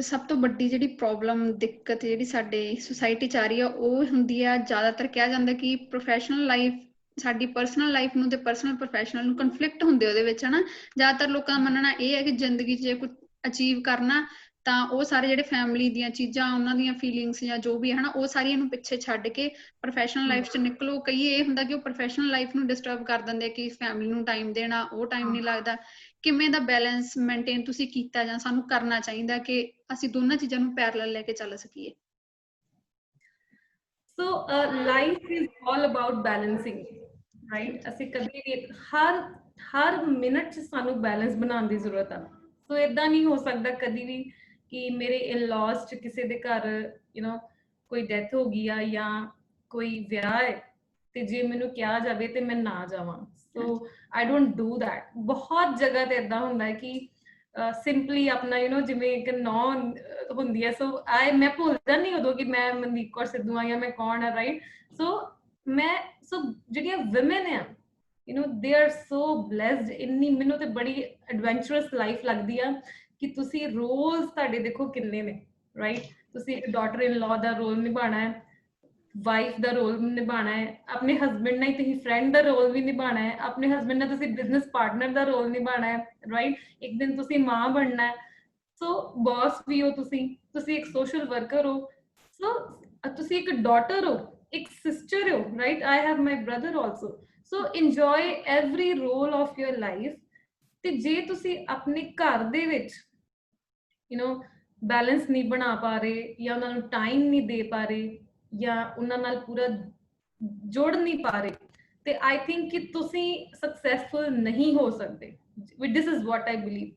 ਸਭ ਤੋਂ ਵੱਡੀ ਜਿਹੜੀ ਪ੍ਰੋਬਲਮ ਦਿੱਕਤ ਜਿਹੜੀ ਸਾਡੇ ਸੁਸਾਇਟੀ ਚ ਆ ਰਹੀ ਆ ਉਹ ਹੁੰਦੀ ਆ, ਜ਼ਿਆਦਾਤਰ ਕਿਹਾ ਜਾਂਦਾ ਕਿ ਪ੍ਰੋਫੈਸ਼ਨਲ ਲਾਈਫ ਸਾਡੀ ਪਰਸਨਲ ਲਾਈਫ ਨੂੰ ਤੇ ਪਰਸਨਲ ਪ੍ਰੋਫੈਸ਼ਨਲ ਨੂੰ ਕਨਫਲਿਕਟ ਹੁੰਦੇ ਉਹਦੇ ਵਿੱਚ, ਹਨਾ। ਜ਼ਿਆਦਾਤਰ ਲੋਕਾਂ ਦਾ ਮੰਨਣਾ ਇਹ ਹੈ ਕਿ ਜ਼ਿੰਦਗੀ 'ਚ ਜੇ ਕੁਝ ਅਚੀਵ ਕਰਨਾ ਤਾਂ ਉਹ ਸਾਰੇ ਜਿਹੜੇ ਫੈਮਿਲੀ ਦੀਆਂ ਚੀਜ਼ਾਂ, ਉਹਨਾਂ ਦੀਆਂ ਫੀਲਿੰਗਸ ਜਾਂ ਜੋ ਵੀ ਹੈ, ਹਨਾ, ਉਹ ਸਾਰੀਆਂ ਨੂੰ ਪਿੱਛੇ ਛੱਡ ਕੇ ਪ੍ਰੋਫੈਸ਼ਨਲ ਲਾਈਫ 'ਚ ਨਿਕਲੋ। ਕਈ ਇਹ ਹੁੰਦਾ ਕਿ ਉਹ ਪ੍ਰੋਫੈਸ਼ਨਲ ਲਾਈਫ ਨੂੰ ਡਿਸਟਰਬ ਕਰ ਦਿੰਦੇ ਕਿ ਫੈਮਿਲੀ ਨੂੰ ਟਾਈਮ ਦੇਣਾ, ਉਹ ਟਾਈਮ ਨਹੀਂ ਲੱਗਦਾ। ਕਿਵੇਂ ਦਾ ਬੈਲੈਂਸ ਮੇਨਟੇਨ ਤੁਸੀਂ ਕੀਤਾ ਜਾਂ ਸਾਨੂੰ ਕਰਨਾ ਚਾਹੀਦਾ ਕਿ ਅਸੀਂ ਦੋਨਾਂ ਚੀਜ਼ਾਂ ਨੂੰ ਪੈਰਲਲ ਲੈ ਕੇ ਚੱਲ ਸਕੀਏ?
So life is all about balancing, right? ਅਸੀਂ ਕਦੇ ਵੀ ਹਰ ਮਿੰਟ 'ਚ ਸਾਨੂੰ ਬੈਲੈਂਸ ਬਣਾਉਣ ਦੀ ਜ਼ਰੂਰਤ ਆ। ਸੋ ਇਦਾਂ ਨਹੀਂ ਹੋ ਸਕਦਾ ਕਦੀ ਵੀ ਕਿ ਮੇਰੇ ਇਨ-ਲॉज 'ਚ ਕਿਸੇ ਦੇ ਘਰ ਕੋਈ ਡੈਥ ਹੋ ਗਈ ਆ ਜਾਂ ਕੋਈ ਵਿਆਹ ਹੈ ਤੇ ਜੇ ਮੈਨੂੰ ਕਿਹਾ ਜਾਵੇ ਤੇ ਮੈਂ ਨਾ ਜਾਵਾਂ। ਸੋ ਆਈ ਡੋਂਟ ਡੂ ਦੈਟ। ਬਹੁਤ ਜਗ੍ਹਾ ਤੇ ਇਦਾਂ ਹੁੰਦਾ ਹੈ ਕਿ ਸਿੰਪਲੀ ਆਪਣਾ ਜਿਵੇਂ ਇੱਕ ਨੌ ਹੁੰਦੀ ਹੈ। ਸੋ ਮੈਂ ਭੁੱਲ ਜਾਂਦੀ ਉਦੋਂ ਕਿ ਮੈਂ ਮਨਦੀਪ ਕੌਰ ਸਿੱਧੂ ਆ ਜਾਂ ਮੈਂ ਕੌਣ ਆ, ਰਾਈਟ? ਸੋ ਜਿਹੜੀਆਂ ਵਿਮਨ ਆ ਦੇ ਆਰ ਸੋ ਬਲੈਸਡ। ਇੰਨੀ ਮੈਨੂੰ ਤੇ ਬੜੀ ਐਡਵੈਂਚਰਸ ਲਾਈਫ ਲੱਗਦੀ ਆ ਕਿ ਤੁਸੀਂ ਰੋਲਸ ਤੁਹਾਡੇ ਦੇਖੋ ਕਿੰਨੇ ਨੇ, ਰਾਈਟ? ਤੁਸੀਂ ਇੱਕ ਡਾਟਰ ਇਨ ਲਾਅ ਦਾ ਰੋਲ ਨਿਭਾਉਣਾ ਹੈ, ਵਾਈਫ ਦਾ ਰੋਲ ਨਿਭਾਉਣਾ ਹੈ, ਆਪਣੇ ਹਸਬੈਂਡ ਨਾਲ ਤੁਸੀਂ ਫਰੈਂਡ ਦਾ ਰੋਲ ਵੀ ਨਿਭਾਉਣਾ ਹੈ, ਆਪਣੇ ਹਸਬੈਂਡ ਨਾਲ ਤੁਸੀਂ ਬਿਜ਼ਨਸ ਪਾਰਟਨਰ ਦਾ ਰੋਲ ਨਿਭਾਉਣਾ ਹੈ, ਰਾਈਟ? ਇੱਕ ਦਿਨ ਤੁਸੀਂ ਮਾਂ ਬਣਨਾ ਹੈ। ਸੋ ਬੌਸ ਵੀ ਹੋ, ਤੁਸੀਂ ਇੱਕ ਸੋਸ਼ਲ ਵਰਕਰ ਹੋ, ਸੋ ਤੁਸੀਂ ਇੱਕ ਡਾਟਰ ਹੋ, ਇੱਕ ਸਿਸਟਰ ਹੋ, right? I have my brother also. So enjoy every role of your life. ਤੇ ਜੇ ਤੁਸੀਂ ਆਪਣੇ ਘਰ ਦੇ ਵਿੱਚ ਬੈਲੈਂਸ ਨਹੀਂ ਬਣਾ ਪਾ ਰਹੇ ਜਾਂ ਉਹਨਾਂ ਨੂੰ ਟਾਈਮ ਨਹੀਂ ਦੇ ਪਾ ਰਹੇ ਜਾਂ ਉਹਨਾਂ ਨਾਲ ਪੂਰਾ ਜੁੜ ਨਹੀਂ ਪਾ ਰਹੇ ਤੇ ਆਈ ਥਿੰਕ ਕਿ ਤੁਸੀਂ ਸਕਸੈਸਫੁਲ ਨਹੀਂ ਹੋ ਸਕਦੇ। This is what I believe.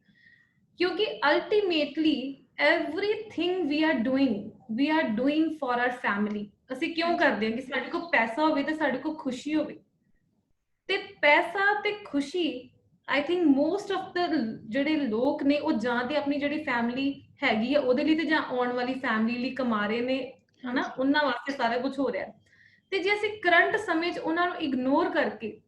ਕਿਉਂਕਿ ultimately everything we are doing for our family। ਅਸੀਂ ਕਿਉਂ ਕਰਦੇ ਹਾਂ ਕਿ ਸਾਡੇ ਕੋਲ ਪੈਸਾ ਹੋਵੇ ਤੇ ਸਾਡੇ ਕੋਲ ਖੁਸ਼ੀ ਹੋਵੇ। ਤੇ ਪੈਸਾ ਤੇ ਖੁਸ਼ੀ I think most of the ਜਿਹੜੇ ਲੋਕ ਨੇ ਉਹ ਜਾਂ ਤੇ ਆਪਣੀ ਜਿਹੜੀ ਫੈਮਿਲੀ ਹੈਗੀ ਆ ਉਹਦੇ ਲਈ ਤੇ ਜਾਂ ਆਉਣ ਵਾਲੀ ਫੈਮਿਲੀ ਲਈ ਕਮਾ ਰਹੇ ਨੇ, ਹਨਾ, ਉਹਨਾਂ ਵਾਸਤੇ ਸਾਰਾ ਕੁਝ ਹੋ ਰਿਹਾ। ਤੇ ਜੇ ਅਸੀਂ ਕਰੰਟ ਸਮੇਂ 'ਚ ਉਹਨਾਂ ਨੂੰ ਇਗਨੋਰ ਕਰਕੇ,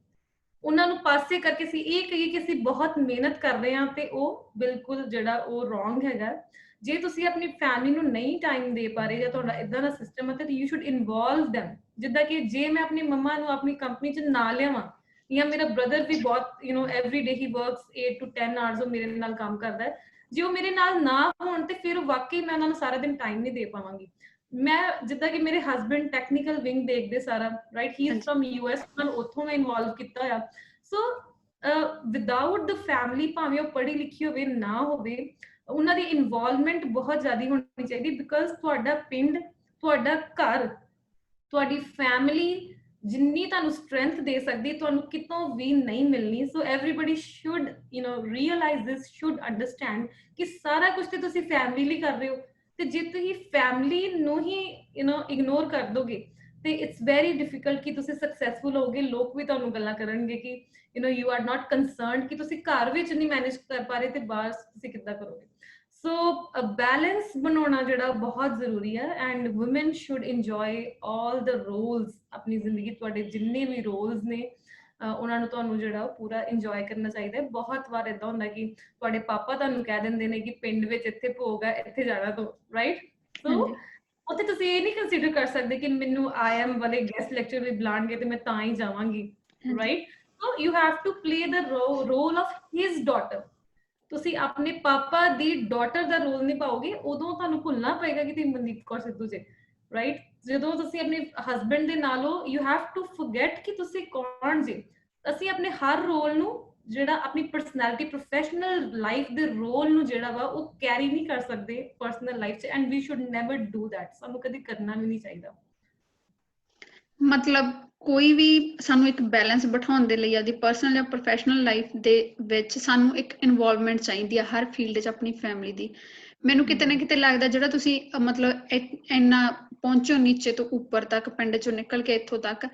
ਉਹਨਾਂ ਨੂੰ ਪਾਸੇ ਕਰਕੇ ਅਸੀਂ ਇਹ ਕਹੀਏ ਕਿ ਅਸੀਂ ਬਹੁਤ ਮਿਹਨਤ ਕਰ ਰਹੇ ਹਾਂ ਤੇ ਉਹ ਬਿਲਕੁਲ ਜਿਹੜਾ ਉਹ ਰੋਂਗ ਹੈਗਾ। ਜੇ ਤੁਸੀਂ ਆਪਣੀ ਫੈਮਿਲੀ ਨੂੰ ਨਹੀਂ ਟਾਈਮ ਦੇ ਪਾ ਰਹੇ ਜਾਂ ਤੁਹਾਡਾ ਇਦਾਂ ਦਾ ਸਿਸਟਮ ਹੈ ਤੇ ਯੂ ਸ਼ੁਡ ਇਨਵੋਲਵ them। ਜਿੱਦਾਂ ਕਿ ਜੇ ਮੈਂ ਆਪਣੀ ਮੰਮਾ ਨੂੰ ਆਪਣੀ ਕੰਪਨੀ 'ਚ ਨਾ ਲਿਆਵਾਂ ਜਾਂ ਮੇਰਾ ਬ੍ਰਦਰ ਵੀ ਬਹੁਤ every day he works 8 to 10 hours ਉਹ ਮੇਰੇ ਨਾਲ ਕੰਮ ਕਰਦਾ ਹੈ, ਜੇ ਉਹ ਮੇਰੇ ਨਾਲ ਨਾ ਹੋਣ ਤੇ ਫਿਰ ਵਾਕਈ ਮੈਂ ਉਹਨਾਂ ਨੂੰ ਸਾਰਾ ਦਿਨ ਟਾਈਮ ਨਹੀਂ ਦੇ ਪਾਵਾਂਗੀ। ਮੈਂ ਜਿੱਦਾਂ ਕਿ ਮੇਰੇ ਹਸਬੈਂਡ ਟੈਕਨੀਕਲ ਵਿੰਗ ਦੇਖਦੇ ਸਾਰਾ, right? He is firm US, ਉਹਨਾਂ ਨੂੰ ਉੱਥੋਂ ਮੈਂ ਇਨਵੋਲਵ ਕੀਤਾ ਹੋਇਆ। ਸੋ ਵਿਦਾਊਟ ਦ ਫੈਮਿਲੀ, ਭਾਵੇਂ ਉਹ ਪੜ੍ਹੀ ਲਿਖੀ ਹੋਵੇ ਨਾ ਹੋਵੇ, ਉਹਨਾਂ ਦੀ ਇਨਵੋਲਵਮੈਂਟ ਬਹੁਤ ਜ਼ਿਆਦਾ ਹੋਣੀ ਚਾਹੀਦੀ। ਬਿਕਾਜ਼ ਤੁਹਾਡਾ ਪਿੰਡ, ਤੁਹਾਡਾ ਘਰ, ਤੁਹਾਡੀ ਫੈਮਿਲੀ ਜਿੰਨੀ ਤੁਹਾਨੂੰ ਸਟਰੈਂਥ ਦੇ ਸਕਦੀ ਤੁਹਾਨੂੰ ਕਿਤੋਂ ਵੀ ਨਹੀਂ ਮਿਲਣੀ। So everybody should realise this, should understand ਕਿ ਸਾਰਾ ਕੁਝ ਤੇ ਤੁਸੀਂ ਫੈਮਿਲੀ ਲਈ ਕਰ ਰਹੇ ਹੋ। ਤੇ ਜੇ ਤੁਸੀਂ ਫੈਮਿਲੀ ਨੂੰ ਹੀ ਇਗਨੋਰ ਕਰ ਦੋਗੇ ਤੇ ਇਟਸ ਵੈਰੀ ਡਿਫਿਕਲਟ ਕਿ ਤੁਸੀਂ ਸਕਸੈਸਫੁਲ ਹੋਗੇ, ਲੋਕ ਵੀ ਤੁਹਾਨੂੰ ਗੱਲਾਂ ਕਰਨਗੇ ਕਿ ਯੂ ਆਰ ਨਾਟ ਕੰਸਰਨਡ ਕਿ ਤੁਸੀਂ ਘਰ ਵਿੱਚ ਨਹੀਂ ਮੈਨੇਜ ਕਰ ਪਾ ਰਹੇ ਤੇ ਬਾਹਰ ਤੁਸੀਂ ਕਿੱਦਾਂ ਕਰੋਗੇ। ਸੋ ਬੈਲੈਂਸ ਬਣਾਉਣਾ ਜਿਹੜਾ ਬਹੁਤ ਜ਼ਰੂਰੀ ਹੈ, and woman should enjoy all the roles ਆਪਣੀ ਜ਼ਿੰਦਗੀ, ਤੁਹਾਡੇ ਜਿੰਨੇ ਵੀ ਰੋਲਸ ਨੇ ਉਹਨਾਂ ਨੂੰ ਤੁਹਾਨੂੰ ਜਿਹੜਾ ਪੂਰਾ ਇੰਜੋਏ ਕਰਨਾ ਚਾਹੀਦਾ ਹੈ। ਬਹੁਤ ਵਾਰ ਏਦਾਂ ਹੁੰਦਾ ਕਿ ਤੁਹਾਡੇ ਪਾਪਾ ਤੁਹਾਨੂੰ ਕਹਿ ਦਿੰਦੇ ਨੇ ਕਿ ਪਿੰਡ ਵਿੱਚ ਇੱਥੇ ਭੋਗ ਹੈ, ਇੱਥੇ ਜਾਣਾ ਤੋਂ, ਰਾਈਟ? ਸੋ ਉੱਥੇ ਤੁਸੀਂ ਇਹ ਨਹੀਂ ਕੰਸੀਡਰ ਕਰ ਸਕਦੇ ਕਿ ਮੈਨੂੰ IM ਵਾਲੇ ਗੈਸਟ ਲੈਕਚਰ ਵੀ ਬੁਲਾਣਗੇ ਤੇ ਮੈਂ ਤਾਂ ਹੀ ਜਾਵਾਂਗੀ, right? So you have to play the role of his daughter. ਤੁਸੀਂ ਆਪਣੇ ਪਾਪਾ ਦੀ ਡਾਟਰ ਦਾ ਰੋਲ ਨਿਭਾਓਗੇ, ਉਦੋਂ ਤੁਹਾਨੂੰ ਭੁੱਲਣਾ ਪਏਗਾ ਕਿ ਤੁਸੀਂ ਮਨਦੀਪ ਕੌਰ ਸਿੱਧੂ ਜੇ, ਰਾਈਟ? ਜਦੋਂ ਤੁਸੀਂ ਆਪਣੇ ਹਸਬੈਂਡ ਦੇ ਨਾਲ ਹੋ, ਯੂ ਹੈਵ ਟੂ ਫੋਰਗੇਟ ਕਿ ਤੁਸੀਂ ਕੌਣ ਜੇ। ਅਸੀਂ ਆਪਣੇ ਹਰ ਰੋਲ ਨੂੰ ਜਿਹੜਾ ਆਪਣੀ ਪਰਸਨੈਲਿਟੀ, ਪ੍ਰੋਫੈਸ਼ਨਲ ਲਾਈਫ ਦੇ ਰੋਲ ਨੂੰ ਜਿਹੜਾ ਵਾ ਉਹ ਕੈਰੀ ਨਹੀਂ ਕਰ ਸਕਦੇ ਪਰਸਨਲ ਲਾਈਫ 'ਚ, and we should never do that. ਸਾਨੂੰ ਕਦੀ ਕਰਨਾ ਵੀ ਨਹੀਂ ਚਾਹੀਦਾ।
ਮਤਲਬ ਕੋਈ ਵੀ ਸਾਨੂੰ ਇੱਕ ਬੈਲੈਂਸ ਬਿਠਾਉਣ ਦੇ ਲਈ ਆਪਦੀ ਪਰਸਨਲ ਜਾਂ ਪ੍ਰੋਫੈਸ਼ਨਲ ਲਾਈਫ ਦੇ ਵਿੱਚ ਸਾਨੂੰ ਇੱਕ ਇਨਵੋਲਵਮੈਂਟ ਚਾਹੀਦੀ ਆ ਹਰ ਫੀਲਡ 'ਚ ਆਪਣੀ ਫੈਮਿਲੀ ਦੀ। ਮੈਨੂੰ ਕਿਤੇ ਨਾ ਕਿਤੇ ਲੱਗਦਾ ਜਿਹੜਾ ਤੁਸੀਂ ਮਤਲਬ ਇੰਨਾ ਪਹੁੰਚੋ ਨੀਚੇ ਤੋਂ ਉੱਪਰ ਤੱਕ, ਪਿੰਡ 'ਚੋਂ ਨਿਕਲ ਕੇ ਇੱਥੋਂ ਤੱਕ,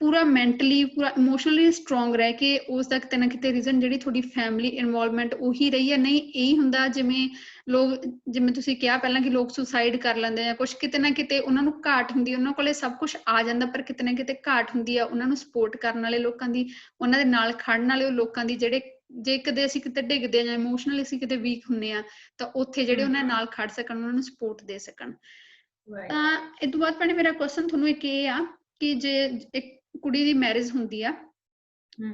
ਪੂਰਾ ਮੈਂਟਲੀ ਪੂਰਾ ਇਮੋਸ਼ਨਲੀ ਸਟਰੋਂਗ ਰਹਿ ਕੇ ਉਸ ਦਾ ਕਿਤੇ ਨਾ ਕਿਤੇ ਰੀਜ਼ਨ ਜਿਹੜੀ ਤੁਹਾਡੀ ਫੈਮਿਲੀ ਇਨਵੋਲਵਮੈਂਟ ਉਹੀ ਰਹੀ ਹੈ। ਨਹੀਂ ਇਹੀ ਹੁੰਦਾ ਜਿਵੇਂ ਲੋਕ, ਜਿਵੇਂ ਤੁਸੀਂ ਕਿਹਾ ਪਹਿਲਾਂ ਕਿ ਲੋਕ ਸੁਸਾਈਡ ਕਰ ਲੈਂਦੇ ਆ ਕੁਛ, ਕਿਤੇ ਨਾ ਕਿਤੇ ਉਹਨਾਂ ਨੂੰ ਘਾਟ ਹੁੰਦੀ ਹੈ, ਉਹਨਾਂ ਕੋਲੇ ਸਭ ਕੁਛ ਆ ਜਾਂਦਾ ਪਰ ਕਿਤੇ ਨਾ ਕਿਤੇ ਘਾਟ ਹੁੰਦੀ ਆ ਉਹਨਾਂ ਨੂੰ ਸਪੋਰਟ ਕਰਨ ਵਾਲੇ ਲੋਕਾਂ ਦੀ, ਉਹਨਾਂ ਦੇ ਨਾਲ ਖੜਨ ਵਾਲੇ ਉਹ ਲੋਕਾਂ ਦੀ, ਜਿਹੜੇ ਜੇ ਕਦੇ ਅਸੀਂ ਕਿਤੇ ਡਿੱਗਦੇ ਹਾਂ ਜਾਂ ਇਮੋਸ਼ਨਲੀ ਅਸੀਂ ਕਿਤੇ ਵੀਕ ਹੁੰਦੇ ਆ ਤਾਂ ਉੱਥੇ ਜਿਹੜੇ ਉਹਨਾਂ ਨਾਲ ਖੜ ਸਕਣ, ਉਹਨਾਂ ਨੂੰ ਸਪੋਰਟ ਦੇ ਸਕਣ। ਤਾਂ ਇਹ ਤੋਂ ਬਾਅਦ ਭੈਣੇ ਮੇਰਾ ਕੁਐਸਚਨ ਤੁਹਾਨੂੰ ਇੱਕ ਇਹ ਆ ਕਿ ਜੇ ਇੱਕ ਕੁੜੀ ਦੀ ਮੈਰਿਜ ਹੁੰਦੀ ਆ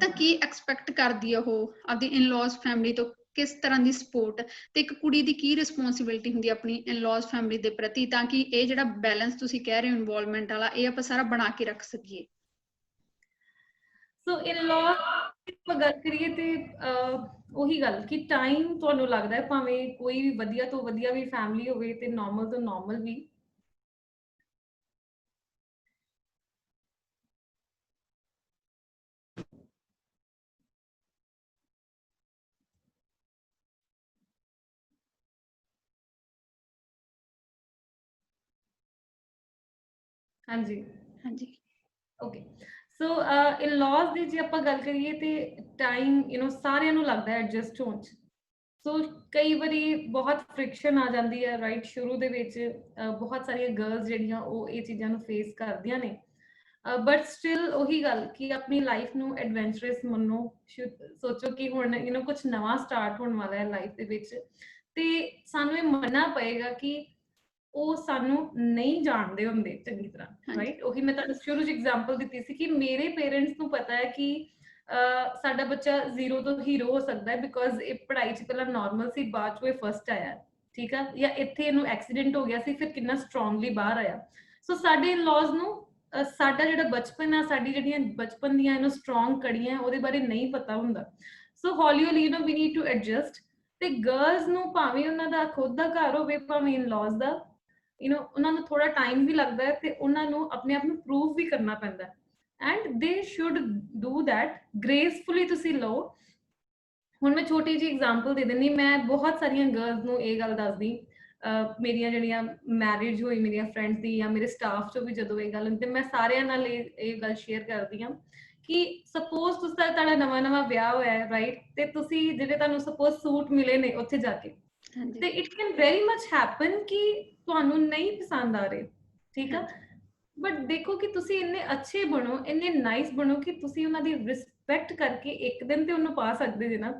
ਤਾਂ ਕੀ ਐਕਸਪੈਕਟ ਕਰਦੀ ਆ ਉਹ ਆਪਦੀ ਇਨ-ਲॉज ਫੈਮਿਲੀ ਤੋਂ, ਕਿਸ ਤਰ੍ਹਾਂ ਦੀ ਸਪੋਰਟ, ਤੇ ਇੱਕ ਕੁੜੀ ਦੀ ਕੀ ਰਿਸਪੌਂਸਿਬਿਲਿਟੀ ਹੁੰਦੀ ਆ ਆਪਣੀ ਇਨ-ਲॉज ਫੈਮਿਲੀ ਦੇ ਪ੍ਰਤੀ, ਤਾਂ ਕਿ ਇਹ ਜਿਹੜਾ ਬੈਲੈਂਸ ਤੁਸੀਂ ਕਹਿ ਰਹੇ ਹੋ ਇਨਵੋਲਵਮੈਂਟ ਵਾਲਾ, ਇਹ ਆਪਾਂ ਸਾਰਾ ਬਣਾ ਕੇ ਰੱਖ ਸਕੀਏ।
ਸੋ ਇਨ-ਲॉज ਆਪਾਂ ਗੱਲ ਕਰੀਏ ਤੇ ਉਹੀ ਗੱਲ ਕਿ ਟਾਈਮ ਤੁਹਾਨੂੰ ਲੱਗਦਾ ਹੈ ਭਾਵੇਂ ਕੋਈ ਵੀ ਵਧੀਆ ਤੋਂ ਵਧੀਆ ਵੀ ਫੈਮਿਲੀ ਹੋਵੇ ਤੇ ਨਾਰਮਲ ਤੋਂ ਨਾਰਮਲ ਵੀ, ਹਾਂਜੀ
ਹਾਂਜੀ
ਓਕੇ। ਸੋ ਇਨ-ਲॉज ਦੀ ਜੇ ਆਪਾਂ ਗੱਲ ਕਰੀਏ ਤੇ ਟਾਈਮ ਸਾਰਿਆਂ ਨੂੰ ਲੱਗਦਾ ਹੈ ਐਡਜਸਟ ਹੋਣ 'ਚ। ਸੋ ਕਈ ਵਾਰੀ ਬਹੁਤ ਫ੍ਰਿਕਸ਼ਨ ਆ ਜਾਂਦੀ ਹੈ, ਰਾਈਟ? ਸ਼ੁਰੂ ਦੇ ਵਿੱਚ ਬਹੁਤ ਸਾਰੀਆਂ ਗਰਲਸ ਜਿਹੜੀਆਂ ਉਹ ਇਹ ਚੀਜ਼ਾਂ ਨੂੰ ਫੇਸ ਕਰਦੀਆਂ ਨੇ, ਬਟ ਸਟਿਲ ਉਹੀ ਗੱਲ ਕਿ ਆਪਣੀ ਲਾਈਫ ਨੂੰ ਐਡਵੈਂਚਰਸ ਮੰਨੋ, ਸੋਚੋ ਕਿ ਹੁਣ ਕੁਝ ਨਵਾਂ ਸਟਾਰਟ ਹੋਣ ਵਾਲਾ ਹੈ ਲਾਈਫ ਦੇ ਵਿੱਚ, ਤੇ ਸਾਨੂੰ ਇਹ ਮੰਨਣਾ ਪਏਗਾ ਕਿ ਉਹ ਸਾਨੂੰ ਨਹੀਂ ਜਾਣਦੇ ਹੁੰਦੇ ਚੰਗੀ ਤਰ੍ਹਾਂ, ਰਾਈਟ? ਉਹੀ ਮੈਂ ਤੁਹਾਨੂੰ ਸ਼ੁਰੂ 'ਚ ਐਗਜ਼ਾਮਪਲ ਦਿੱਤੀ ਸੀ ਕਿ ਮੇਰੇ ਪੇਰੈਂਟਸ ਨੂੰ ਪਤਾ ਹੈ ਕਿ ਸਾਡਾ ਬੱਚਾ ਜ਼ੀਰੋ ਤੋਂ ਹੀਰੋ ਹੋ ਸਕਦਾ ਹੈ, ਬਿਕੋਜ਼ ਇਹ ਪੜ੍ਹਾਈ 'ਚ ਪਹਿਲਾਂ ਨਾਰਮਲ ਸੀ, ਬਾਅਦ 'ਚੋਂ ਇਹ ਫਸਟ ਆਇਆ, ਠੀਕ ਆ? ਜਾਂ ਇੱਥੇ ਇਹਨੂੰ ਐਕਸੀਡੈਂਟ ਹੋ ਗਿਆ ਸੀ, ਫਿਰ ਕਿੰਨਾ ਸਟਰੋਂਗਲੀ ਬਾਹਰ ਆਇਆ। ਸੋ ਸਾਡੇ ਇਨ-ਲॉज ਨੂੰ ਸਾਡਾ ਜਿਹੜਾ ਬਚਪਨ ਆ, ਸਾਡੀ ਜਿਹੜੀਆਂ ਬਚਪਨ ਦੀਆਂ ਸਟਰੋਂਗ ਕੜੀਆਂ ਉਹਦੇ ਬਾਰੇ ਨਹੀਂ ਪਤਾ ਹੁੰਦਾ। ਸੋ ਹੌਲੀ ਹੌਲੀ ਵੀ ਨੀਡ ਟੂ ਐਡਜਸਟ। ਤੇ ਗਰਲਸ ਨੂੰ ਭਾਵੇਂ ਉਹਨਾਂ ਦਾ ਖੁਦ ਦਾ ਘਰ ਹੋਵੇ, ਭਾਵੇਂ ਇਨ-ਲॉज ਦਾ, ਉਹਨਾਂ ਨੂੰ ਥੋੜਾ ਟਾਈਮ ਵੀ ਲੱਗਦਾ ਹੈ ਤੇ ਉਹਨਾਂ ਨੂੰ ਆਪਣੇ ਆਪ ਨੂੰ ਪ੍ਰੂਵ ਵੀ ਕਰਨਾ ਪੈਂਦਾ ਹੈ, ਐਂਡ ਦੇ ਸ਼ੁੱਡ ਡੂ ਦੈਟ ਗ੍ਰੇਸਫੁਲੀ। ਤੁਸੀਂ ਲਓ, ਹੁਣ ਮੈਂ ਛੋਟੀ ਜਿਹੀ ਐਗਜ਼ਾਮਪਲ ਦੇ ਦਿੰਦੀ, ਮੈਂ ਬਹੁਤ ਸਾਰੀਆਂ ਗਰਲਸ ਨੂੰ ਇਹ ਗੱਲ ਦੱਸਦੀ, ਮੇਰੀਆਂ ਜਿਹੜੀਆਂ ਮੈਰਿਜ ਹੋਈ ਮੇਰੀਆਂ ਫਰੈਂਡਸ ਦੀ ਜਾਂ ਮੇਰੇ ਸਟਾਫ 'ਚੋਂ ਵੀ ਜਦੋਂ ਇਹ ਗੱਲ ਹੁੰਦੀ, ਮੈਂ ਸਾਰਿਆਂ ਨਾਲ ਇਹ ਗੱਲ ਸ਼ੇਅਰ ਕਰਦੀ ਹਾਂ ਕਿ ਸਪੋਜ਼ ਤੁਹਾਡਾ ਨਵਾਂ ਵਿਆਹ ਹੋਇਆ ਹੈ, ਰਾਈਟ? ਤੇ ਤੁਸੀਂ ਜਿਹੜੇ ਤੁਹਾਨੂੰ ਸਪੋਜ਼ ਸੂਟ ਮਿਲੇ ਨੇ ਉੱਥੇ ਜਾ ਕੇ, ਤੇ it can very much happen ਕਿ ਤੁਹਾਨੂੰ ਨਹੀਂ ਪਸੰਦ ਆ ਰਹੇ, ਠੀਕ ਆ? ਬਟ ਦੇਖੋ ਕਿ ਤੁਸੀਂ ਇੰਨੇ ਅੱਛੇ ਬਣੋ, ਇੰਨੇ ਨਾਈਸ ਬਣੋ ਕਿ ਤੁਸੀਂ ਉਹਨਾਂ ਦੀ ਰਿਸਪੈਕਟ ਕਰਕੇ ਇੱਕ ਦਿਨ ਤੇ ਉਹਨੂੰ ਪਾ ਸਕਦੇ ਜੇ ਨਾ,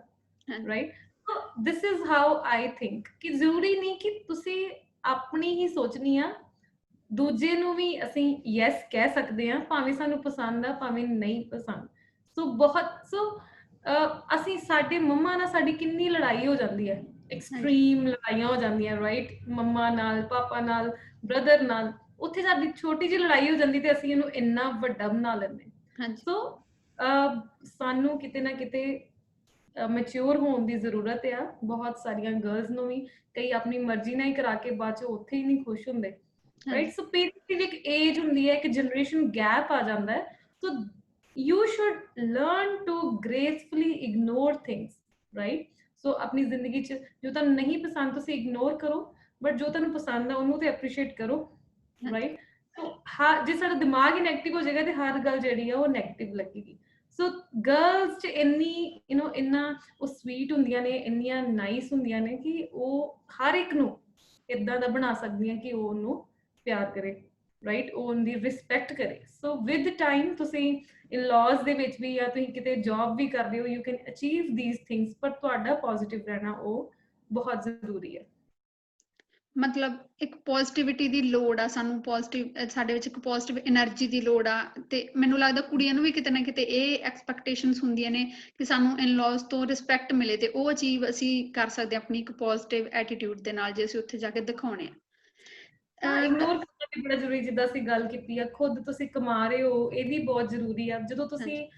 right? So this is how I think ਕਿ ਜ਼ਰੂਰੀ ਨਹੀਂ ਕਿ ਤੁਸੀਂ ਆਪਣੀ ਹੀ ਸੋਚਣੀ ਆ, ਦੂਜੇ ਨੂੰ ਵੀ ਅਸੀਂ ਯੈਸ ਕਹਿ ਸਕਦੇ ਹਾਂ, ਭਾਵੇਂ ਸਾਨੂੰ ਪਸੰਦ ਆ ਭਾਵੇਂ ਨਹੀਂ ਪਸੰਦ। ਸੋ ਅਸੀਂ, ਸਾਡੇ ਮੰਮਾ ਨਾਲ ਸਾਡੀ ਕਿੰਨੀ ਲੜਾਈ ਹੋ ਜਾਂਦੀ ਹੈ, ਐਕਸਟ੍ਰੀਮ ਲੜਾਈਆਂ ਹੋ ਜਾਂਦੀਆਂ, ਰਾਈਟ? ਮੰਮਾ ਨਾਲ, ਪਾਪਾ ਨਾਲ, ਬ੍ਰਦਰ ਨਾਲ, ਉੱਥੇ ਸਾਡੀ ਛੋਟੀ ਜਿਹੀ ਲੜਾਈ ਹੋ ਜਾਂਦੀ ਤੇ ਅਸੀਂ ਇਹਨੂੰ ਇੰਨਾ ਵੱਡਾ ਬਣਾ ਲੈਂਦੇ। ਸੋ ਸਾਨੂੰ ਕਿਤੇ ਨਾ ਕਿਤੇ ਮੈਚਿਓਰ ਹੋਣ ਦੀ ਜ਼ਰੂਰਤ ਆ। ਬਹੁਤ ਸਾਰੀਆਂ ਗਰਲਸ ਨੂੰ ਵੀ ਕਈ ਆਪਣੀ ਮਰਜ਼ੀ ਨਾਲ ਹੀ ਕਰਾ ਕੇ ਬਾਅਦ 'ਚ ਉੱਥੇ ਹੀ ਨਹੀਂ ਖੁਸ਼ ਹੁੰਦੇ, ਰਾਈਟ? ਸੋ ਪੇਰੈਂਟਸ ਦੀ ਇੱਕ ਏਜ ਹੁੰਦੀ ਹੈ, ਇੱਕ ਜਨਰੇਸ਼ਨ ਗੈਪ ਆ ਜਾਂਦਾ ਹੈ। ਸੋ you should learn to gracefully ignore things, right? So ਆਪਣੀ ਜ਼ਿੰਦਗੀ 'ਚ ਜੋ ਤੁਹਾਨੂੰ ਨਹੀਂ ਪਸੰਦ ਤੁਸੀਂ ਇਗਨੋਰ ਕਰੋ, ਬਟ ਜੋ ਤੁਹਾਨੂੰ ਪਸੰਦ ਆ ਉਹਨੂੰ ਤੇ ਐਪਰੀਸ਼ੀਏਟ ਕਰੋ, ਰਾਈਟ? ਹਾਂ, ਜੇ ਸਾਡਾ ਦਿਮਾਗ ਹੀ ਨੈਗੇਟਿਵ ਹੋ ਜਾਏਗਾ ਤੇ ਹਰ ਗੱਲ ਜਿਹੜੀ ਆ ਉਹ ਨੈਗੇਟਿਵ ਲੱਗੇਗੀ। ਸੋ ਗਰਲਸ 'ਚ ਇੰਨੀ ਇੰਨਾ ਉਹ ਸਵੀਟ ਹੁੰਦੀਆਂ ਨੇ, ਇੰਨੀਆਂ ਨਾਈਸ ਹੁੰਦੀਆਂ ਨੇ ਕਿ ਉਹ ਹਰ ਇੱਕ ਨੂੰ ਏਦਾਂ ਦਾ ਬਣਾ ਸਕਦੀਆਂ ਕਿ ਉਹ ਉਹਨੂੰ ਪਿਆਰ ਕਰੇ, ਰਾਈਟ? ਉਹ ਉਹਦੀ ਰਿਸਪੈਕਟ ਕਰੇ। ਸੋ ਵਿਦ ਟਾਈਮ ਤੁਸੀਂ ਇਨ-ਲॉज ਦੇ ਵਿੱਚ ਵੀ, ਜਾਂ ਤੁਸੀਂ ਕਿਤੇ ਜੌਬ ਵੀ ਕਰਦੇ ਹੋ, you can achieve these things, ਪਰ ਤੁਹਾਡਾ ਪੋਜ਼ਿਟਿਵ ਰਹਿਣਾ ਉਹ ਬਹੁਤ ਜ਼ਰੂਰੀ ਹੈ।
ਮਤਲਬ ਇੱਕ ਪੋਜ਼ਿਟਿਵਿਟੀ ਦੀ ਲੋੜ ਆ ਸਾਨੂੰ, ਪੋਜ਼ਿਟਿਵ ਸਾਡੇ ਵਿੱਚ ਇੱਕ ਪੋਜ਼ਿਟਿਵ એનર્ਜੀ ਦੀ ਲੋੜ ਆ। ਤੇ ਮੈਨੂੰ ਲੱਗਦਾ ਕੁੜੀਆਂ ਨੂੰ ਵੀ ਕਿਤੇ ਨਾ ਕਿਤੇ ਇਹ ਐਕਸਪੈਕਟੇਸ਼ਨਸ ਹੁੰਦੀਆਂ ਨੇ ਕਿ ਸਾਨੂੰ ਇਨ-ਲॉज ਤੋਂ ਰਿਸਪੈਕਟ ਮਿਲੇ, ਤੇ ਉਹ ਅਚੀਵ ਅਸੀਂ ਕਰ ਸਕਦੇ ਆਪਣੀ ਇੱਕ ਪੋਜ਼ਿਟਿਵ ਐਟੀਟਿਊਡ ਦੇ ਨਾਲ, ਜੇ ਅਸੀਂ ਉੱਥੇ ਜਾ ਕੇ ਦਿਖਾਉਣੇ
ਹਾਂ,
ਆ।
ਇਗਨੋਰ ਕਰਨਾ ਵੀ ਬੜਾ ਜ਼ਰੂਰੀ, ਜਿੱਦਾਂ ਅਸੀਂ ਗੱਲ ਕੀਤੀ ਆ, ਖੁਦ ਤੁਸੀਂ ਕਮਾ ਰਹੇ ਹੋ, ਇਹ ਵੀ ਬਹੁਤ ਜ਼ਰੂਰੀ ਆ। ਜਦੋਂ ਤੁਸੀਂ
ਹਾਂਜੀ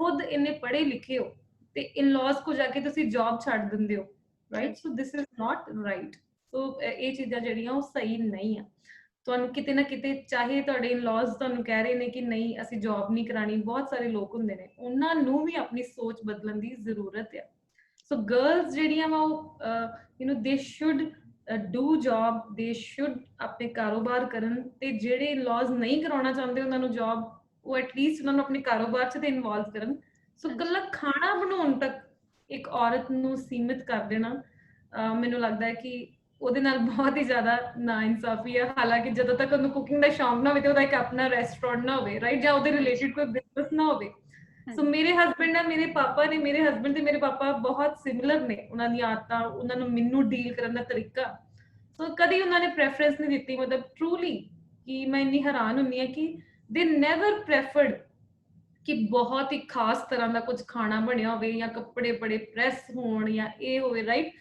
ਖੁਦ ਇੰਨੇ ਪੜ੍ਹੇ ਲਿਖੇ ਹੋ ਤੇ ਇਨ-ਲॉज ਕੋ ਜਾ ਕੇ ਤੁਸੀਂ ਜੌਬ ਛੱਡ ਦਿੰਦੇ ਹੋ, ਰਾਈਟ?
ਹਾਂਜੀ
ਸੋ ਦਿਸ ਇਜ਼ ਨਾਟ ਰਾਈਟ। ਸੋ ਇਹ ਚੀਜ਼ਾਂ ਜਿਹੜੀਆਂ ਉਹ ਸਹੀ ਨਹੀਂ ਆ। ਤੁਹਾਨੂੰ ਕਿਤੇ ਨਾ ਕਿਤੇ, ਚਾਹੇ ਤੁਹਾਡੇ ਇਨ-ਲॉज ਤੁਹਾਨੂੰ ਕਹਿ ਰਹੇ ਨੇ ਕਿ ਨਹੀਂ ਅਸੀਂ ਜੌਬ ਨਹੀਂ ਕਰਾਣੀ, ਬਹੁਤ ਸਾਰੇ ਲੋਕ ਹੁੰਦੇ ਨੇ, ਉਹਨਾਂ ਨੂੰ ਵੀ ਆਪਣੀ ਸੋਚ ਬਦਲਣ ਦੀ ਜ਼ਰੂਰਤ ਆ। ਸੋ ਗਰਲਸ ਜਿਹੜੀਆਂ ਵਾ ਉਹ ਦੇ ਸ਼ੁੱਡ ਡੂ ਜੌਬ, ਦੇ ਸ਼ੁੱਡ ਆਪਣੇ ਕਾਰੋਬਾਰ ਕਰਨ, ਤੇ ਜਿਹੜੇ ਇਨ-ਲॉज ਨਹੀਂ ਕਰਾਉਣਾ ਚਾਹੁੰਦੇ ਉਹਨਾਂ ਨੂੰ ਜੌਬ, ਉਹ ਐਟਲੀਸਟ ਉਹਨਾਂ ਨੂੰ ਆਪਣੇ ਕਾਰੋਬਾਰ 'ਚ ਤੇ ਇਨਵੋਲਵ ਕਰਨ। ਸੋ
ਹਾਂਜੀ
ਕੱਲਾ ਖਾਣਾ ਬਣਾਉਣ ਤੱਕ ਇੱਕ ਔਰਤ ਨੂੰ ਸੀਮਿਤ ਕਰ ਦੇਣਾ, ਮੈਨੂੰ ਲੱਗਦਾ ਹੈ ਕਿ ਉਹਦੇ ਨਾਲ ਬਹੁਤ ਹੀ ਜ਼ਿਆਦਾ ਨਾਇਨਸਾਫੀ ਹੈ। ਹਾਲਾਂਕਿ ਜਦੋਂ ਤੱਕ ਉਹਨੂੰ ਕੁਕਿੰਗ ਦਾ ਸ਼ੌਂਕ ਨਾ ਹੋਵੇ ਤੇ ਉਹਦਾ ਇੱਕ ਆਪਣਾ ਰੈਸਟੋਰੈਂਟ ਨਾ ਹੋਵੇ, ਰਾਈਟ, ਜਾਂ ਉਹਦੇ
ਹਾਂਜੀ
ਰਿਲੇਟਿਡ ਕੋਈ ਬਿਜ਼ਨਸ ਨਾ ਹੋਵੇ। ਸੋ
ਹਾਂਜੀ
ਮੇਰੇ ਹਸਬੈਂਡ ਆ, ਮੇਰੇ ਪਾਪਾ ਨੇ, ਮੇਰੇ ਹਸਬੈਂਡ ਤੇ ਮੇਰੇ ਪਾਪਾ ਬਹੁਤ ਸਿਮਿਲਰ ਨੇ, ਉਹਨਾਂ ਦੀਆਂ ਆਦਤਾਂ, ਉਹਨਾਂ ਨੂੰ ਮੈਨੂੰ ਡੀਲ ਕਰਨ ਦਾ ਤਰੀਕਾ। ਸੋ ਕਦੀ ਉਹਨਾਂ ਨੇ ਪ੍ਰੈਫਰੈਂਸ ਨਹੀਂ ਦਿੱਤੀ, ਮਤਲਬ ਟਰੂਲੀ, ਕਿ ਮੈਂ ਇੰਨੀ ਹੈਰਾਨ ਹੁੰਦੀ ਹਾਂ ਕਿ ਦੇ ਨੈਵਰ ਪ੍ਰੈਫਰਡ ਕਿ ਬਹੁਤ ਹੀ ਖਾਸ ਤਰ੍ਹਾਂ ਦਾ ਕੁਝ ਖਾਣਾ ਬਣਿਆ ਹੋਵੇ, ਜਾਂ ਕੱਪੜੇ ਬੜੇ ਪ੍ਰੈਸ ਹੋਣ, ਜਾਂ ਇਹ ਹੋਵੇ, ਰਾਈਟ?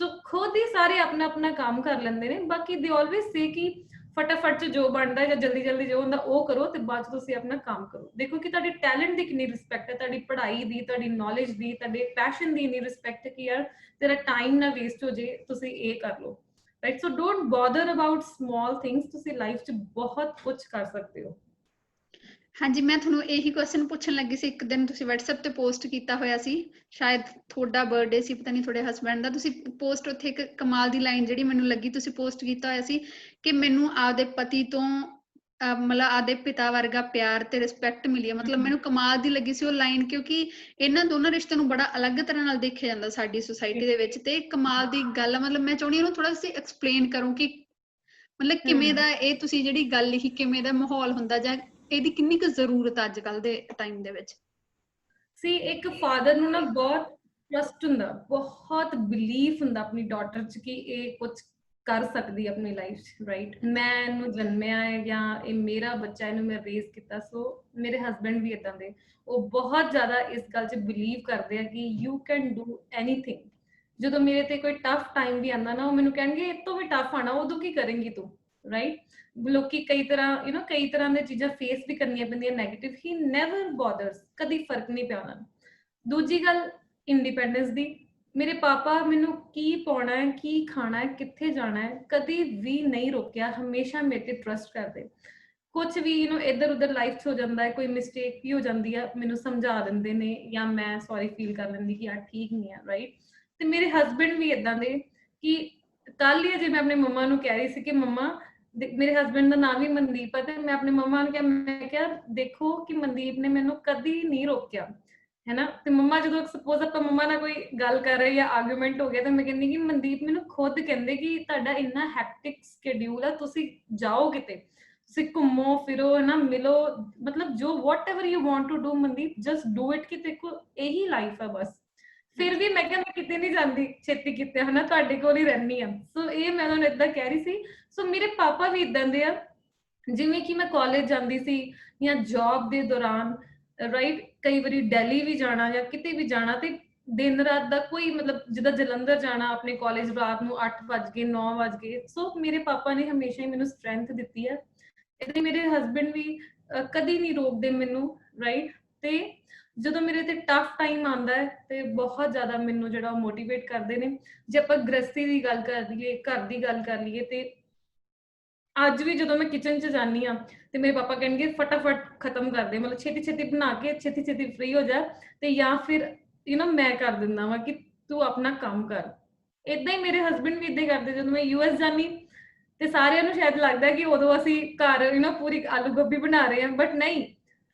ਸੋ ਖੁਦ ਹੀ ਸਾਰੇ ਆਪਣਾ ਆਪਣਾ ਕੰਮ ਕਰ ਲੈਂਦੇ ਨੇ। ਬਾਕੀ ਦੇ ਆਲਵੇਜ਼ ਸੇ ਕਿ ਫਟਾਫਟ ਚ ਜੋ ਬਣਦਾ ਜਾਂ ਜਲਦੀ ਜਲਦੀ ਜੋ ਹੁੰਦਾ ਉਹ ਕਰੋ, ਤੇ ਬਾਅਦ ਚ ਤੁਸੀਂ ਆਪਣਾ ਕੰਮ ਕਰੋ। ਦੇਖੋ ਕਿ ਤੁਹਾਡੇ ਟੈਲੈਂਟ ਦੀ ਕਿੰਨੀ ਰਿਸਪੈਕਟ ਹੈ, ਤੁਹਾਡੀ ਪੜ੍ਹਾਈ ਦੀ, ਤੁਹਾਡੀ ਨੌਲੇਜ ਦੀ, ਤੁਹਾਡੇ ਪੈਸ਼ਨ ਦੀ ਇੰਨੀ ਰਿਸਪੈਕਟ ਹੈ ਕਿ ਯਾਰ ਤੇਰਾ ਟਾਈਮ ਨਾ ਵੇਸਟ ਹੋ ਜੇ, ਤੁਸੀਂ ਇਹ ਕਰ ਲਓ, right? So don't bother about small things, ਤੁਸੀਂ ਲਾਈਫ 'ਚ ਬਹੁਤ ਕੁਝ ਕਰ ਸਕਦੇ ਹੋ।
ਹਾਂਜੀ, ਮੈਂ ਤੁਹਾਨੂੰ ਇਹੀ ਕੁਐਸਚਨ ਪੁੱਛਣ ਲੱਗੀ ਸੀ। ਇੱਕ ਦਿਨ ਤੁਸੀਂ WhatsApp ਤੇ ਪੋਸਟ ਕੀਤਾ ਹੋਇਆ ਸੀ, ਸ਼ਾਇਦ ਤੁਹਾਡਾ ਬਰਥਡੇ ਸੀ, ਪਤਾ ਨਹੀਂ ਤੁਹਾਡੇ ਹਸਬੈਂਡ ਦਾ। ਤੁਸੀਂ ਪੋਸਟ ਉੱਥੇ ਇੱਕ ਕਮਾਲ ਦੀ ਲਾਈਨ ਜਿਹੜੀ ਮੈਨੂੰ ਲੱਗੀ, ਤੁਸੀਂ ਪੋਸਟ ਕੀਤਾ ਹੋਇਆ ਸੀ ਕਿ ਮੈਨੂੰ ਆਪਦੇ ਪਤੀ ਤੋਂ ਮਤਲਬ ਆਪਦੇ ਪਿਤਾ ਵਰਗਾ ਪਿਆਰ ਤੇ ਰਿਸਪੈਕਟ ਮਿਲੀ ਹੈ। ਮਤਲਬ ਮੈਨੂੰ ਕਮਾਲ ਦੀ ਲੱਗੀ ਸੀ ਉਹ ਲਾਈਨ, ਕਿਉਂਕਿ ਇਹਨਾਂ ਦੋਨਾਂ ਰਿਸ਼ਤਿਆਂ ਨੂੰ ਬੜਾ ਅਲੱਗ ਤਰ੍ਹਾਂ ਨਾਲ ਦੇਖਿਆ ਜਾਂਦਾ ਸਾਡੀ ਸੁਸਾਇਟੀ ਦੇ ਵਿੱਚ, ਤੇ ਕਮਾਲ ਦੀ ਗੱਲ ਆ। ਮਤਲਬ ਮੈਂ ਚਾਹੁੰਦੀ ਉਹਨੂੰ ਥੋੜਾ ਜਿਹਾ ਐਕਸਪਲੇਨ ਕਰੋ ਕਿ ਮਤਲਬ ਕਿਵੇਂ ਦਾ ਇਹ ਤੁਸੀਂ ਜਿਹੜੀ ਗੱਲ ਲਿਖੀ, ਕਿਵੇਂ ਦਾ ਮਾਹੌਲ ਹੁੰਦਾ, ਜਾਂ ਇਹਦੀ ਕਿੰਨੀ ਕੁ ਜ਼ਰੂਰਤ ਆ ਅੱਜ ਕੱਲ ਦੇ ਟਾਈਮ ਦੇ ਵਿੱਚ?
ਸੀ ਇੱਕ ਫਾਦਰ ਨੂੰ ਨਾ ਬਹੁਤ ਟਰਸਟ ਹੁੰਦਾ, ਬਹੁਤ ਬਿਲੀਫ ਹੁੰਦਾ ਆਪਣੀ ਡਾਟਰ 'ਚ ਕਿ ਇਹ ਕੁਝ ਕਰ ਸਕਦੀ ਹੈ ਆਪਣੀ ਲਾਈਫ 'ਚ, ਰਾਈਟ? ਮੈਂ ਇਹਨੂੰ ਜਨਮਿਆ ਹੈ, ਜਾਂ ਇਹ ਮੇਰਾ ਬੱਚਾ, ਇਹਨੂੰ ਮੈਂ ਰੇਜ਼ ਕੀਤਾ। ਸੋ ਮੇਰੇ ਹਸਬੈਂਡ ਵੀ ਇਦਾਂ ਦੇ, ਉਹ ਬਹੁਤ ਜ਼ਿਆਦਾ ਇਸ ਗੱਲ 'ਚ ਬਿਲੀਵ ਕਰਦੇ ਆ ਕਿ ਯੂ ਕੈਨ ਡੂ ਐਨੀਥਿੰਗ। ਜਦੋਂ ਮੇਰੇ ਤੇ ਕੋਈ ਟਫ ਟਾਈਮ ਵੀ ਆਉਂਦਾ ਨਾ, ਉਹ ਮੈਨੂੰ ਕਹਿਣਗੇ ਇਹ ਤੋਂ ਵੀ ਟਫ ਆਣਾ, ਉਦੋਂ ਕੀ ਕਰੇਂਗੀ ਤੂੰ, ਰਾਈਟ? ਲੋਕੀ ਕਈ ਤਰ੍ਹਾਂ ਕਈ ਤਰ੍ਹਾਂ ਦੀਆਂ ਚੀਜ਼ਾਂ ਫੇਸ ਵੀ ਕਰਨੀਆਂ ਪੈਂਦੀਆਂ ਨੈਗੇਟਿਵ, ਹੀ ਨੈਵਰ ਬੋਦਰਸ, ਕਦੀ ਫਰਕ ਨਹੀਂ ਪਿਆ ਉਹਨਾਂ ਨੂੰ। ਦੂਜੀ ਗੱਲ ਇੰਡੀਪੈਂਡੈਂਸ ਦੀ, ਮੇਰੇ ਪਾਪਾ ਮੈਨੂੰ ਕੀ ਪਾਉਣਾ ਹੈ, ਕੀ ਖਾਣਾ ਹੈ, ਕਿੱਥੇ ਜਾਣਾ ਹੈ, ਕਦੀ ਵੀ ਨਹੀਂ ਰੋਕਿਆ, ਹਮੇਸ਼ਾ ਮੇਰੇ ਤੇ ਟਰਸਟ ਕਰਦੇ। ਕੁਝ ਵੀ ਇੱਧਰ ਉੱਧਰ ਲਾਈਫ 'ਚ ਹੋ ਜਾਂਦਾ ਹੈ, ਕੋਈ ਮਿਸਟੇਕ ਵੀ ਹੋ ਜਾਂਦੀ ਹੈ, ਮੈਨੂੰ ਸਮਝਾ ਦਿੰਦੇ ਨੇ, ਜਾਂ ਮੈਂ ਸੌਰੀ ਫੀਲ ਕਰ ਲੈਂਦੀ ਕਿ ਯਾਰ ਠੀਕ ਨਹੀਂ ਹੈ, ਰਾਈਟ? ਤੇ ਮੇਰੇ ਹਸਬੈਂਡ ਵੀ ਇਦਾਂ ਦੇ ਕਿ ਕੱਲ ਹੀ ਜੇ ਮੈਂ ਆਪਣੇ ਮੰਮਾ ਨੂੰ ਕਹਿ ਰਹੀ ਸੀ ਕਿ ਮੰਮਾ, ਮੇਰੇ ਹਸਬੈਂਡ ਦਾ ਨਾਮ ਵੀ ਮਨਦੀਪ ਹੈ, ਤੇ ਮੈਂ ਆਪਣੇ ਮੰਮਾ ਨੂੰ ਕਿਹਾ, ਮੈਂ ਕਿਹਾ ਦੇਖੋ ਕਿ ਮਨਦੀਪ ਨੇ ਮੈਨੂੰ ਕਦੀ ਨਹੀਂ ਰੋਕਿਆ, ਹੈ ਨਾ? ਤੇ ਮੰਮਾ ਜਦੋਂ ਸਪੋਜ਼ ਆਪਾਂ ਮੰਮਾ ਨਾਲ ਕੋਈ ਗੱਲ ਕਰ ਰਹੇ ਜਾਂ ਆਰਗੂਮੈਂਟ ਹੋ ਗਿਆ, ਤਾਂ ਮੈਂ ਕਹਿੰਦੀ ਕਿ ਮਨਦੀਪ ਮੈਨੂੰ ਖੁਦ ਕਹਿੰਦੇ ਕਿ ਤੁਹਾਡਾ ਇੰਨਾ ਹੈਕਟਿਕ ਸ਼ਡਿਊਲ ਆ, ਤੁਸੀਂ ਜਾਓ ਕਿਤੇ, ਤੁਸੀਂ ਘੁੰਮੋ ਫਿਰੋ, ਹੈ ਨਾ, ਮਿਲੋ, ਮਤਲਬ ਜੋ whatever you want to do Mandeep, just do it, ਕਿ ਦੇਖੋ ਇਹੀ ਲਾਈਫ ਆ ਬਸ। ਫਿਰ ਵੀ ਮੈਂ ਕਿਹਾ ਮੈਂ ਕਿਤੇ ਨਹੀਂ ਜਾਂਦੀ ਛੇਤੀ ਕਿਤੇ, ਹਨਾ, ਤੁਹਾਡੇ ਕੋਲ ਹੀ ਰਹਿੰਦੀ ਆ। ਸੋ ਇਹ ਮੈਂ ਤੁਹਾਨੂੰ ਏਦਾਂ ਕਹਿ ਰਹੀ ਸੀ। ਸੋ ਮੇਰੇ ਪਾਪਾ ਵੀ ਇਦਾਂ ਦੇ ਆ, ਜਿਵੇਂ ਕਿ ਮੈਂ ਕਾਲਜ ਜਾਂਦੀ ਸੀ ਜਾਂ ਜੌਬ ਦੇ ਦੌਰਾਨ, ਰਾਈਟ, ਕਈ ਵਾਰੀ ਦਿੱਲੀ ਵੀ ਜਾਣਾ ਜਾਂ ਕਿਤੇ ਵੀ ਜਾਣਾ, ਤੇ ਦਿਨ ਰਾਤ ਦਾ ਕੋਈ ਮਤਲਬ, ਜਿੱਦਾਂ ਜਲੰਧਰ ਜਾਣਾ ਆਪਣੇ ਕਾਲਜ, ਰਾਤ ਨੂੰ 8 ਵਜ ਗਏ, 9 ਵਜ ਗਏ। ਸੋ ਮੇਰੇ ਪਾਪਾ ਨੇ ਹਮੇਸ਼ਾ ਹੀ ਮੈਨੂੰ ਸਟਰੈਂਥ ਦਿੱਤੀ ਹੈ। ਇਹਦੇ ਮੇਰੇ ਹਸਬੈਂਡ ਵੀ ਕਦੀ ਨਹੀਂ ਰੋਕਦੇ ਮੈਨੂੰ, ਰਾਈਟ? ਤੇ ਜਦੋਂ ਮੇਰੇ ਤੇ ਟਫ ਟਾਈਮ ਆਉਂਦਾ ਹੈ ਤੇ ਬਹੁਤ ਜ਼ਿਆਦਾ ਮੈਨੂੰ ਜਿਹੜਾ ਮੋਟੀਵੇਟ ਕਰਦੇ ਨੇ। ਜੇ ਆਪਾਂ ਗ੍ਰਸਤੀ ਦੀ ਗੱਲ ਕਰ ਲਈਏ, ਘਰ ਦੀ ਗੱਲ ਕਰ ਲਈਏ, ਤੇ ਅੱਜ ਵੀ ਜਦੋਂ ਮੈਂ ਕਿਚਨ 'ਚ ਜਾਂਦੀ ਹਾਂ ਤੇ ਮੇਰੇ ਪਾਪਾ ਕਹਿਣਗੇ ਫਟਾਫਟ ਖਤਮ ਕਰ ਦੇ, ਮਤਲਬ ਛੇਤੀ ਛੇਤੀ ਬਣਾ ਕੇ ਛੇਤੀ ਛੇਤੀ ਫ੍ਰੀ ਹੋ ਜਾ, ਤੇ ਜਾਂ ਫਿਰ ਮੈਂ ਕਰ ਦਿੰਦਾ ਵਾ ਕਿ ਤੂੰ ਆਪਣਾ ਕੰਮ ਕਰ। ਏਦਾਂ ਹੀ ਮੇਰੇ ਹਸਬੈਂਡ ਵੀ ਏਦਾਂ ਹੀ ਕਰਦੇ। ਜਦੋਂ ਮੈਂ US ਜਾਨੀ ਤੇ ਸਾਰਿਆਂ ਨੂੰ ਸ਼ਾਇਦ ਲੱਗਦਾ ਕਿ ਉਦੋਂ ਅਸੀਂ ਘਰ ਪੂਰੀ ਆਲੂ ਗੋਭੀ ਬਣਾ ਰਹੇ ਹਾਂ, ਬਟ ਨਹੀਂ,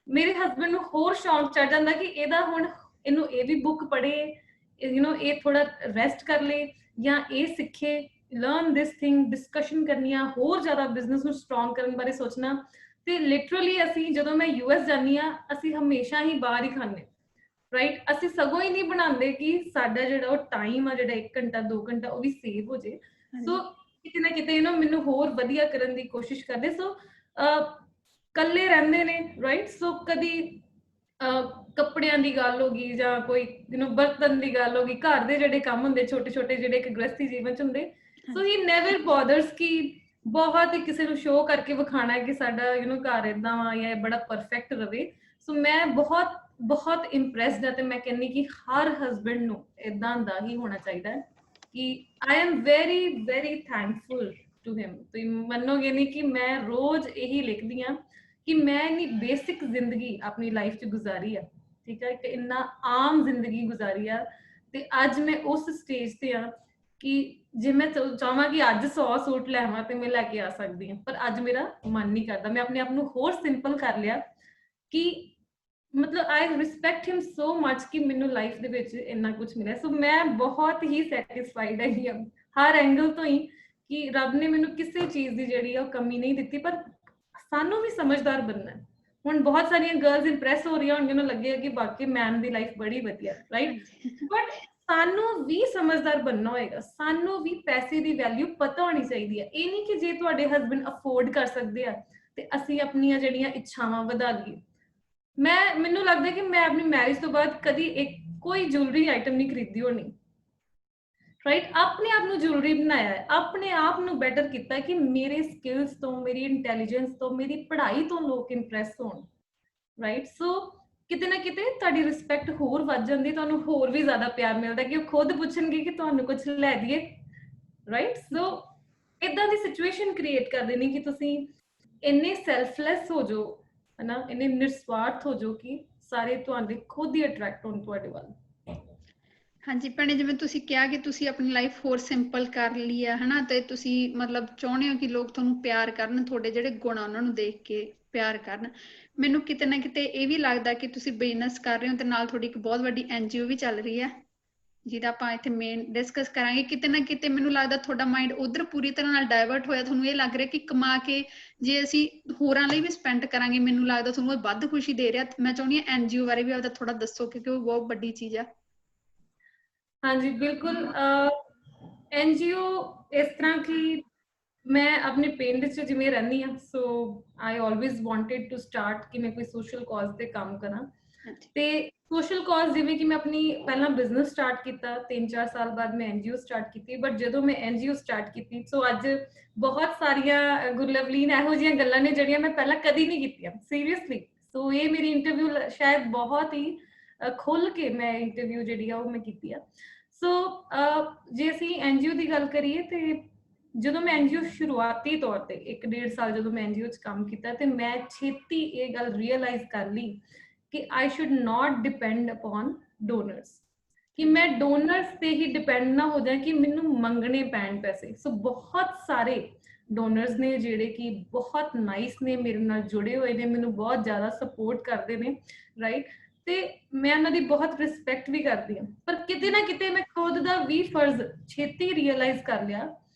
ਮੇਰੇ ਹਸਬੰਡ ਨੂੰ ਹੋਰ ਸ਼ੌਂਕ ਚੜ ਜਾਂਦਾ ਕਿ ਇਹਦਾ ਹੁਣ ਇਹਨੂੰ ਇਹ ਵੀ ਬੁੱਕ ਪੜ੍ਹੇ, ਇਹ ਥੋੜਾ ਰੈਸਟ ਕਰ ਲੇ ਜਾਂ ਇਹ ਸਿੱਖੇ, ਲਰਨ ਦਿਸ ਥਿੰਗ, ਡਿਸਕਸ਼ਨ ਕਰਨੀਆਂ, ਹੋਰ ਜ਼ਿਆਦਾ ਬਿਜ਼ਨਸ ਨੂੰ ਸਟਰੋਂਗ ਕਰਨ ਬਾਰੇ ਸੋਚਣਾ। ਤੇ ਲਿਟਰਲੀ ਅਸੀਂ ਜਦੋਂ ਮੈਂ US ਜਾਂਦੀ ਹਾਂ, ਅਸੀਂ ਹਮੇਸ਼ਾ ਹੀ ਬਾਹਰ ਹੀ ਖਾਂਦੇ, ਰਾਈਟ। ਅਸੀਂ ਸਗੋਂ ਹੀ ਨਹੀਂ ਬਣਾਉਂਦੇ ਕਿ ਸਾਡਾ ਜਿਹੜਾ ਉਹ ਟਾਈਮ ਆ, ਜਿਹੜਾ 1 ਘੰਟਾ 2 ਘੰਟਾ ਉਹ ਵੀ ਸੇਵ ਹੋ ਜੇ। ਸੋ ਕਿਤੇ ਨਾ ਕਿਤੇ ਮੈਨੂੰ ਹੋਰ ਵਧੀਆ ਕਰਨ ਦੀ ਕੋਸ਼ਿਸ਼ ਕਰਦੇ। ਸੋ ਕੱਲੇ ਰਹਿੰਦੇ ਨੇ, ਰਾਈਟ। ਸੋ ਕਦੀ ਕੱਪੜਿਆਂ ਦੀ ਗੱਲ ਹੋ ਗਈ ਜਾਂ ਕੋਈ ਬਰਤਨ ਦੀ ਗੱਲ ਹੋ ਗਈ, ਘਰ ਦੇ ਜਿਹੜੇ ਕੰਮ ਹੁੰਦੇ ਛੋਟੇ ਛੋਟੇ ਜਿਹੜੇ ਇੱਕ ਗ੍ਰਸਤੀ ਜੀਵਨ ਚ ਹੁੰਦੇ, ਸੋ ਹੀ ਨੈਵਰ ਬੋਦਰਸ ਕਿ ਬਹੁਤ ਹੀ ਕਿਸੇ ਨੂੰ ਸ਼ੋਅ ਕਰਕੇ ਵਿਖਾਣਾ ਹੈ ਕਿ ਸਾਡਾ ਘਰ ਏਦਾਂ ਵਾ ਜਾਂ ਬੜਾ ਪਰਫੈਕਟ ਰਵੇ। ਸੋ ਮੈਂ ਬਹੁਤ ਬਹੁਤ ਇੰਪ੍ਰੈਸਡ ਹਾਂ ਤੇ ਮੈਂ ਕਹਿੰਦੀ ਕਿ ਹਰ ਹਸਬੈਂਡ ਨੂੰ ਏਦਾਂ ਦਾ ਹੀ ਹੋਣਾ ਚਾਹੀਦਾ ਹੈ ਕਿ I am very very thankful to him. ਤੁਸੀਂ ਮੰਨੋਗੇ ਨਹੀਂ ਕਿ ਮੈਂ ਰੋਜ਼ ਇਹੀ ਲਿਖਦੀ ਹਾਂ ਕਿ ਮੈਂ ਇੰਨੀ ਬੇਸਿਕ ਜ਼ਿੰਦਗੀ ਆਪਣੀ ਲਾਈਫ 'ਚ ਗੁਜ਼ਾਰੀ ਆ, ਠੀਕ ਹੈ, ਕਿ ਇੰਨਾ ਆਮ ਜ਼ਿੰਦਗੀ ਗੁਜ਼ਾਰੀ ਆ, ਤੇ ਅੱਜ ਮੈਂ ਉਸ ਸਟੇਜ ਤੇ ਆ ਕਿ ਜੇ ਮੈਂ ਚਾਹਾਂ ਕਿ ਅੱਜ 100 ਸੂਟ ਲੈਵਾਂ ਤੇ ਮੈਂ ਲੈ ਕੇ ਆ ਸਕਦੀ ਹਾਂ, ਪਰ ਅੱਜ ਮੇਰਾ ਮਨ ਨਹੀਂ ਕਰਦਾ। ਮੈਂ ਆਪਣੇ ਆਪ ਨੂੰ ਹੋਰ ਸਿੰਪਲ ਕਰ ਲਿਆ ਕਿ ਮਤਲਬ ਆਈ ਰਿਸਪੈਕਟ ਹਿਮ ਸੋ ਮਚ ਕਿ ਮੈਨੂੰ ਲਾਈਫ ਦੇ ਵਿੱਚ ਇੰਨਾ ਕੁਝ ਮਿਲਿਆ। ਸੋ ਮੈਂ ਬਹੁਤ ਹੀ ਸੈਟਿਸਫਾਈਡ ਹੈਗੀ ਹਾਂ ਹਰ ਐਂਗਲ ਤੋਂ ਹੀ ਕਿ ਰੱਬ ਨੇ ਮੈਨੂੰ ਕਿਸੇ ਚੀਜ਼ ਦੀ ਜਿਹੜੀ ਆ ਉਹ ਕਮੀ ਨਹੀਂ ਦਿੱਤੀ। ਪਰ ਸਾਨੂੰ ਵੀ ਸਮਝਦਾਰ ਬਣਨਾ ਹੈ। ਹੁਣ ਬਹੁਤ ਸਾਰੀਆਂ ਗਰਲਸ ਇੰਪ੍ਰੈਸ ਹੋ ਰਹੀਆਂ ਹੋਣਗੀਆਂ, ਉਹਨੂੰ ਲੱਗੇ ਕਿ ਬਾਕੀ ਮੈਨ ਦੀ ਲਾਈਫ ਬੜੀ ਵਧੀਆ, ਰਾਈਟ। ਬਟ ਸਾਨੂੰ ਵੀ ਸਮਝਦਾਰ ਬਣਨਾ ਹੋਏਗਾ, ਸਾਨੂੰ ਵੀ ਪੈਸੇ ਦੀ ਵੈਲਿਊ ਪਤਾ ਹੋਣੀ ਚਾਹੀਦੀ ਹੈ। ਇਹ ਨਹੀਂ ਕਿ ਜੇ ਤੁਹਾਡੇ ਹਸਬੈਂਡ ਅਫੋਰਡ ਕਰ ਸਕਦੇ ਆ ਤੇ ਅਸੀਂ ਆਪਣੀਆਂ ਜਿਹੜੀਆਂ ਇੱਛਾਵਾਂ ਵਧਾ ਲਈਏ। ਮੈਨੂੰ ਲੱਗਦਾ ਕਿ ਮੈਂ ਆਪਣੀ ਮੈਰਿਜ ਤੋਂ ਬਾਅਦ ਕਦੀ ਕੋਈ ਜੁਐਲਰੀ ਆਈਟਮ ਨਹੀਂ ਖਰੀਦੀ ਹੋਣੀ, ਰਾਈਟ। ਆਪਣੇ ਆਪ ਨੂੰ ਜ਼ਰੂਰੀ ਬਣਾਇਆ ਹੈ, ਆਪਣੇ ਆਪ ਨੂੰ ਬੈਟਰ ਕੀਤਾ ਕਿ ਮੇਰੇ ਸਕਿੱਲਸ ਤੋਂ, ਮੇਰੀ ਇੰਟੈਲੀਜੈਂਸ ਤੋਂ, ਮੇਰੀ ਪੜ੍ਹਾਈ ਤੋਂ ਲੋਕ ਇੰਪ੍ਰੈਸ ਹੋਣ, ਰਾਈਟ। ਸੋ ਕਿਤੇ ਨਾ ਕਿਤੇ ਤੁਹਾਡੀ ਰਿਸਪੈਕਟ ਹੋਰ ਵੱਧ ਜਾਂਦੀ, ਤੁਹਾਨੂੰ ਹੋਰ ਵੀ ਜ਼ਿਆਦਾ ਪਿਆਰ ਮਿਲਦਾ ਕਿ ਉਹ ਖੁਦ ਪੁੱਛਣਗੇ ਕਿ ਤੁਹਾਨੂੰ ਕੁਝ ਲੈ ਦਈਏ, ਰਾਈਟ। ਸੋ ਇਦਾਂ ਦੀ ਸਿਚੁਏਸ਼ਨ ਕ੍ਰੀਏਟ ਕਰ ਦੇਣੀ ਕਿ ਤੁਸੀਂ ਇੰਨੇ ਸੈਲਫਲੈਸ ਹੋ ਜਾਓ, ਹਨਾ, ਇੰਨੇ ਨਿਰਸਵਾਰਥ ਹੋ ਜਾਓ ਕਿ ਸਾਰੇ ਤੁਹਾਡੇ ਖੁਦ ਹੀ ਅਟਰੈਕਟ ਹੋਣ ਤੁਹਾਡੇ ਵੱਲ।
ਹਾਂਜੀ ਭੈਣੇ, ਜਿਵੇਂ ਤੁਸੀਂ ਕਿਹਾ ਕਿ ਤੁਸੀਂ ਆਪਣੀ ਲਾਈਫ ਹੋਰ ਸਿੰਪਲ ਕਰ ਲਈ ਆ, ਹਨਾ, ਤੇ ਤੁਸੀਂ ਮਤਲਬ ਚਾਹੁੰਦੇ ਹੋ ਕਿ ਲੋਕ ਤੁਹਾਨੂੰ ਪਿਆਰ ਕਰਨ, ਤੁਹਾਡੇ ਜਿਹੜੇ ਗੁਣ ਆ ਉਹਨਾਂ ਨੂੰ ਦੇਖ ਕੇ ਪਿਆਰ ਕਰਨ। ਮੈਨੂੰ ਕਿਤੇ ਨਾ ਕਿਤੇ ਇਹ ਵੀ ਲੱਗਦਾ ਕਿ ਤੁਸੀਂ ਬਿਜ਼ਨਸ ਕਰ ਰਹੇ ਹੋ ਤੇ ਨਾਲ ਤੁਹਾਡੀ ਇੱਕ ਬਹੁਤ ਵੱਡੀ NGO ਵੀ ਚੱਲ ਰਹੀ ਹੈ, ਜਿਹਦਾ ਆਪਾਂ ਇੱਥੇ ਮੇਨ ਡਿਸਕਸ ਕਰਾਂਗੇ। ਕਿਤੇ ਨਾ ਕਿਤੇ ਮੈਨੂੰ ਲੱਗਦਾ ਤੁਹਾਡਾ ਮਾਈਂਡ ਉਧਰ ਪੂਰੀ ਤਰ੍ਹਾਂ ਨਾਲ ਡਾਇਵਰਟ ਹੋਇਆ। ਤੁਹਾਨੂੰ ਇਹ ਲੱਗ ਰਿਹਾ ਕਿ ਕਮਾ ਕੇ ਜੇ ਅਸੀਂ ਹੋਰਾਂ ਲਈ ਵੀ ਸਪੈਂਡ ਕਰਾਂਗੇ, ਮੈਨੂੰ ਲੱਗਦਾ ਤੁਹਾਨੂੰ ਇਹ ਵੱਧ ਖੁਸ਼ੀ ਦੇ ਰਿਹਾ। ਮੈਂ ਚਾਹੁੰਦੀ ਹਾਂ NGO ਬਾਰੇ ਵੀ ਆਪਦਾ ਥੋੜਾ ਦੱਸੋ ਕਿਉਂਕਿ ਉਹ ਬਹੁਤ ਵੱਡੀ ਚੀਜ਼ ਆ। ਹਾਂਜੀ
ਬਿਲਕੁਲ। NGO ਇਸ ਤਰ੍ਹਾਂ ਕਿ ਮੈਂ ਆਪਣੇ ਪਿੰਡ 'ਚ ਜਿਵੇਂ ਰਹਿੰਦੀ ਹਾਂ, so I always wanted to start ਕਿ ਮੈਂ ਕੋਈ ਸੋਸ਼ਲ ਕਾਜ਼ ਤੇ ਕੰਮ ਕਰਾਂ। ਤੇ ਸੋਸ਼ਲ ਕਾਜ਼ ਜਿਵੇਂ ਕਿ ਮੈਂ ਆਪਣੀ ਪਹਿਲਾਂ ਬਿਜ਼ਨਸ ਸਟਾਰਟ ਕੀਤਾ, 3-4 ਸਾਲ ਬਾਅਦ ਮੈਂ NGO ਸਟਾਰਟ ਕੀਤੀ। ਬਟ ਜਦੋਂ ਮੈਂ NGO ਸਟਾਰਟ ਕੀਤੀ, ਸੋ ਅੱਜ ਬਹੁਤ ਸਾਰੀਆਂ ਗੁਰਲਵਲੀਨ ਇਹੋ ਜਿਹੀਆਂ ਗੱਲਾਂ ਨੇ ਜਿਹੜੀਆਂ ਮੈਂ ਪਹਿਲਾਂ ਕਦੀ ਨਹੀਂ ਕੀਤੀਆਂ, ਸੀਰੀਅਸਲੀ। ਸੋ ਇਹ ਮੇਰੀ ਇੰਟਰਵਿਊ ਸ਼ਾਇਦ ਬਹੁਤ ਹੀ ਖੁੱਲ ਕੇ ਮੈਂ ਇੰਟਰਵਿਊ ਜਿਹੜੀ ਆ ਉਹ ਮੈਂ ਕੀਤੀ ਆ। ਸੋ ਜੇ ਅਸੀਂ NGO ਦੀ ਗੱਲ ਕਰੀਏ ਤੇ ਜਦੋਂ ਮੈਂ NGO ਸ਼ੁਰੂਆਤੀ ਤੌਰ ਤੇ 1-1.5 ਸਾਲ ਜਦੋਂ ਮੈਂ NGO 'ਚ ਕੰਮ ਕੀਤਾ ਤੇ ਮੈਂ ਛੇਤੀ ਇਹ ਗੱਲ ਰੀਅਲਾਈਜ਼ ਕਰ ਲਈ ਕਿ I should not depend upon donors, ਕਿ ਮੈਂ ਡੋਨਰਸ ਤੇ ਹੀ ਡਿਪੈਂਡ ਨਾ ਹੋ ਜਾਏ ਕਿ ਮੈਨੂੰ ਮੰਗਣੇ ਪੈਣ ਪੈਸੇ। ਸੋ ਬਹੁਤ ਸਾਰੇ ਡੋਨਰਸ ਨੇ ਜਿਹੜੇ ਕਿ ਬਹੁਤ ਨਾਈਸ ਨੇ, ਮੇਰੇ ਨਾਲ ਜੁੜੇ ਹੋਏ ਨੇ, ਮੈਨੂੰ ਬਹੁਤ ਜ਼ਿਆਦਾ ਸਪੋਰਟ ਕਰਦੇ ਨੇ, ਰਾਈਟ। ਤੇ ਮੈਂ ਉਹਨਾਂ ਦੀ ਬਹੁਤ ਰਿਸਪੈਕਟ ਵੀ ਕਰਦੀ ਹਾਂ। ਪਰ ਕਿਤੇ ਨਾ ਕਿਤੇ ਮੈਂ ਖੁਦ ਦਾ ਵੀ ਫਰਜ਼ ਛੇਤੀ ਰੀਅਲਾਈਜ਼ ਕਰ ਲਿਆ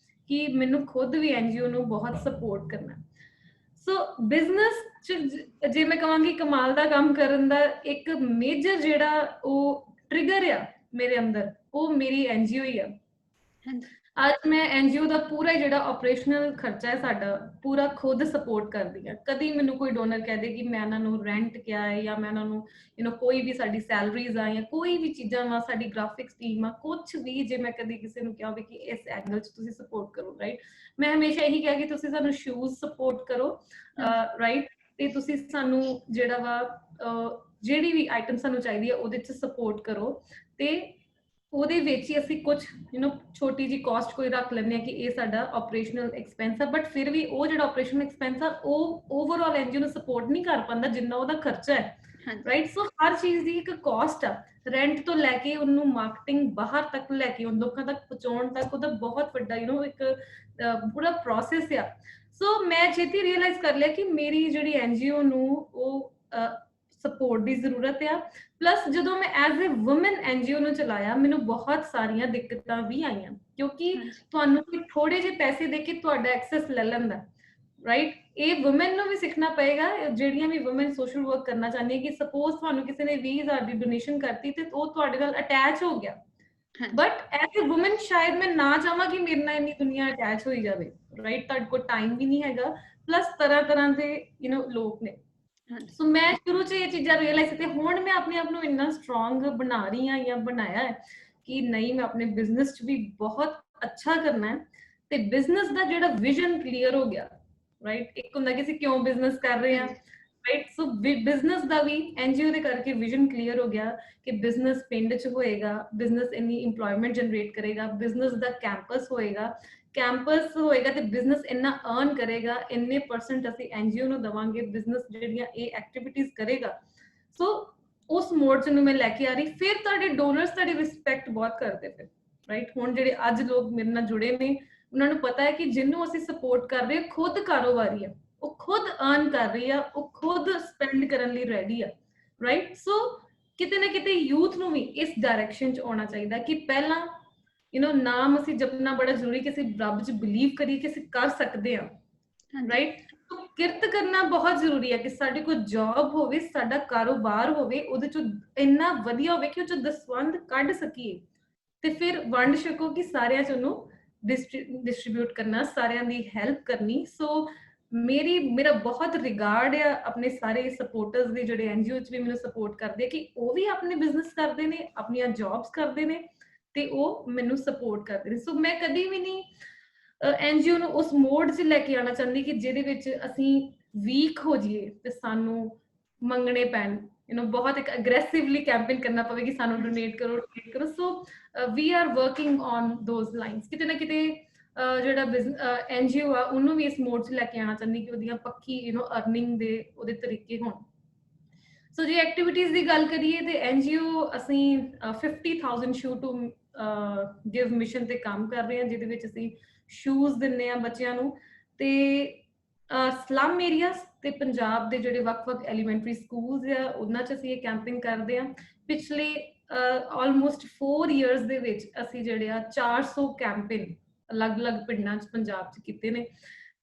ਕਿ ਮੈਨੂੰ ਖੁਦ ਵੀ NGO ਨੂੰ ਬਹੁਤ ਸਪੋਰਟ ਕਰਨਾ। ਸੋ ਬਿਜ਼ਨਸ 'ਚ ਜੇ ਮੈਂ ਕਹਾਂਗੀ ਕਮਾਲ ਦਾ ਕੰਮ ਕਰਨ ਦਾ ਇੱਕ ਮੇਜਰ ਜਿਹੜਾ ਉਹ ਟ੍ਰਿਗਰ ਆ ਮੇਰੇ ਅੰਦਰ, ਉਹ ਮੇਰੀ NGO ਹੀ ਆ। ਅੱਜ ਮੈਂ NGO ਦਾ ਪੂਰਾ ਜਿਹੜਾ ਆਪਰੇਸ਼ਨਲ ਖਰਚਾ ਹੈ ਸਾਡਾ ਪੂਰਾ ਖੁਦ ਸਪੋਰਟ ਕਰਦੀ ਹਾਂ। ਕਦੀ ਮੈਨੂੰ ਕੋਈ ਡੋਨਰ ਕਹਿ ਦੇ ਕਿ ਮੈਂ ਇਹਨਾਂ ਨੂੰ ਰੈਂਟ ਕਿਹਾ ਹੈ ਜਾਂ ਮੈਂ ਇਹਨਾਂ ਨੂੰ ਕੋਈ ਵੀ ਸਾਡੀ ਸੈਲਰੀਜ਼ ਆ ਜਾਂ ਕੋਈ ਵੀ ਚੀਜ਼ਾਂ ਵਾ, ਸਾਡੀ ਗ੍ਰਾਫਿਕਸ ਟੀਮ ਆ, ਕੁਛ ਵੀ ਜੇ ਮੈਂ ਕਦੀ ਕਿਸੇ ਨੂੰ ਕਿਹਾ ਹੋਵੇ ਕਿ ਇਸ ਐਂਗਲ 'ਚ ਤੁਸੀਂ ਸਪੋਰਟ ਕਰੋ, ਰਾਈਟ। ਮੈਂ ਹਮੇਸ਼ਾ ਇਹੀ ਕਿਹਾ ਕਿ ਤੁਸੀਂ ਸਾਨੂੰ ਸ਼ੂਜ਼ ਸਪੋਰਟ ਕਰੋ, ਰਾਈਟ, ਤੇ ਤੁਸੀਂ ਸਾਨੂੰ ਜਿਹੜਾ ਵਾ ਜਿਹੜੀ ਵੀ ਆਈਟਮ ਸਾਨੂੰ ਚਾਹੀਦੀ ਹੈ ਉਹਦੇ 'ਚ ਸਪੋਰਟ ਕਰੋ। ਤੇ ਉਹਦੇ ਵਿੱਚ ਹੀ ਅਸੀਂ ਕੁਝ ਛੋਟੀ ਜਿਹੀ ਕਾਸਟ ਕੋਈ ਰੱਖ ਲੈਂਦੇ ਹਾਂ ਕਿ ਇਹ ਸਾਡਾ ਆਪਰੇਸ਼ਨਲ ਐਕਸਪੈਂਸ ਆ। ਬਟ ਫਿਰ ਵੀ ਉਹ ਜਿਹੜਾ ਆਪਰੇਸ਼ਨਲ ਐਕਸਪੈਂਸ ਆ ਉਹ ਓਵਰਆਲ NGO ਨੂੰ ਸਪੋਰਟ ਨਹੀਂ ਕਰ ਪਾਉਂਦਾ ਜਿੰਨਾ ਉਹਦਾ ਖਰਚਾ ਹੈ।
ਹਾਂਜੀ
ਰਾਈਟ। ਸੋ ਹਰ ਚੀਜ਼ ਦੀ ਇੱਕ ਕਾਸਟ ਆ, ਰੈਂਟ ਤੋਂ ਲੈ ਕੇ ਉਹਨੂੰ ਮਾਰਕੀਟਿੰਗ ਬਾਹਰ ਤੱਕ ਲੈ ਕੇ ਉਹ ਲੋਕਾਂ ਤੱਕ ਪਹੁੰਚਾਉਣ ਤੱਕ ਉਹਦਾ ਬਹੁਤ ਵੱਡਾ ਇੱਕ ਪੂਰਾ ਪ੍ਰੋਸੈਸ ਆ। ਸੋ ਮੈਂ ਛੇਤੀ ਰਿਅਲਾਈਜ਼ ਕਰ ਲਿਆ ਕਿ ਮੇਰੀ ਜਿਹੜੀ NGO ਨੂੰ ਉਹ ਸਪੋਰਟ ਦੀ ਜ਼ਰੂਰਤ ਆ। ਪਲੱਸ ਜਦੋਂ ਮੈਂ ਐਜ਼ ਅ ਵੂਮਨ NGO ਨੂੰ ਚਲਾਇਆ, ਮੈਨੂੰ ਬਹੁਤ ਸਾਰੀਆਂ ਦਿੱਕਤਾਂ ਵੀ ਆਈਆਂ, ਕਿਉਂਕਿ
ਹਾਂਜੀ
ਤੁਹਾਨੂੰ ਕੋਈ ਥੋੜੇ ਜਿਹੇ ਪੈਸੇ ਦੇ ਕੇ ਤੁਹਾਡਾ ਐਕਸੈਸ ਲੈ ਲੈਂਦਾ, ਰਾਈਟ। ਇਹ ਵੂਮਨ ਨੂੰ ਵੀ ਸਿੱਖਣਾ ਪਏਗਾ, ਜਿਹੜੀਆਂ ਵੀ ਵੂਮਨ ਸੋਸ਼ਲ ਵਰਕ ਕਰਨਾ ਚਾਹੁੰਦੀਆਂ, ਕਿ ਸਪੋਜ਼ ਤੁਹਾਨੂੰ ਕਿਸੇ ਨੇ 20,000 ਦੀ ਡੋਨੇਸ਼ਨ ਕਰਤੀ ਤੇ ਉਹ ਤੁਹਾਡੇ ਨਾਲ ਅਟੈਚ ਹੋ ਗਿਆ,
ਹਾਂਜੀ
ਬਟ ਐਜ਼ ਅ ਵੂਮਨ ਸ਼ਾਇਦ ਮੈਂ ਨਾ ਚਾਹਾਂ ਕਿ ਮੇਰੇ ਨਾਲ ਇੰਨੀ ਦੁਨੀਆ ਅਟੈਚ ਹੋਈ ਜਾਵੇ, ਰਾਈਟ। ਤੁਹਾਡੇ ਕੋਲ ਟਾਈਮ ਵੀ ਨਹੀਂ ਹੈਗਾ, ਪਲੱਸ ਤਰ੍ਹਾਂ ਤਰ੍ਹਾਂ ਦੇ ਲੋਕ ਨੇ।
ਹਾਂਜੀ
ਸੋ ਮੈਂ ਸ਼ੁਰੂ 'ਚ ਇਹ ਚੀਜ਼ਾਂ ਰਿਅਲਾਈਜ਼ ਕੀਤੀ। ਹੁਣ ਮੈਂ ਆਪਣੇ ਆਪ ਨੂੰ ਇੰਨਾ ਸਟਰੋਂਗ ਬਣਾ ਰਹੀ ਹਾਂ ਜਾਂ ਬਣਾਇਆ ਹੈ ਕਿ ਨਹੀਂ, ਮੈਂ ਆਪਣੇ ਬਿਜ਼ਨਸ 'ਚ ਵੀ ਬਹੁਤ ਅੱਛਾ ਕਰਨਾ ਹੈ। ਤੇ ਬਿਜ਼ਨਸ ਦਾ ਜਿਹੜਾ ਵਿਜ਼ਨ ਕਲੀਅਰ ਹੋ ਗਿਆ, ਰਾਈਟ। ਇੱਕ ਹੁੰਦਾ ਕਿ ਅਸੀਂ ਕਿਉਂ ਬਿਜ਼ਨਸ ਕਰ ਰਹੇ ਹਾਂ,
ਹਾਂਜੀ
ਰਾਈਟ। ਸੋ ਬਿਜ਼ਨਸ ਦਾ ਵੀ NGO ਦੇ ਕਰਕੇ ਵਿਜ਼ਨ ਕਲੀਅਰ ਹੋ ਗਿਆ ਕਿ ਬਿਜ਼ਨਸ ਪਿੰਡ 'ਚ ਹੋਏਗਾ, ਬਿਜ਼ਨਸ ਇੰਨੀ ਇੰਪਲੋਇਮੈਂਟ ਜਨਰੇਟ ਕਰੇਗਾ, ਬਿਜ਼ਨਸ ਦਾ ਕੈਂਪਸ ਹੋਏਗਾ ਤੇ ਬਿਜ਼ਨਸ ਇੰਨਾ ਅਰਨ ਕਰੇਗਾ, ਇੰਨੇ % ਅਸੀਂ NGO ਨੂੰ ਦਵਾਂਗੇ, ਬਿਜ਼ਨਸ ਜਿਹੜੀਆਂ ਇਹ ਐਕਟੀਵਿਟੀਜ਼ ਕਰੇਗਾ। ਸੋ ਉਸ ਮੋਡ 'ਚ ਨੂੰ ਮੈਂ ਲੈ ਕੇ ਆ ਰਹੀ। ਫਿਰ ਤੁਹਾਡੇ ਡੋਨਰਸ ਤੁਹਾਡੀ ਰਿਸਪੈਕਟ ਬਹੁਤ ਕਰਦੇ ਫਿਰ, ਰਾਈਟ। ਹੁਣ ਜਿਹੜੇ ਅੱਜ ਲੋਕ ਮੇਰੇ ਨਾਲ ਜੁੜੇ ਨੇ, ਉਹਨਾਂ ਨੂੰ ਪਤਾ ਹੈ ਕਿ ਜਿਹਨੂੰ ਅਸੀਂ ਸਪੋਰਟ ਕਰ ਰਹੇ, ਖੁਦ ਕਾਰੋਬਾਰੀ ਆ, ਉਹ ਖੁਦ ਅਰਨ ਕਰ ਰਹੀ ਆ, ਉਹ ਖੁਦ ਸਪੈਂਡ ਕਰਨ ਲਈ ਰੈਡੀ ਆ, ਰਾਈਟ। ਸੋ ਕਿਤੇ ਨਾ ਕਿਤੇ ਯੂਥ ਨੂੰ ਵੀ ਇਸ ਡਾਇਰੈਕਸ਼ਨ 'ਚ ਆਉਣਾ ਚਾਹੀਦਾ ਕਿ ਪਹਿਲਾਂ ਨਾਮ ਅਸੀਂ ਜਪਣਾ ਬੜਾ ਜ਼ਰੂਰੀ, ਕਿ ਅਸੀਂ ਰੱਬ 'ਚ ਬਿਲੀਵ ਕਰੀਏ ਕਿ ਅਸੀਂ ਕਰ ਸਕਦੇ ਹਾਂ,
ਹਾਂਜੀ
ਰਾਈਟ। ਕਿਰਤ ਕਰਨਾ ਬਹੁਤ ਜ਼ਰੂਰੀ ਹੈ ਕਿ ਸਾਡੇ ਕੋਲ ਜੌਬ ਹੋਵੇ, ਸਾਡਾ ਕਾਰੋਬਾਰ ਹੋਵੇ, ਉਹਦੇ 'ਚੋਂ ਇੰਨਾ ਵਧੀਆ ਹੋਵੇ ਕਿ ਉਹ 'ਚੋਂ ਦਸਵੰਧ ਕੱਢ ਸਕੀਏ, ਤੇ ਫਿਰ ਵੰਡ ਛਕੋ ਕਿ ਸਾਰਿਆਂ 'ਚ ਉਹਨੂੰ ਡਿਸਟ੍ਰੀਬਿਊਟ ਕਰਨਾ, ਸਾਰਿਆਂ ਦੀ ਹੈਲਪ ਕਰਨੀ। ਸੋ ਮੇਰਾ ਬਹੁਤ ਰਿਗਾਰਡ ਆ ਆਪਣੇ ਸਾਰੇ ਸਪੋਰਟਰਸ ਦੀ, ਜਿਹੜੇ NGO 'ਚ ਵੀ ਮੈਨੂੰ ਸਪੋਰਟ ਕਰਦੇ, ਕਿ ਉਹ ਵੀ ਆਪਣੇ ਬਿਜ਼ਨਸ ਕਰਦੇ ਨੇ, ਆਪਣੀਆਂ ਜੌਬਸ ਕਰਦੇ ਨੇ, ਤੇ ਉਹ ਮੈਨੂੰ ਸਪੋਰਟ ਕਰਦੇ ਨੇ। ਸੋ ਮੈਂ ਕਦੀ ਵੀ ਨਹੀਂ NGO ਨੂੰ ਉਸ ਮੋਡ 'ਚ ਲੈ ਕੇ ਆਉਣਾ ਚਾਹੁੰਦੀ ਕਿ ਜਿਹਦੇ ਵਿੱਚ ਅਸੀਂ ਵੀਕ ਹੋ ਜਾਈਏ ਤੇ ਸਾਨੂੰ ਮੰਗਣੇ ਪੈਣ, ਬਹੁਤ ਇੱਕ ਅਗਰੈਸਿਵਲੀ ਕੈਂਪੇਨ ਕਰਨਾ ਪਵੇ ਕਿ ਸਾਨੂੰ ਡੋਨੇਟ ਕਰੋ। So we are working on those lines. ਕਿਤੇ ਨਾ ਕਿਤੇ ਜਿਹੜਾ NGO ਆ, ਉਹਨੂੰ ਵੀ ਇਸ ਮੋਡ 'ਚ ਲੈ ਕੇ ਆਉਣਾ ਚਾਹੁੰਦੀ ਕਿ ਉਹਦੀਆਂ ਪੱਕੀ ਅਰਨਿੰਗ ਦੇ ਉਹਦੇ ਤਰੀਕੇ ਹੋਣ। ਸੋ ਜੇ ਐਕਟੀਵਿਟੀਜ਼ ਦੀ ਗੱਲ ਕਰੀਏ ਤੇ NGO ਅਸੀਂ 50,000 ਸ਼ੂ ਟੂ ਗਿਵ ਮਿਸ਼ਨ ਤੇ ਕੰਮ ਕਰ ਰਹੇ ਹਾਂ, ਜਿਹਦੇ ਵਿੱਚ ਅਸੀਂ ਸ਼ੂਜ਼ ਦਿੰਦੇ ਹਾਂ ਬੱਚਿਆਂ ਨੂੰ, ਤੇ ਸਲਮ ਏਰੀਆਜ਼ ਤੇ ਪੰਜਾਬ ਦੇ ਜਿਹੜੇ ਵੱਖ-ਵੱਖ ਐਲੀਮੈਂਟਰੀ ਸਕੂਲਸ ਆ, ਉਹਨਾਂ 'ਚ ਅਸੀਂ ਇਹ ਕੈਂਪਿੰਗ ਕਰਦੇ ਹਾਂ। ਪਿਛਲੇ ਆਲਮੋਸਟ 4 ਇਅਰਸ ਦੇ ਵਿੱਚ ਅਸੀਂ ਜਿਹੜੇ ਆ 400 ਕੈਂਪੇਨ ਅਲੱਗ-ਅਲੱਗ ਪਿੰਡਾਂ 'ਚ ਪੰਜਾਬ 'ਚ ਕੀਤੇ ਨੇ।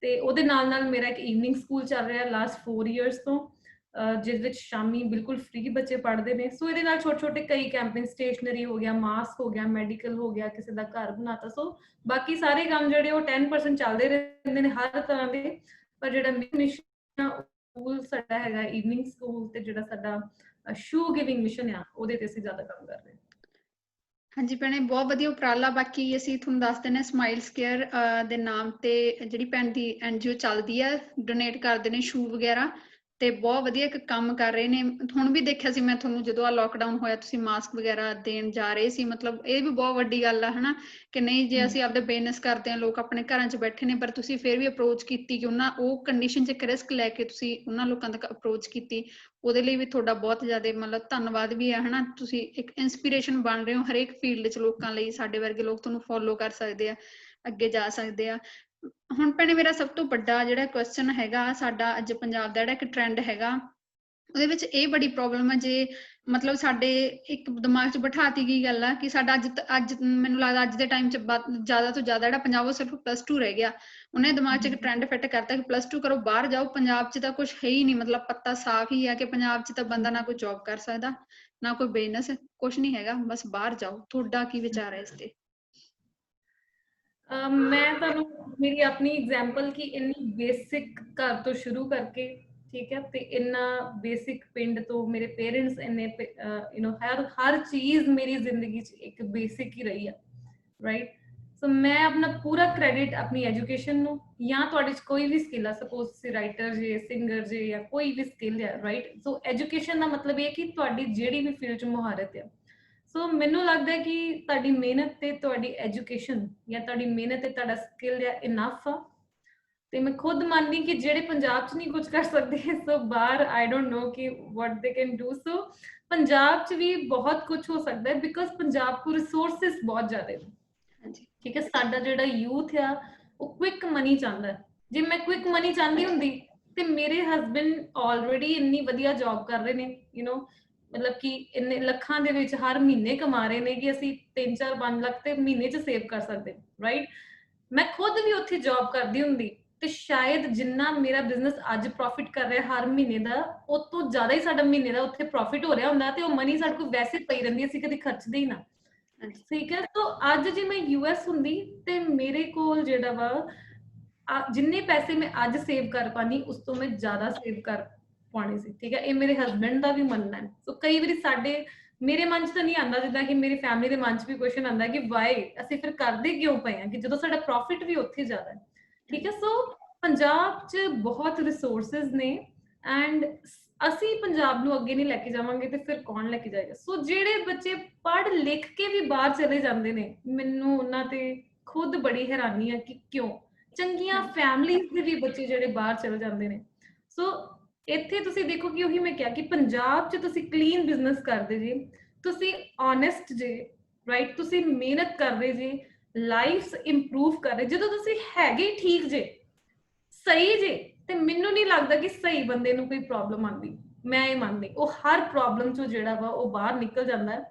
ਤੇ ਉਹਦੇ ਨਾਲ ਮੇਰਾ ਇੱਕ ਈਵਨਿੰਗ ਸਕੂਲ ਚੱਲ ਰਿਹਾ ਲਾਸਟ 4 ਇਅਰਸ ਤੋਂ, ਜਿਸ ਵਿੱਚ ਸ਼ਾਮੀ ਬਿਲਕੁਲ ਫ੍ਰੀ ਬੱਚੇ ਪੜ੍ਹਦੇ ਨੇ। ਸੋ ਇਹਦੇ ਨਾਲ ਛੋਟੇ-ਛੋਟੇ ਕਈ ਕੈਂਪੇਨ, ਸਟੇਸ਼ਨਰੀ ਹੋ ਗਿਆ, ਮਾਸਕ ਹੋ ਗਿਆ, ਮੈਡੀਕਲ ਹੋ ਗਿਆ, ਕਿਸੇ ਦਾ ਘਰ ਬਣਾਤਾ। ਸੋ ਬਾਕੀ ਸਾਰੇ ਕੰਮ ਜਿਹੜੇ ਉਹ 10% ਚੱਲਦੇ ਰਹਿੰਦੇ ਨੇ ਹਰ ਤਰ੍ਹਾਂ ਦੇ, ਪਰ ਜਿਹੜਾ ਮਿਸ਼ਨ ਸਕੂਲ ਸਾਡਾ ਹੈਗਾ ਈਵਨਿੰਗ ਸਕੂਲ, ਤੇ ਜਿਹੜਾ ਸਾਡਾ ਸ਼ੂ ਗਿਵਿੰਗ ਮਿਸ਼ਨ ਆ, ਉਹਦੇ ਤੇ ਅਸੀਂ ਜ਼ਿਆਦਾ ਕੰਮ ਕਰ ਰਹੇ ਹਾਂ।
ਹਾਂਜੀ ਭੈਣੇ, ਬਹੁਤ ਵਧੀਆ ਉਪਰਾਲਾ। ਬਾਕੀ ਅਸੀਂ ਤੁਹਾਨੂੰ ਦੱਸ ਦਿੰਦੇ ਹਾਂ, ਸਮਾਈਲਸ ਕੇਅਰ ਦੇ ਨਾਮ ਤੇ ਜਿਹੜੀ ਭੈਣ ਦੀ NGO ਚੱਲਦੀ ਆ, ਡੋਨੇਟ ਕਰਦੇ ਨੇ ਸ਼ੂ ਵਗੈਰਾ, ਤੇ ਬਹੁਤ ਵਧੀਆ ਇੱਕ ਕੰਮ ਕਰ ਰਹੇ ਨੇ। ਹੁਣ ਵੀ ਦੇਖਿਆ ਸੀ ਮੈਂ ਤੁਹਾਨੂੰ, ਜਦੋਂ ਆ ਲੋਕਡਾਊਨ ਹੋਇਆ ਤੁਸੀਂ ਮਾਸਕ ਵਗੈਰਾ ਦੇਣ ਜਾ ਰਹੇ ਸੀ, ਮਤਲਬ ਇਹ ਵੀ ਬਹੁਤ ਵੱਡੀ ਗੱਲ ਆ, ਹਨਾ, ਕਿ ਨਹੀਂ ਜੇ ਅਸੀਂ ਆਪਦੇ ਬਿਜ਼ਨਸ ਕਰਦੇ ਹਾਂ, ਲੋਕ ਆਪਣੇ ਘਰਾਂ 'ਚ ਬੈਠੇ ਨੇ, ਪਰ ਤੁਸੀਂ ਫਿਰ ਵੀ ਅਪਰੋਚ ਕੀਤੀ ਕਿ ਉਹ ਕੰਡੀਸ਼ਨ 'ਚ ਇੱਕ ਰਿਸਕ ਲੈ ਕੇ ਤੁਸੀਂ ਉਹਨਾਂ ਲੋਕਾਂ ਤੱਕ ਅਪਰੋਚ ਕੀਤੀ। ਉਹਦੇ ਲਈ ਵੀ ਤੁਹਾਡਾ ਬਹੁਤ ਜ਼ਿਆਦਾ ਮਤਲਬ ਧੰਨਵਾਦ ਵੀ ਹੈ, ਹਨਾ। ਤੁਸੀਂ ਇੱਕ ਇੰਸਪੀਰੇਸ਼ਨ ਬਣ ਰਹੇ ਹੋ ਹਰੇਕ ਫੀਲਡ 'ਚ ਲੋਕਾਂ ਲਈ। ਸਾਡੇ ਵਰਗੇ ਲੋਕ ਤੁਹਾਨੂੰ ਫੋਲੋ ਕਰ ਸਕਦੇ ਆ, ਅੱਗੇ ਜਾ ਸਕਦੇ ਆ। ਹੁਣ ਭੈਣੇ, ਮੇਰਾ ਸਭ ਤੋਂ ਵੱਡਾ ਜਿਹੜਾ ਕੁਐਸਚਨ ਹੈਗਾ, ਸਾਡਾ ਅੱਜ ਪੰਜਾਬ ਦਾ ਜਿਹੜਾ ਇੱਕ ਟ੍ਰੈਂਡ ਹੈਗਾ, ਉਹਦੇ ਵਿੱਚ ਇਹ ਬੜੀ ਪ੍ਰੋਬਲਮ ਹੈ। ਜੇ ਮਤਲਬ ਸਾਡੇ ਇੱਕ ਦਿਮਾਗ 'ਚ ਬਿਠਾਤੀ ਗਈ ਗੱਲ ਆ ਕਿ ਸਾਡਾ ਅੱਜ ਮੈਨੂੰ ਲੱਗਦਾ ਅੱਜ ਦੇ ਟਾਈਮ 'ਚ ਜ਼ਿਆਦਾ ਤੋਂ ਜ਼ਿਆਦਾ ਜਿਹੜਾ ਪੰਜਾਬ, ਉਹ ਸਿਰਫ +2 ਰਹਿ ਗਿਆ। ਉਹਨੇ ਦਿਮਾਗ 'ਚ ਇੱਕ ਟ੍ਰੈਂਡ ਫਿੱਟ ਕਰਤਾ ਕਿ +2 ਕਰੋ, ਬਾਹਰ ਜਾਓ। ਪੰਜਾਬ 'ਚ ਤਾਂ ਕੁਛ ਹੈ ਹੀ ਨਹੀਂ, ਮਤਲਬ ਪੱਤਾ ਸਾਫ਼ ਹੀ ਆ ਕਿ ਪੰਜਾਬ 'ਚ ਤਾਂ ਬੰਦਾ ਨਾ ਕੋਈ ਜੌਬ ਕਰ ਸਕਦਾ, ਨਾ ਕੋਈ ਬਿਜ਼ਨਸ, ਕੁਛ ਨਹੀਂ ਹੈਗਾ, ਬਸ ਬਾਹਰ ਜਾਓ। ਤੁਹਾਡਾ ਕੀ ਵਿਚਾਰ ਹੈ ਇਸ ਤੇ?
ਮੈਂ ਤੁਹਾਨੂੰ ਮੇਰੀ ਆਪਣੀ ਐਗਜ਼ਾਮਪਲ ਕਿ ਇੰਨੀ ਬੇਸਿਕ ਘਰ ਤੋਂ ਸ਼ੁਰੂ ਕਰਕੇ, ਠੀਕ ਹੈ, ਤੇ ਇੰਨਾ ਬੇਸਿਕ ਪਿੰਡ ਤੋਂ ਮੇਰੇ ਪੇਰੈਂਟਸ ਇੰਨੇ ਹਰ ਚੀਜ਼ ਮੇਰੀ ਜ਼ਿੰਦਗੀ 'ਚ ਇੱਕ ਬੇਸਿਕ ਹੀ ਰਹੀ ਆ, ਰਾਈਟ। ਸੋ ਮੈਂ ਆਪਣਾ ਪੂਰਾ ਕ੍ਰੈਡਿਟ ਆਪਣੀ ਐਜੂਕੇਸ਼ਨ ਨੂੰ, ਜਾਂ ਤੁਹਾਡੇ 'ਚ ਕੋਈ ਵੀ ਸਕਿੱਲ ਆ, ਸਪੋਜ਼ ਤੁਸੀਂ ਰਾਈਟਰ ਜੇ, ਸਿੰਗਰ ਜੇ, ਜਾਂ ਕੋਈ ਵੀ ਸਕਿੱਲ ਆ, ਰਾਈਟ। ਸੋ ਐਜੂਕੇਸ਼ਨ ਦਾ ਮਤਲਬ ਇਹ ਕਿ ਤੁਹਾਡੀ ਜਿਹੜੀ ਵੀ ਫੀਲਡ 'ਚ ਮੁਹਾਰਤ ਆ। ਸੋ ਮੈਨੂੰ ਲੱਗਦਾ ਕਿ ਤੁਹਾਡੀ ਮਿਹਨਤ ਤੇ ਤੁਹਾਡੀ ਐਜੂਕੇਸ਼ਨ, ਜਾਂ ਤੁਹਾਡੀ ਮਿਹਨਤ ਤੇ ਤੁਹਾਡਾ ਸਕਿੱਲ ਆ, ਇਨਫ ਆ। ਤੇ ਮੈਂ ਖੁਦ ਮੰਨਦੀ ਕਿ ਜਿਹੜੇ ਪੰਜਾਬ 'ਚ ਨਹੀਂ ਕੁਝ ਕਰ ਸਕਦੇ ਸੋ ਬਾਹਰ ਆਈ ਡੋਂਟ ਨੋ ਕਿ what they can do। ਸੋ ਪੰਜਾਬ 'ਚ ਵੀ ਬਹੁਤ ਕੁਝ ਹੋ ਸਕਦਾ ਹੈ ਬਿਕੋਜ਼ ਪੰਜਾਬ ਕੋਲ ਰਿਸੋਰਸਿਸ ਬਹੁਤ ਜ਼ਿਆਦਾ ਨੇ।
ਹਾਂਜੀ
ਠੀਕ ਹੈ, ਸਾਡਾ ਜਿਹੜਾ ਯੂਥ ਆ ਉਹ ਕੁਇਕ ਮਨੀ ਚਾਹੁੰਦਾ ਹੈ। ਜੇ ਮੈਂ ਕੁਇਕ ਮਨੀ ਚਾਹੁੰਦੀ ਹੁੰਦੀ ਤੇ ਮੇਰੇ ਹਸਬੰਡ ਆਲਰੇਡੀ ਇੰਨੀ ਵਧੀਆ ਜੌਬ ਕਰ ਰਹੇ ਨੇ ਮਤਲਬ ਕਿ ਇੰਨੇ ਲੱਖਾਂ ਦੇ ਵਿੱਚ ਹਰ ਮਹੀਨੇ ਕਮਾ ਰਹੇ ਨੇ ਕਿ ਅਸੀਂ 3-4-5 ਲੱਖ ਤੇ ਮਹੀਨੇ 'ਚ ਸੇਵ ਕਰ ਸਕਦੇ, ਰਾਈਟ। ਮੈਂ ਖੁਦ ਵੀ ਉੱਥੇ ਜੌਬ ਕਰਦੀ ਹੁੰਦੀ ਤੇ ਸ਼ਾਇਦ ਜਿੰਨਾ ਮੇਰਾ ਬਿਜ਼ਨਸ ਅੱਜ ਪ੍ਰੋਫਿਟ ਕਰ ਰਿਹਾ ਹਰ ਮਹੀਨੇ ਦਾ, ਉਹ ਤੋਂ ਜ਼ਿਆਦਾ ਹੀ ਸਾਡਾ ਮਹੀਨੇ ਦਾ ਉੱਥੇ ਪ੍ਰੋਫਿਟ ਹੋ ਰਿਹਾ ਹੁੰਦਾ ਤੇ ਉਹ ਮਨੀ ਸਾਡੇ ਕੋਲ ਵੈਸੇ ਪਈ ਰਹਿੰਦੀ, ਅਸੀਂ ਕਦੇ ਖਰਚਦੇ ਹੀ ਨਾ।
ਹਾਂਜੀ
ਠੀਕ ਹੈ, ਤਾਂ ਅੱਜ ਜੇ ਮੈਂ ਯੂਐਸ ਹੁੰਦੀ ਤੇ ਮੇਰੇ ਕੋਲ ਜਿਹੜਾ ਵਾ ਜਿੰਨੇ ਪੈਸੇ ਮੈਂ ਅੱਜ ਸੇਵ ਕਰ ਪਾਣੀ ਉਸ ਤੋਂ ਮੈਂ ਜ਼ਿਆਦਾ ਸੇਵ ਕਰ ਪਾਉਣੇ ਸੀ। ਠੀਕ ਹੈ, ਇਹ ਮੇਰੇ ਹਸਬੈਂਡ ਦਾ ਵੀ ਮੰਨਣਾ ਹੈ। ਸੋ ਕਈ ਵਾਰੀ ਮੇਰੇ ਮਨ 'ਚ ਤਾਂ ਨਹੀਂ ਆਉਂਦਾ, ਜਿੱਦਾਂ ਕਿ ਮੇਰੀ ਫੈਮਿਲੀ ਦੇ ਮਨ 'ਚ ਵੀ ਕੁਐਸਚਨ ਆਉਂਦਾ ਕਿ ਵਾਈ ਅਸੀਂ ਫਿਰ ਕਰਦੇ ਕਿਉਂ ਪਏ ਹਾਂ ਕਿ ਜਦੋਂ ਸਾਡਾ ਪ੍ਰੋਫਿਟ ਵੀ ਉੱਥੇ ਜ਼ਿਆਦਾ ਹੈ। ਠੀਕ ਹੈ, ਸੋ ਪੰਜਾਬ 'ਚ ਬਹੁਤ ਰਿਸੋਰਸਿਸ ਨੇ ਐਂਡ ਅਸੀਂ ਪੰਜਾਬ ਨੂੰ ਅੱਗੇ ਨਹੀਂ ਲੈ ਕੇ ਜਾਵਾਂਗੇ ਤੇ ਫਿਰ ਕੌਣ ਲੈ ਕੇ ਜਾਏਗਾ। ਸੋ ਜਿਹੜੇ ਬੱਚੇ ਪੜ੍ਹ ਲਿਖ ਕੇ ਵੀ ਬਾਹਰ ਚਲੇ ਜਾਂਦੇ ਨੇ, ਮੈਨੂੰ ਉਹਨਾਂ ਤੇ ਖੁਦ ਬੜੀ ਹੈਰਾਨੀ ਹੈ ਕਿ ਕਿਉਂ। ਚੰਗੀਆਂ ਫੈਮਲੀਜ਼ ਦੇ ਵੀ ਬੱਚੇ ਜਿਹੜੇ ਬਾਹਰ ਚਲੇ ਜਾਂਦੇ ਨੇ। ਸੋ ਇੱਥੇ ਤੁਸੀਂ ਦੇਖੋ ਕਿ ਉਹੀ ਮੈਂ ਕਿਹਾ ਕਿ ਪੰਜਾਬ 'ਚ ਤੁਸੀਂ ਕਲੀਨ ਬਿਜ਼ਨਸ ਕਰਦੇ ਜੇ, ਤੁਸੀਂ ਓਨੈਸਟ ਜੇ, ਰਾਈਟ, ਤੁਸੀਂ ਮਿਹਨਤ ਕਰ ਰਹੇ ਜੇ, ਲਾਈਫ ਇੰਪਰੂਵ ਕਰ ਰਹੇ, ਜਦੋਂ ਤੁਸੀਂ ਹੈਗੇ ਠੀਕ ਜੇ, ਸਹੀ ਜੇ, ਤੇ ਮੈਨੂੰ ਨਹੀਂ ਲੱਗਦਾ ਕਿ ਸਹੀ ਬੰਦੇ ਨੂੰ ਕੋਈ ਪ੍ਰੋਬਲਮ ਆਉਂਦੀ। ਮੈਂ ਇਹ ਮੰਨਦੀ ਉਹ ਹਰ ਪ੍ਰੋਬਲਮ ਚੋਂ ਜਿਹੜਾ ਵਾ ਉਹ ਬਾਹਰ ਨਿਕਲ ਜਾਂਦਾ ਹੈ।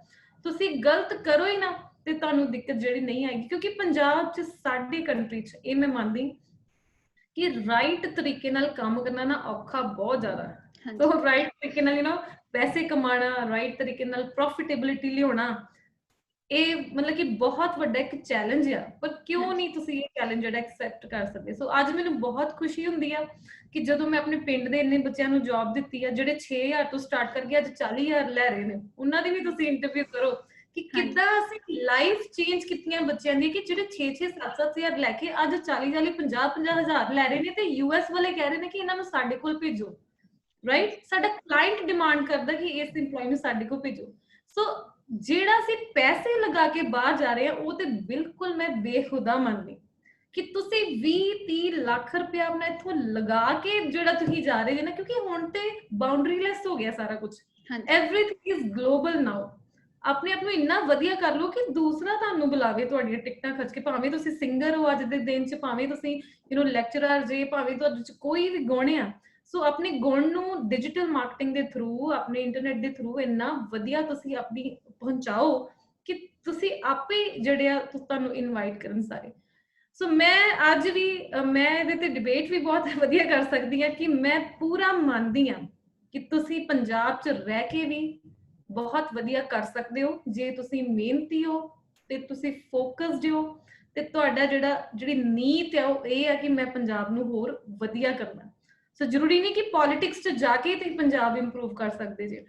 ਤੁਸੀਂ ਗਲਤ ਕਰੋ ਹੀ ਨਾ ਤੇ ਤੁਹਾਨੂੰ ਦਿੱਕਤ ਜਿਹੜੀ ਨਹੀਂ ਆਏਗੀ, ਕਿਉਂਕਿ ਪੰਜਾਬ 'ਚ ਸਾਡੀ ਕੰਟਰੀ 'ਚ ਇਹ ਮੈਂ ਮੰਨਦੀ ਕਿ ਰਾਈਟ ਤਰੀਕੇ ਨਾਲ ਕੰਮ ਕਰਨਾ ਨਾ ਔਖਾ ਬਹੁਤ ਜ਼ਿਆਦਾ ਹੈ। ਸੋ ਰਾਈਟ ਤਰੀਕੇ ਨਾਲ ਪੈਸੇ ਕਮਾਉਣਾ, ਰਾਈਟ ਤਰੀਕੇ ਨਾਲ ਪ੍ਰੋਫਿਟੇਬਿਲਿਟੀ ਲਿਆਉਣਾ, ਇਹ ਮਤਲਬ ਕਿ ਬਹੁਤ ਵੱਡਾ ਇੱਕ ਚੈਲੰਜ ਆ। ਪਰ ਕਿਉਂ ਨਹੀਂ ਤੁਸੀਂ ਇਹ ਚੈਲੰਜ ਜਿਹੜਾ ਐਕਸੈਪਟ ਕਰ ਸਕਦੇ। ਸੋ ਅੱਜ ਮੈਨੂੰ ਬਹੁਤ ਖੁਸ਼ੀ ਹੁੰਦੀ ਆ ਕਿ ਜਦੋਂ ਮੈਂ ਆਪਣੇ ਪਿੰਡ ਦੇ ਇੰਨੇ ਬੱਚਿਆਂ ਨੂੰ ਜੌਬ ਦਿੱਤੀ ਆ ਜਿਹੜੇ 6000 ਤੋਂ ਸਟਾਰਟ ਕਰਕੇ ਅੱਜ 40000 ਲੈ ਰਹੇ ਨੇ, ਉਹਨਾਂ ਦੀ ਵੀ ਤੁਸੀਂ ਇੰਟਰਵਿਊ ਕਰੋ ਕਿ ਕਿੱਦਾਂ ਅਸੀਂ ਲਾਈਫ ਚੇਂਜ ਕੀਤੀਆਂ ਬੱਚਿਆਂ ਦੀ, ਕਿ ਜਿਹੜੇ 6-6 7-7 ਹਜ਼ਾਰ ਲੈ ਕੇ ਅੱਜ 40-40 50-50 ਹਜ਼ਾਰ ਲੈ ਰਹੇ ਨੇ ਤੇ ਯੂਐਸ ਵਾਲੇ ਕਹਿ ਰਹੇ ਨੇ ਕਿ ਇਹਨਾਂ ਨੂੰ ਸਾਡੇ ਕੋਲ ਭੇਜੋ, ਰਾਈਟ। ਸਾਡਾ ਕਲਾਇੰਟ ਡਿਮਾਂਡ ਕਰਦਾ ਕਿ ਇਸ EMPLOYE ਨੂੰ ਸਾਡੇ ਕੋਲ ਭੇਜੋ। ਸੋ ਜਿਹੜਾ ਅਸੀਂ ਪੈਸੇ ਲਗਾ ਕੇ ਬਾਹਰ ਜਾ ਰਹੇ ਹਾਂ ਉਹ ਤੇ ਬਿਲਕੁਲ ਮੈਂ ਬੇਖੁਦਾ ਮੰਨਦੀ ਕਿ ਤੁਸੀਂ 20-30 ਲੱਖ ਰੁਪਇਆ ਆਪਣਾ ਇੱਥੋਂ ਲਗਾ ਕੇ ਜਿਹੜਾ ਤੁਸੀਂ ਜਾ ਰਹੇ ਹੋ ਨਾ, ਕਿਉਂਕਿ ਹੁਣ ਤੇ ਬਾਉਂਡਰੀਲੈਸ ਹੋ ਗਿਆ ਸਾਰਾ ਕੁਝ, ਐਵਰੀਥਿੰਗ ਇਜ਼ ਗਲੋਬਲ ਨਾਓ। ਆਪਣੇ ਆਪ ਨੂੰ ਇੰਨਾ ਵਧੀਆ ਕਰ ਲਓ ਕਿ ਦੂਸਰਾ ਤੁਹਾਨੂੰ ਬੁਲਾਵੇ ਤੁਹਾਡੀਆਂ ਟਿਕਟਾਂ ਖਰਚ ਕੇ, ਭਾਵੇਂ ਤੁਸੀਂ ਸਿੰਗਰ ਹੋ ਅੱਜ ਦੇ ਦਿਨ 'ਚ, ਭਾਵੇਂ ਤੁਸੀਂ ਲੈਕਚਰਰ ਜੇ, ਭਾਵੇਂ ਤੁਹਾਡੇ 'ਚ ਕੋਈ ਵੀ ਗੁਣ ਆ। ਸੋ ਆਪਣੇ ਗੁਣ ਨੂੰ ਡਿਜੀਟਲ ਮਾਰਕੀਟਿੰਗ ਦੇ ਥਰੂ, ਆਪਣੇ ਇੰਟਰਨੈਟ ਦੇ ਥਰੂ ਇੰਨਾ ਵਧੀਆ ਤੁਸੀਂ ਆਪਣੀ ਪਹੁੰਚਾਓ ਕਿ ਤੁਸੀਂ ਆਪੇ ਜਿਹੜੇ ਆ ਤੁਹਾਨੂੰ ਇਨਵਾਈਟ ਕਰਨ ਸਾਰੇ। ਸੋ ਮੈਂ ਅੱਜ ਵੀ ਮੈਂ ਇਹਦੇ ਤੇ ਡਿਬੇਟ ਵੀ ਬਹੁਤ ਵਧੀਆ ਕਰ ਸਕਦੀ ਹਾਂ ਕਿ ਮੈਂ ਪੂਰਾ ਮੰਨਦੀ ਹਾਂ ਕਿ ਤੁਸੀਂ ਪੰਜਾਬ 'ਚ ਰਹਿ ਕੇ ਵੀ ਬਹੁਤ ਵਧੀਆ ਕਰ ਸਕਦੇ ਹੋ ਜੇ ਤੁਸੀਂ ਮਿਹਨਤੀ ਹੋ ਤੇ ਤੁਸੀਂ ਫੋਕਸਡ ਹੋ ਤੇ ਤੁਹਾਡਾ ਜਿਹੜੀ ਨੀਤ ਹੈ ਉਹ ਇਹ ਹੈ ਕਿ ਮੈਂ ਪੰਜਾਬ ਨੂੰ ਹੋਰ ਵਧੀਆ ਕਰਨਾ। ਸੋ ਜ਼ਰੂਰੀ ਨਹੀਂ ਕਿ ਪੋਲਿਟਿਕਸ 'ਚ ਜਾ ਕੇ ਤੁਸੀਂ ਪੰਜਾਬ ਇੰਪਰੂਵ ਕਰ ਸਕਦੇ ਜੇ,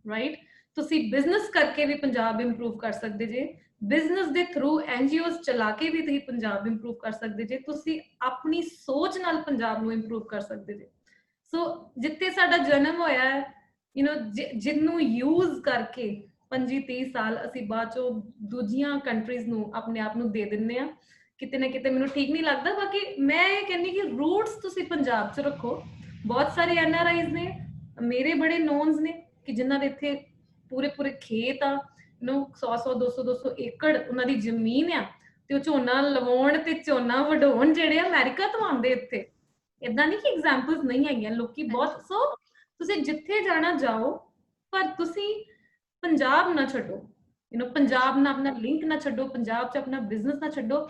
ਰਾਈਟ। ਤੁਸੀਂ ਬਿਜ਼ਨਸ ਕਰਕੇ ਵੀ ਪੰਜਾਬ ਇੰਪਰੂਵ ਕਰ ਸਕਦੇ ਜੇ, ਬਿਜ਼ਨਸ ਦੇ ਥਰੂ NGOs ਚਲਾ ਕੇ ਵੀ ਤੁਸੀਂ ਪੰਜਾਬ ਇੰਪਰੂਵ ਕਰ ਸਕਦੇ ਜੇ, ਤੁਸੀਂ ਆਪਣੀ ਸੋਚ ਨਾਲ ਪੰਜਾਬ ਨੂੰ ਇੰਪਰੂਵ ਕਰ ਸਕਦੇ ਜੇ। ਸੋ ਜਿੱਥੇ ਸਾਡਾ ਜਨਮ ਹੋਇਆ ਹੈ, ਜਿਹਨੂੰ ਯੂਜ਼ ਕਰਕੇ 25-30 ਸਾਲ ਅਸੀਂ ਬਾਅਦ ਚੋਂ ਦੂਜੀਆਂ ਕੰਟਰੀਜ਼ ਨੂੰ ਆਪਣੇ ਆਪ ਨੂੰ ਦੇ ਦਿੰਦੇ ਆ, ਕਿਤੇ ਨਾ ਕਿਤੇ ਮੈਨੂੰ ਠੀਕ ਨਹੀਂ ਲੱਗਦਾ। ਬਾਕੀ ਮੈਂ ਇਹ ਕਹਿੰਦੀ ਕਿ ਰੂਟਸ ਤੁਸੀਂ ਪੰਜਾਬ 'ਚ ਰੱਖੋ। ਬਹੁਤ ਸਾਰੇ NRIs ਨੇ, ਮੇਰੇ ਬੜੇ ਨੋਨਸ ਨੇ ਕਿ ਜਿਨ੍ਹਾਂ ਦੇ ਇੱਥੇ ਪੂਰੇ ਖੇਤ ਆ, 100-100 200-200 ਏਕੜ ਉਹਨਾਂ ਦੀ ਜ਼ਮੀਨ ਆ ਤੇ ਉਹ ਝੋਨਾ ਲਵਾਉਣ ਤੇ ਝੋਨਾ ਵਢਾਉਣ ਜਿਹੜੇ ਅਮਰੀਕਾ ਤੋਂ ਆਉਂਦੇ ਇੱਥੇ। ਏਦਾਂ ਨਹੀਂ ਕਿ ਐਗਜ਼ਾਮਪਲਸ ਨਹੀਂ ਹੈਗੀਆਂ, ਲੋਕੀ ਬਹੁਤ। ਸੋ ਤੁਸੀਂ ਜਿੱਥੇ ਜਾਣਾ ਜਾਓ, ਪਰ ਤੁਸੀਂ ਪੰਜਾਬ ਨਾ ਛੱਡੋ, ਪੰਜਾਬ ਨਾਲ ਆਪਣਾ ਲਿੰਕ ਨਾ ਛੱਡੋ, ਪੰਜਾਬ 'ਚ ਆਪਣਾ ਬਿਜ਼ਨਸ ਨਾ ਛੱਡੋ।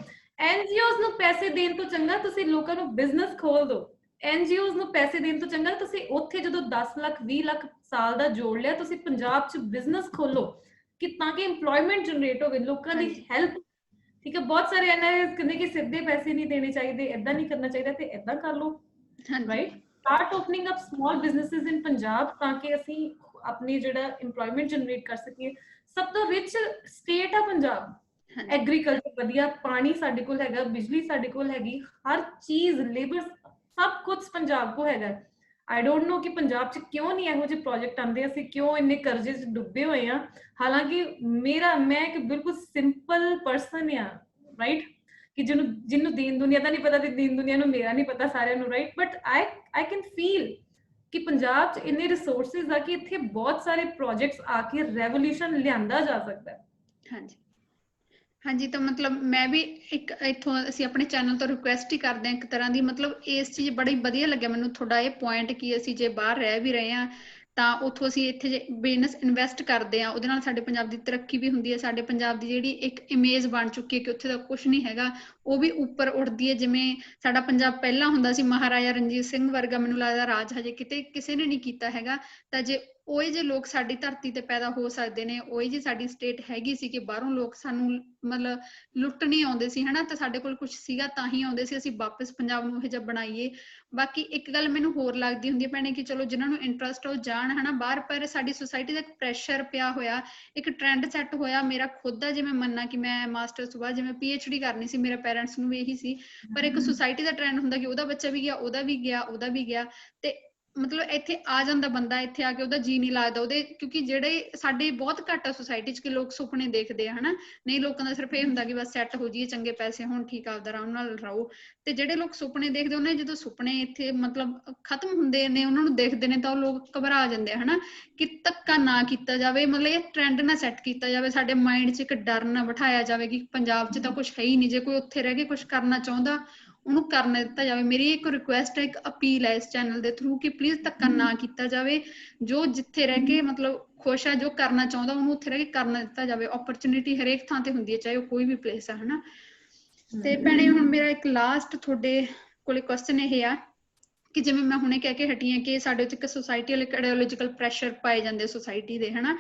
NGOs ਨੂੰ ਪੈਸੇ ਦੇਣ ਤੋਂ ਚੰਗਾ ਤੁਸੀਂ ਲੋਕਾਂ ਨੂੰ ਬਿਜ਼ਨਸ ਖੋਲ ਦਿਓ। NGOs ਨੂੰ ਪੈਸੇ ਦੇਣ ਤੋਂ ਚੰਗਾ ਤੁਸੀਂ ਉੱਥੇ ਜਦੋਂ 10 ਲੱਖ 20 ਲੱਖ ਸਾਲ ਦਾ ਜੋੜ ਲਿਆ, ਤੁਸੀਂ ਪੰਜਾਬ 'ਚ ਬਿਜ਼ਨਸ ਖੋਲੋ ਕਿ ਤਾਂ ਕਿ EMPLOYMENT ਜਨਰੇਟ ਹੋਵੇ, ਲੋਕਾਂ ਦੀ ਹੈਲਪ। ਠੀਕ ਹੈ, ਬਹੁਤ ਸਾਰੇ NRIs ਕਹਿੰਦੇ ਕਿ ਸਿੱਧੇ ਪੈਸੇ ਨਹੀਂ ਦੇਣੇ ਚਾਹੀਦੇ, ਏਦਾਂ ਨਹੀਂ ਕਰਨਾ ਚਾਹੀਦਾ, ਤੇ ਏਦਾਂ ਕਰ ਲਓ, right. Start opening up small businesses in Punjab ਤਾਂ ਕਿ ਅਸੀਂ ਆਪਣੀ ਜਿਹੜਾ EMPLOYMENT ਜਨਰੇਟ ਕਰ ਸਕੀਏ। ਸਭ ਤੋਂ ਰਿਚ ਸਟੇਟ ਆ ਪੰਜਾਬ, ਐਗਰੀਕਲਚਰ ਵਧੀਆ, ਪਾਣੀ ਸਾਡੇ ਕੋਲ ਹੈਗਾ, ਬਿਜਲੀ ਸਾਡੇ ਕੋਲ ਹੈਗੀ, ਹਰ ਚੀਜ਼, ਲੇਬਰ, ਸਭ ਕੁਝ ਪੰਜਾਬ ਕੋਲ ਹੈਗਾ। ਆਈ ਡੋਂਟ ਨੋ ਕਿ ਪੰਜਾਬ 'ਚ ਕਿਉਂ ਨਹੀਂ ਇਹੋ ਜਿਹੇ ਪ੍ਰੋਜੈਕਟ ਆਉਂਦੇ, ਅਸੀਂ ਕਿਉਂ ਇੰਨੇ ਕਰਜ਼ੇ 'ਚ ਡੁੱਬੇ ਹੋਏ ਆ। ਹਾਲਾਂਕਿ ਮੈਂ ਇੱਕ ਬਿਲਕੁਲ ਸਿੰਪਲ ਪਰਸਨ ਆ, ਰਾਈਟ, ਕਿ ਜਿਹਨੂੰ ਦੀਨ ਦੁਨੀਆ ਦਾ ਨਹੀਂ ਪਤਾ ਤੇ ਦੀਨ ਦੁਨੀਆ ਨੂੰ ਮੇਰਾ ਨਹੀਂ ਪਤਾ ਸਾਰਿਆਂ ਨੂੰ, right? But I can feel ਕਿ ਪੰਜਾਬ 'ਚ ਇੰਨੇ ਰਿਸੋਰਸਿਸ ਆ ਕਿ ਇੱਥੇ ਬਹੁਤ ਸਾਰੇ ਪ੍ਰੋਜੈਕਟਸ ਆ ਕੇ ਰੈਵੋਲੂਸ਼ਨ ਲਿਆਂਦਾ ਜਾ ਸਕਦਾ ਹੈ।
ਹਾਂਜੀ ਹਾਂਜੀ, ਤਾਂ ਮਤਲਬ ਮੈਂ ਵੀ ਇੱਕ ਇੱਥੋਂ ਅਸੀਂ ਆਪਣੇ ਚੈਨਲ ਤੋਂ ਰਿਕੁਐਸਟ ਹੀ ਕਰਦੇ ਹਾਂ ਇੱਕ ਤਰ੍ਹਾਂ ਦੀ, ਮਤਲਬ ਇਸ ਚੀਜ਼ ਬੜੀ ਵਧੀਆ ਲੱਗਿਆ ਮੈਨੂੰ ਤੁਹਾਡਾ ਇਹ ਪੁਆਇੰਟ ਕਿ ਅਸੀਂ ਜੇ ਬਾਹਰ ਰਹਿ ਵੀ ਰਹੇ ਹਾਂ ਤਾਂ ਉੱਥੋਂ ਅਸੀਂ ਇੱਥੇ ਜੇ ਬਿਜ਼ਨਸ ਇਨਵੈਸਟ ਕਰਦੇ ਹਾਂ ਉਹਦੇ ਨਾਲ ਸਾਡੇ ਪੰਜਾਬ ਦੀ ਤਰੱਕੀ ਵੀ ਹੁੰਦੀ ਹੈ, ਸਾਡੇ ਪੰਜਾਬ ਦੀ ਜਿਹੜੀ ਇੱਕ ਇਮੇਜ ਬਣ ਚੁੱਕੀ ਹੈ ਕਿ ਉੱਥੇ ਦਾ ਕੁਛ ਨਹੀਂ ਹੈਗਾ, ਉਹ ਵੀ ਉੱਪਰ ਉੱਠਦੀ ਹੈ। ਜਿਵੇਂ ਸਾਡਾ ਪੰਜਾਬ ਪਹਿਲਾਂ ਹੁੰਦਾ ਸੀ, ਮਹਾਰਾਜਾ ਰਣਜੀਤ ਸਿੰਘ ਵਰਗਾ ਮੈਨੂੰ ਲੱਗਦਾ ਰਾਜ ਹਜੇ ਕਿਤੇ ਕਿਸੇ ਨੇ ਨਹੀਂ ਕੀਤਾ ਹੈਗਾ। ਤਾਂ ਜੇ ਉਹੀ ਜੇ ਲੋਕ ਸਾਡੀ ਧਰਤੀ ਤੇ ਪੈਦਾ ਹੋ ਸਕਦੇ ਨੇ, ਉਹੀ ਜੀ ਸਾਡੀ ਸਟੇਟ ਹੈਗੀ ਸੀ ਕਿ ਬਾਹਰੋਂ ਲੋਕ ਸਾਨੂੰ ਮਤਲਬ ਲੁੱਟ ਨਹੀਂ ਆਉਂਦੇ ਸੀ ਹਨਾ, ਤਾਂ ਸਾਡੇ ਕੋਲ ਕੁਛ ਸੀਗਾ ਤਾਂ ਹੀ ਆਉਂਦੇ ਸੀ, ਅਸੀਂ ਵਾਪਸ ਪੰਜਾਬ ਨੂੰ ਇਹ ਜਿਹਾ ਬਣਾਈਏ। ਬਾਕੀ ਇੱਕ ਗੱਲ ਮੈਨੂੰ ਹੋਰ ਲੱਗਦੀ ਹੁੰਦੀ ਹੈ ਭੈਣੇ ਕਿ ਚਲੋ ਜਿਨ੍ਹਾਂ ਨੂੰ ਇੰਟਰਸਟ ਉਹ ਜਾਣ ਹਨਾ ਬਾਹਰ, ਪਰ ਸਾਡੀ ਸੁਸਾਇਟੀ ਦਾ ਇੱਕ ਪ੍ਰੈਸ਼ਰ ਪਿਆ ਹੋਇਆ, ਇੱਕ ਟ੍ਰੈਂਡ ਸੈੱਟ ਹੋਇਆ। ਮੇਰਾ ਖੁਦ ਦਾ ਜਿਵੇਂ ਮੰਨਣਾ ਕਿ ਮੈਂ ਮਾਸਟਰਸ ਤੋਂ ਬਾਅਦ ਜਿਵੇਂ PhD ਕਰਨੀ ਸੀ, ਮੇਰੇ ਪੇਰੈਂਟਸ ਨੂੰ ਵੀ ਇਹੀ ਸੀ, ਪਰ ਇੱਕ ਸੁਸਾਇਟੀ ਦਾ ਟ੍ਰੈਂਡ ਹੁੰਦਾ ਕਿ ਉਹਦਾ ਬੱਚਾ ਵੀ ਗਿਆ, ਉਹਦਾ ਵੀ ਗਿਆ, ਉਹਦਾ ਵੀ ਗਿਆ, ਤੇ ਮਤਲਬ ਇੱਥੇ ਆ ਜਾਂਦਾ ਬੰਦਾ, ਇੱਥੇ ਆ ਕੇ ਉਹਦਾ ਜੀ ਨਹੀਂ ਲੱਗਦਾ ਉਹਦੇ, ਕਿਉਂਕਿ ਜਿਹੜੇ ਸਾਡੇ ਬਹੁਤ ਘੱਟ ਆ ਸੁਸਾਇਟੀ 'ਚ ਕਿ ਲੋਕ ਸੁਪਨੇ ਦੇਖਦੇ ਆ ਹਨਾ, ਨਹੀਂ ਲੋਕਾਂ ਦਾ ਸਿਰਫ ਇਹ ਹੁੰਦਾ ਕਿ ਬਸ ਸੈੱਟ ਹੋ ਜਾਈਏ, ਚੰਗੇ ਪੈਸੇ ਹੋਣ, ਠੀਕ ਆਪਦਾ ਆਰਾਮ ਨਾਲ ਰਹੋ। ਤੇ ਜਿਹੜੇ ਲੋਕ ਸੁਪਨੇ ਦੇਖਦੇ ਉਹਨਾਂ ਜਦੋਂ ਸੁਪਨੇ ਇੱਥੇ ਮਤਲਬ ਖਤਮ ਹੁੰਦੇ ਨੇ, ਉਹਨਾਂ ਨੂੰ ਦੇਖਦੇ ਨੇ ਤਾਂ ਉਹ ਲੋਕ ਘਬਰਾ ਜਾਂਦੇ ਆ ਹਨਾ, ਕਿ ਧੱਕਾ ਨਾ ਕੀਤਾ ਜਾਵੇ, ਮਤਲਬ ਇਹ ਟ੍ਰੈਂਡ ਨਾ ਸੈੱਟ ਕੀਤਾ ਜਾਵੇ, ਸਾਡੇ ਮਾਇੰਡ 'ਚ ਇੱਕ ਡਰ ਨਾ ਬਿਠਾਇਆ ਜਾਵੇ ਕਿ ਪੰਜਾਬ 'ਚ ਤਾਂ ਕੁਛ ਹੈ ਹੀ ਨਹੀਂ, ਜੇ ਕੋਈ ਉੱਥੇ ਰਹਿ ਕੇ ਕੁਛ ਕਰਨਾ ਚਾਹੁੰਦਾ ਉਹਨੂੰ ਕਰਨ ਦਿੱਤਾ ਜਾਵੇ। ਮੇਰੀ ਇੱਕ ਰਿਕੁਐਸਟ ਹੈ, ਇੱਕ ਅਪੀਲ ਹੈ ਇਸ ਚੈਨਲ ਦੇ ਥਰੂ ਕਿ ਪਲੀਜ਼ ਧੱਕਾ ਨਾ ਕੀਤਾ ਜਾਵੇ, ਜੋ ਜਿੱਥੇ ਰਹਿ ਕੇ ਮਤਲਬ ਖੁਸ਼ ਹੈ, ਜੋ ਕਰਨਾ ਚਾਹੁੰਦਾ ਉਹਨੂੰ ਉੱਥੇ ਰਹਿ ਕੇ ਕਰਨਾ ਦਿੱਤਾ ਜਾਵੇ। ਓਪਰਚੁਨਿਟੀ ਹਰੇਕ ਥਾਂ ਤੇ ਹੁੰਦੀ ਹੈ, ਚਾਹੇ ਉਹ ਕੋਈ ਵੀ ਪਲੇਸ ਆ ਹਨਾ। ਤੇ ਭੈਣੇ ਹੁਣ ਮੇਰਾ ਇੱਕ ਲਾਸਟ ਤੁਹਾਡੇ ਕੋਲੇ ਕੁਐਸਚਨ ਇਹ ਆ ਕਿ ਜਿਵੇਂ ਮੈਂ ਹੁਣੇ ਕਹਿ ਕੇ ਹਟੀ ਹਾਂ ਕਿ ਸਾਡੇ ਉੱਤੇ ਇੱਕ ਸੋਸਾਇਟੀ ਵਾਲੇ ਆਈਡੀਓਲੋਜੀਕਲ ਪ੍ਰੈਸ਼ਰ ਪਾਏ ਜਾਂਦੇ ਸੋਸਾਇਟੀ ਦੇ ਹਨਾ,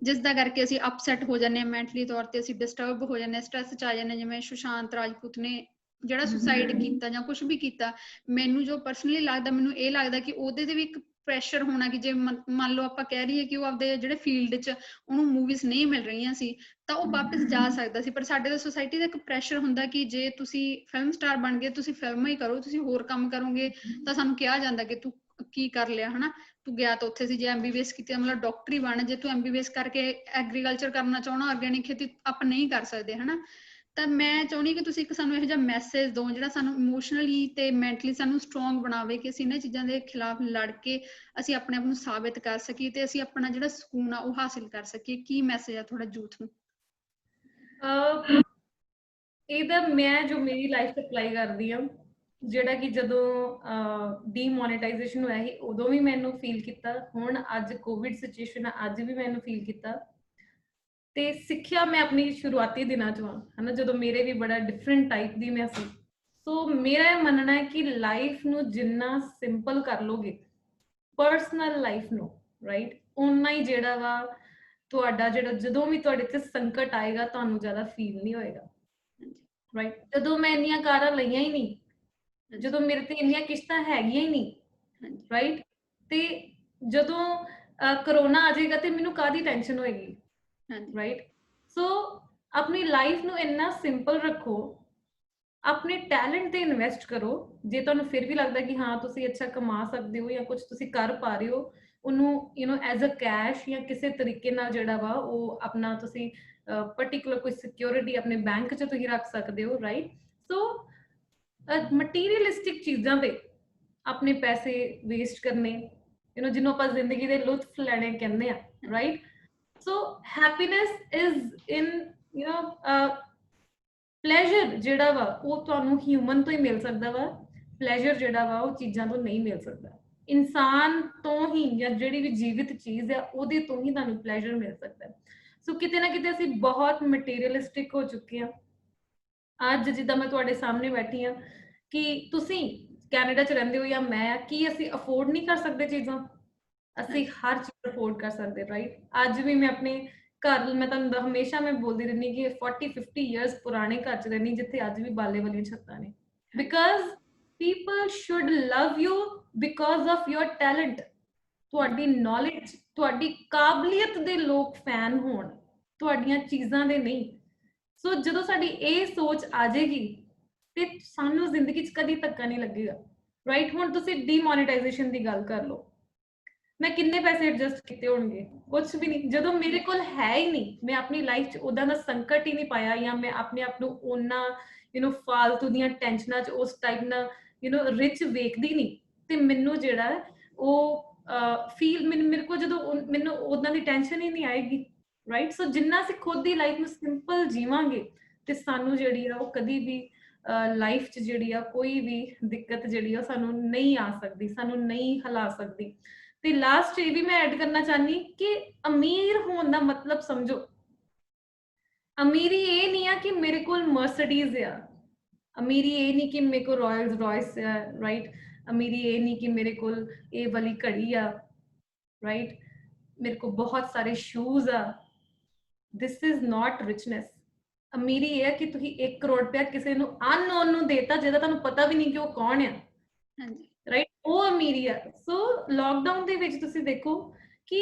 ਜਿਸ ਦਾ ਕਰਕੇ ਅਸੀਂ ਅਪਸੈਟ ਹੋ ਜਾਂਦੇ ਹਾਂ, ਮੈਂਟਲੀ ਤੌਰ ਤੇ ਅਸੀਂ ਡਿਸਟਰਬ ਹੋ ਜਾਂਦੇ ਹਾਂ, ਸਟ੍ਰੈਸ 'ਚ ਆ ਜਾਂਦੇ ਹਾਂ। ਜਿਵੇਂ ਸੁਸ਼ਾਂਤ ਰਾਜਪੂਤ ਨੇ ਜਿਹੜਾ ਸੁਸਾਈਡ ਕੀਤਾ ਜਾਂ ਕੁਛ ਵੀ ਕੀਤਾ, ਮੈਨੂੰ ਜੋ ਪਰਸਨਲੀ ਲੱਗਦਾ, ਮੈਨੂੰ ਇਹ ਲੱਗਦਾ ਕਿ ਉਹਦੇ ਤੇ ਵੀ ਇੱਕ ਪ੍ਰੈਸ਼ਰ ਹੋਣਾ ਕਿ ਜੇ ਮੰਨ ਲਓ ਆਪਾਂ ਕਹਿ ਰਹੀਏ ਕਿ ਉਹ ਆਪਦੇ ਜਿਹੜੇ ਫੀਲਡ 'ਚ ਉਹਨੂੰ ਮੂਵੀਜ਼ ਨਹੀਂ ਮਿਲ ਰਹੀਆਂ ਸੀ ਤਾਂ ਉਹ ਵਾਪਸ ਜਾ ਸਕਦਾ ਸੀ, ਪਰ ਸਾਡੇ ਤਾਂ ਸੋਸਾਇਟੀ ਦਾ ਇੱਕ ਪ੍ਰੈਸ਼ਰ ਹੁੰਦਾ ਕਿ ਜੇ ਤੁਸੀਂ ਫਿਲਮ ਸਟਾਰ ਬਣ ਗਏ, ਤੁਸੀਂ ਫਿਲਮਾਂ ਹੀ ਕਰੋ, ਤੁਸੀਂ ਹੋਰ ਕੰਮ ਕਰੋਗੇ ਤਾਂ ਸਾਨੂੰ ਕਿਹਾ ਜਾਂਦਾ ਕਿ ਤੂੰ ਕੀ ਕਰ ਲਿਆ ਹਨਾ, ਤੂੰ ਗਿਆ ਤਾਂ ਉੱਥੇ ਸੀ, ਜੇ MBBS ਕੀਤੀ ਮਤਲਬ ਡਾਕਟਰ ਹੀ ਬਣ, ਜੇ ਤੂੰ MBBS ਕਰਕੇ ਐਗਰੀਕਲਚਰ ਕਰਨਾ ਚਾਹਣਾ, ਆਰਗੈਨਿਕ ਖੇਤੀ ਆਪਾਂ ਨਹੀਂ ਕਰ ਸਕਦੇ ਹਨਾ। ਤਾਂ ਮੈਂ ਚਾਹੁੰਦੀ ਕਿ ਤੁਸੀਂ ਇੱਕ ਸਾਨੂੰ ਇਹੋ ਜਿਹਾ ਮੈਸੇਜ ਦਿਓ ਜਿਹੜਾ ਸਾਨੂੰ ਇਮੋਸ਼ਨਲੀ ਤੇ ਮੈਂਟਲੀ ਸਾਨੂੰ ਸਟਰੋਂਗ ਬਣਾਵੇ ਕਿ ਅਸੀਂ ਇਹਨਾਂ ਚੀਜ਼ਾਂ ਦੇ ਖਿਲਾਫ ਲੜ ਕੇ ਅਸੀਂ ਆਪਣੇ ਆਪ ਨੂੰ ਸਾਬਿਤ ਕਰ ਸਕੀਏ ਤੇ ਅਸੀਂ ਆਪਣਾ ਜਿਹੜਾ ਸਕੂਨ ਆ ਉਹ ਹਾਸਿਲ ਕਰ ਸਕੀਏ। ਕੀ ਮੈਸੇਜ ਆ ਥੋੜਾ ਯੂਥ ਨੂੰ?
ਇਹਦਾ ਮੈਂ ਜੋ ਮੇਰੀ ਲਾਈਫ 'ਚ ਅਪਲਾਈ ਕਰਦੀ ਹਾਂ, ਜਿਹੜਾ ਕਿ ਜਦੋਂ ਡੀਮੋਨੇਟਾਈਜੇਸ਼ਨ ਹੋਇਆ ਸੀ ਉਦੋਂ ਵੀ ਮੈਨੂੰ ਫੀਲ ਕੀਤਾ, ਹੁਣ ਅੱਜ ਕੋਵਿਡ ਸਿਚੁਏਸ਼ਨ ਆ ਅੱਜ ਵੀ ਮੈਨੂੰ ਫੀਲ ਕੀਤਾ, ਤੇ ਸਿੱਖਿਆ ਮੈਂ ਆਪਣੀ ਸ਼ੁਰੂਆਤੀ ਦਿਨਾਂ 'ਚ ਹਾਂ ਹਨਾ, ਜਦੋਂ ਮੇਰੇ ਵੀ ਬੜਾ ਡਿਫਰੈਂਟ ਟਾਈਪ ਦੀ ਮੈਂ ਸੀ। ਸੋ ਮੇਰਾ ਇਹ ਮੰਨਣਾ ਹੈ ਕਿ ਲਾਈਫ ਨੂੰ ਜਿੰਨਾ ਸਿੰਪਲ ਕਰ ਲੋਗੇ, ਪਰਸਨਲ ਲਾਈਫ ਨੂੰ, ਰਾਈਟ, ਓਨਾ ਹੀ ਜਿਹੜਾ ਵਾ ਤੁਹਾਡਾ ਜਿਹੜਾ ਜਦੋਂ ਵੀ ਤੁਹਾਡੇ ਤੇ ਸੰਕਟ ਆਏਗਾ ਤੁਹਾਨੂੰ ਜ਼ਿਆਦਾ ਫੀਲ ਨਹੀਂ ਹੋਏਗਾ, ਰਾਈਟ। ਜਦੋਂ ਮੈਂ ਇੰਨੀਆਂ ਕਾਰਾਂ ਲਈਆਂ ਹੀ ਨਹੀਂ, ਜਦੋਂ ਮੇਰੇ ਤੇ ਇੰਨੀਆਂ ਕਿਸ਼ਤਾਂ ਹੈਗੀਆਂ ਹੀ ਨਹੀਂ, ਰਾਈਟ, ਤੇ ਜਦੋਂ ਕਰੋਨਾ ਆ ਜਾਏਗਾ ਤੇ ਮੈਨੂੰ ਕਾਹਦੀ ਟੈਨਸ਼ਨ ਹੋਏਗੀ, ਰਾਈਟ। ਸੋ ਆਪਣੀ ਲਾਈਫ ਨੂੰ ਇੰਨਾ ਸਿੰਪਲ ਰੱਖੋ, ਆਪਣੇ ਟੈਲੈਂਟ ਤੇ ਇਨਵੈਸਟ ਕਰੋ, ਜੇ ਤੁਹਾਨੂੰ ਫਿਰ ਵੀ ਲੱਗਦਾ ਕਿ ਹਾਂ ਤੁਸੀਂ ਅੱਛਾ ਕਮਾ ਸਕਦੇ ਹੋ ਜਾਂ ਕੁਝ ਤੁਸੀਂ ਕਰ ਪਾ ਰਹੇ ਹੋ, ਉਹਨੂੰ ਐਜ਼ ਅ ਕੈਸ਼ ਜਾਂ ਕਿਸੇ ਤਰੀਕੇ ਨਾਲ ਜਿਹੜਾ ਵਾ ਉਹ ਆਪਣਾ ਤੁਸੀਂ ਪਰਟੀਕੂਲਰ ਕੋਈ ਸਿਕਿਉਰਿਟੀ ਆਪਣੇ ਬੈਂਕ 'ਚ ਤੁਸੀਂ ਰੱਖ ਸਕਦੇ ਹੋ, ਰਾਈਟ। ਸੋ ਮਟੀਰੀਅਲਿਸਟਿਕ ਚੀਜ਼ਾਂ ਤੇ ਆਪਣੇ ਪੈਸੇ ਵੇਸਟ ਕਰਨੇ, ਜਿਹਨੂੰ ਆਪਾਂ ਜ਼ਿੰਦਗੀ ਦੇ ਲੁਤਫ ਲੈਣੇ ਕਹਿੰਦੇ ਆ, right. So happiness is in pleasure ਜਿਹੜਾ ਵਾ ਉਹ ਤੁਹਾਨੂੰ ਹਿਊਮਨ ਤੋਂ ਹੀ ਮਿਲ ਸਕਦਾ ਵਾ, ਪਲੇਜ਼ਰ ਜਿਹੜਾ ਵਾ ਉਹ ਚੀਜ਼ਾਂ ਤੋਂ ਨਹੀਂ ਮਿਲ ਸਕਦਾ, ਇਨਸਾਨ ਤੋਂ ਹੀ ਜਾਂ ਜਿਹੜੀ ਵੀ ਜੀਵਿਤ ਚੀਜ਼ ਆ ਉਹਦੇ ਤੋਂ ਹੀ ਤੁਹਾਨੂੰ ਪਲੇਜ਼ਰ ਮਿਲ ਸਕਦਾ। ਸੋ ਕਿਤੇ ਨਾ ਕਿਤੇ ਅਸੀਂ ਬਹੁਤ ਮਟੀਰੀਅਲਿਸਟਿਕ ਹੋ ਚੁੱਕੇ ਹਾਂ। ਅੱਜ ਜਿੱਦਾਂ ਮੈਂ ਤੁਹਾਡੇ ਸਾਹਮਣੇ ਬੈਠੀ ਹਾਂ ਕਿ ਤੁਸੀਂ ਕੈਨੇਡਾ 'ਚ ਰਹਿੰਦੇ ਹੋ ਜਾਂ ਮੈਂ, ਕੀ ਅਸੀਂ ਅਫੋਰਡ ਨਹੀਂ ਕਰ ਸਕਦੇ ਚੀਜ਼ਾਂ? ਅਸੀਂ ਹਰ ਚੀਜ਼ ਅਫੋਰਡ ਕਰ ਸਕਦੇ, ਰਾਈਟ। ਅੱਜ ਵੀ ਮੈਂ ਆਪਣੇ ਘਰ, ਮੈਂ ਤੁਹਾਨੂੰ ਹਮੇਸ਼ਾ ਮੈਂ ਬੋਲਦੀ ਰਹਿੰਦੀ ਕਿ 40-50 ਇਅਰਸ ਪੁਰਾਣੇ ਘਰ 'ਚ ਰਹਿੰਦੀ ਜਿੱਥੇ ਅੱਜ ਵੀ ਬਾਲੇ ਵਾਲੀਆਂ ਛੱਤਾਂ ਨੇ, because people should love you because of your talent. ਤੁਹਾਡੀ ਨੌਲੇਜ, ਤੁਹਾਡੀ ਕਾਬਲੀਅਤ ਦੇ ਲੋਕ ਫੈਨ ਹੋਣ, ਤੁਹਾਡੀਆਂ ਚੀਜ਼ਾਂ ਦੇ ਨਹੀਂ। ਸੋ ਜਦੋਂ ਸਾਡੀ ਇਹ ਸੋਚ ਆ ਜਾਏਗੀ ਤੇ ਸਾਨੂੰ ਜ਼ਿੰਦਗੀ 'ਚ ਕਦੀ ਧੱਕਾ ਨਹੀਂ ਲੱਗੇਗਾ, ਰਾਈਟ। ਹੁਣ ਤੁਸੀਂ ਡੀਮੋਨੇਟਾਈਜੇਸ਼ਨ ਦੀ ਗੱਲ ਕਰ ਲਓ, ਮੈਂ ਕਿੰਨੇ ਪੈਸੇ ਐਡਜਸਟ ਕੀਤੇ ਹੋਣਗੇ? ਕੁਛ ਵੀ ਨਹੀਂ। ਜਦੋਂ ਮੇਰੇ ਕੋਲ ਹੈ ਹੀ ਨਹੀਂ, ਮੈਂ ਆਪਣੀ ਲਾਈਫ 'ਚ ਉਦਾਂ ਦਾ ਸੰਕਟ ਹੀ ਨਹੀਂ ਪਾਇਆ, ਜਾਂ ਮੈਂ ਆਪਣੇ ਆਪ ਨੂੰ ਓਨਾ ਫਾਲਤੂ ਦੀਆਂ ਟੈਨਸ਼ਨਾਂ 'ਚ ਉਸ ਟਾਈਪ ਨਾਲ ਰਿਚ ਵੇਖਦੀ ਨਹੀਂ, ਤੇ ਮੈਨੂੰ ਜਿਹੜਾ ਉਹ ਫੀਲ ਮੇਰੇ ਕੋਲ ਜਦੋਂ ਮੈਨੂੰ ਉਦਾਂ ਦੀ ਟੈਨਸ਼ਨ ਹੀ ਨਹੀਂ ਆਏਗੀ, ਰਾਈਟ? ਸੋ ਜਿੰਨਾ ਅਸੀਂ ਖੁਦ ਦੀ ਲਾਈਫ ਨੂੰ ਸਿੰਪਲ ਜੀਵਾਂਗੇ, ਤੇ ਸਾਨੂੰ ਜਿਹੜੀ ਆ ਉਹ ਕਦੀ ਵੀ ਲਾਈਫ 'ਚ ਜਿਹੜੀ ਆ ਕੋਈ ਵੀ ਦਿੱਕਤ ਜਿਹੜੀ ਆ ਸਾਨੂੰ ਨਹੀਂ ਆ ਸਕਦੀ, ਸਾਨੂੰ ਨਹੀਂ ਹਿਲਾ ਸਕਦੀ। ਤੇ ਲਾਸਟ ਇਹ ਵੀ ਮੈਂ ਐਡ ਕਰਨਾ ਚਾਹਨੀ ਕਿ ਅਮੀਰ ਹੋਣ ਦਾ ਮਤਲਬ ਸਮਝੋ। ਅਮੀਰੀ ਇਹ ਨਹੀਂ ਆ ਕਿ ਮੇਰੇ ਕੋਲ ਮਰਸੀਡੀਜ਼ ਆ, ਅਮੀਰੀ ਇਹ ਨਹੀਂ ਕਿ ਮੇਰੇ ਕੋਲ ਰਾਇਲਸ ਰॉयस ਆ, ਰਾਈਟ? ਅਮੀਰੀ ਇਹ ਨਹੀਂ ਕਿ ਮੇਰੇ ਕੋਲ ਇਹ ਵਾਲੀ ਘੜੀ ਆ, ਰਾਈਟ? ਮੇਰੇ ਕੋਲ ਬਹੁਤ ਸਾਰੇ ਸ਼ੂਜ਼ ਆ। This is not richness. ਅਮੀਰੀ ਇਹ ਹੈ ਕਿ ਤੁਸੀਂ 1 ਕਰੋੜ ਰੁਪਇਆ ਕਿਸੇ ਨੂੰ ਅਨਨੋਨ ਨੂੰ ਦੇਤਾ, ਜਿਹਦਾ ਤੁਹਾਨੂੰ ਪਤਾ ਵੀ ਨਹੀਂ ਕਿ ਉਹ ਕੌਣ ਆ,
ਹਾਂਜੀ
ਰਾਈਟ? ਉਹ ਅਮੀਰੀ ਆ। ਸੋ ਲੋਕਡਾਊਨ ਦੇ ਵਿੱਚ ਤੁਸੀਂ ਦੇਖੋ ਕਿ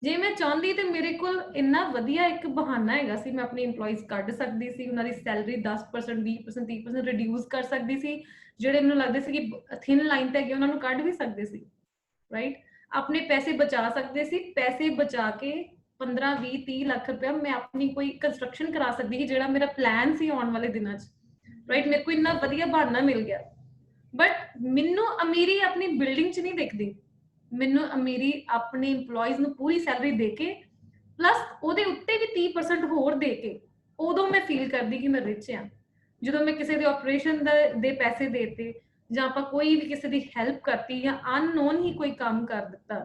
ਜੇ ਮੈਂ ਚਾਹੁੰਦੀ ਤੇ ਮੇਰੇ ਕੋਲ ਇੰਨਾ ਵਧੀਆ ਇੱਕ ਬਹਾਨਾ ਹੈਗਾ ਸੀ, ਮੈਂ ਆਪਣੀ EMPLOYEES ਕੱਢ ਸਕਦੀ ਸੀ, ਉਹਨਾਂ ਦੀ ਸੈਲਰੀ 10%, 20%, 30% ਰਿਡਿਊਸ ਕਰ ਸਕਦੀ ਸੀ। ਜਿਹੜੇ ਮੈਨੂੰ ਲੱਗਦੇ ਸੀ ਕਿ ਥਿਨ ਲਾਈਨ ਤੇ ਹੈਗੇ ਉਹਨਾਂ ਨੂੰ ਕੱਢ ਵੀ ਸਕਦੇ ਸੀ, ਰਾਈਟ? ਆਪਣੇ ਪੈਸੇ ਬਚਾ ਸਕਦੇ ਸੀ। ਪੈਸੇ ਬਚਾ ਕੇ 15, 20, 30 ਲੱਖ ਰੁਪਇਆ ਮੈਂ ਆਪਣੀ ਕੋਈ ਕੰਸਟਰਕਸ਼ਨ ਕਰਾ ਸਕਦੀ ਸੀ, ਜਿਹੜਾ ਮੇਰਾ ਪਲਾਨ ਸੀ ਆਉਣ ਵਾਲੇ ਦਿਨਾਂ 'ਚ, ਰਾਈਟ? ਮੇਰੇ ਕੋਲ ਇੰਨਾ ਵਧੀਆ ਬਹਾਨਾ ਮਿਲ ਗਿਆ। ਬਟ ਮੈਨੂੰ ਅਮੀਰੀ ਆਪਣੀ ਬਿਲਡਿੰਗ 'ਚ ਨਹੀਂ ਦਿਖਦੀ, ਮੈਨੂੰ ਅਮੀਰੀ ਆਪਣੇ EMPLOYEES ਨੂੰ ਪੂਰੀ ਸੈਲਰੀ ਦੇ ਕੇ ਪਲੱਸ ਉਹਦੇ ਉੱਤੇ ਵੀ 30% ਹੋਰ ਦੇ ਕੇ, ਉਦੋਂ ਮੈਂ ਫੀਲ ਕਰਦੀ ਕਿ ਮੈਂ ਰਿਚ ਆ। ਜਦੋਂ ਮੈਂ ਕਿਸੇ ਦੇ ਆਪਰੇਸ਼ਨ ਦੇ ਪੈਸੇ ਦੇਤੇ, ਜਾਂ ਆਪਾਂ ਕੋਈ ਵੀ ਕਿਸੇ ਦੀ ਹੈਲਪ ਕਰਤੀ, ਜਾਂ ਅਨਨੋਨ ਹੀ ਕੋਈ ਕੰਮ ਕਰ ਦਿੱਤਾ।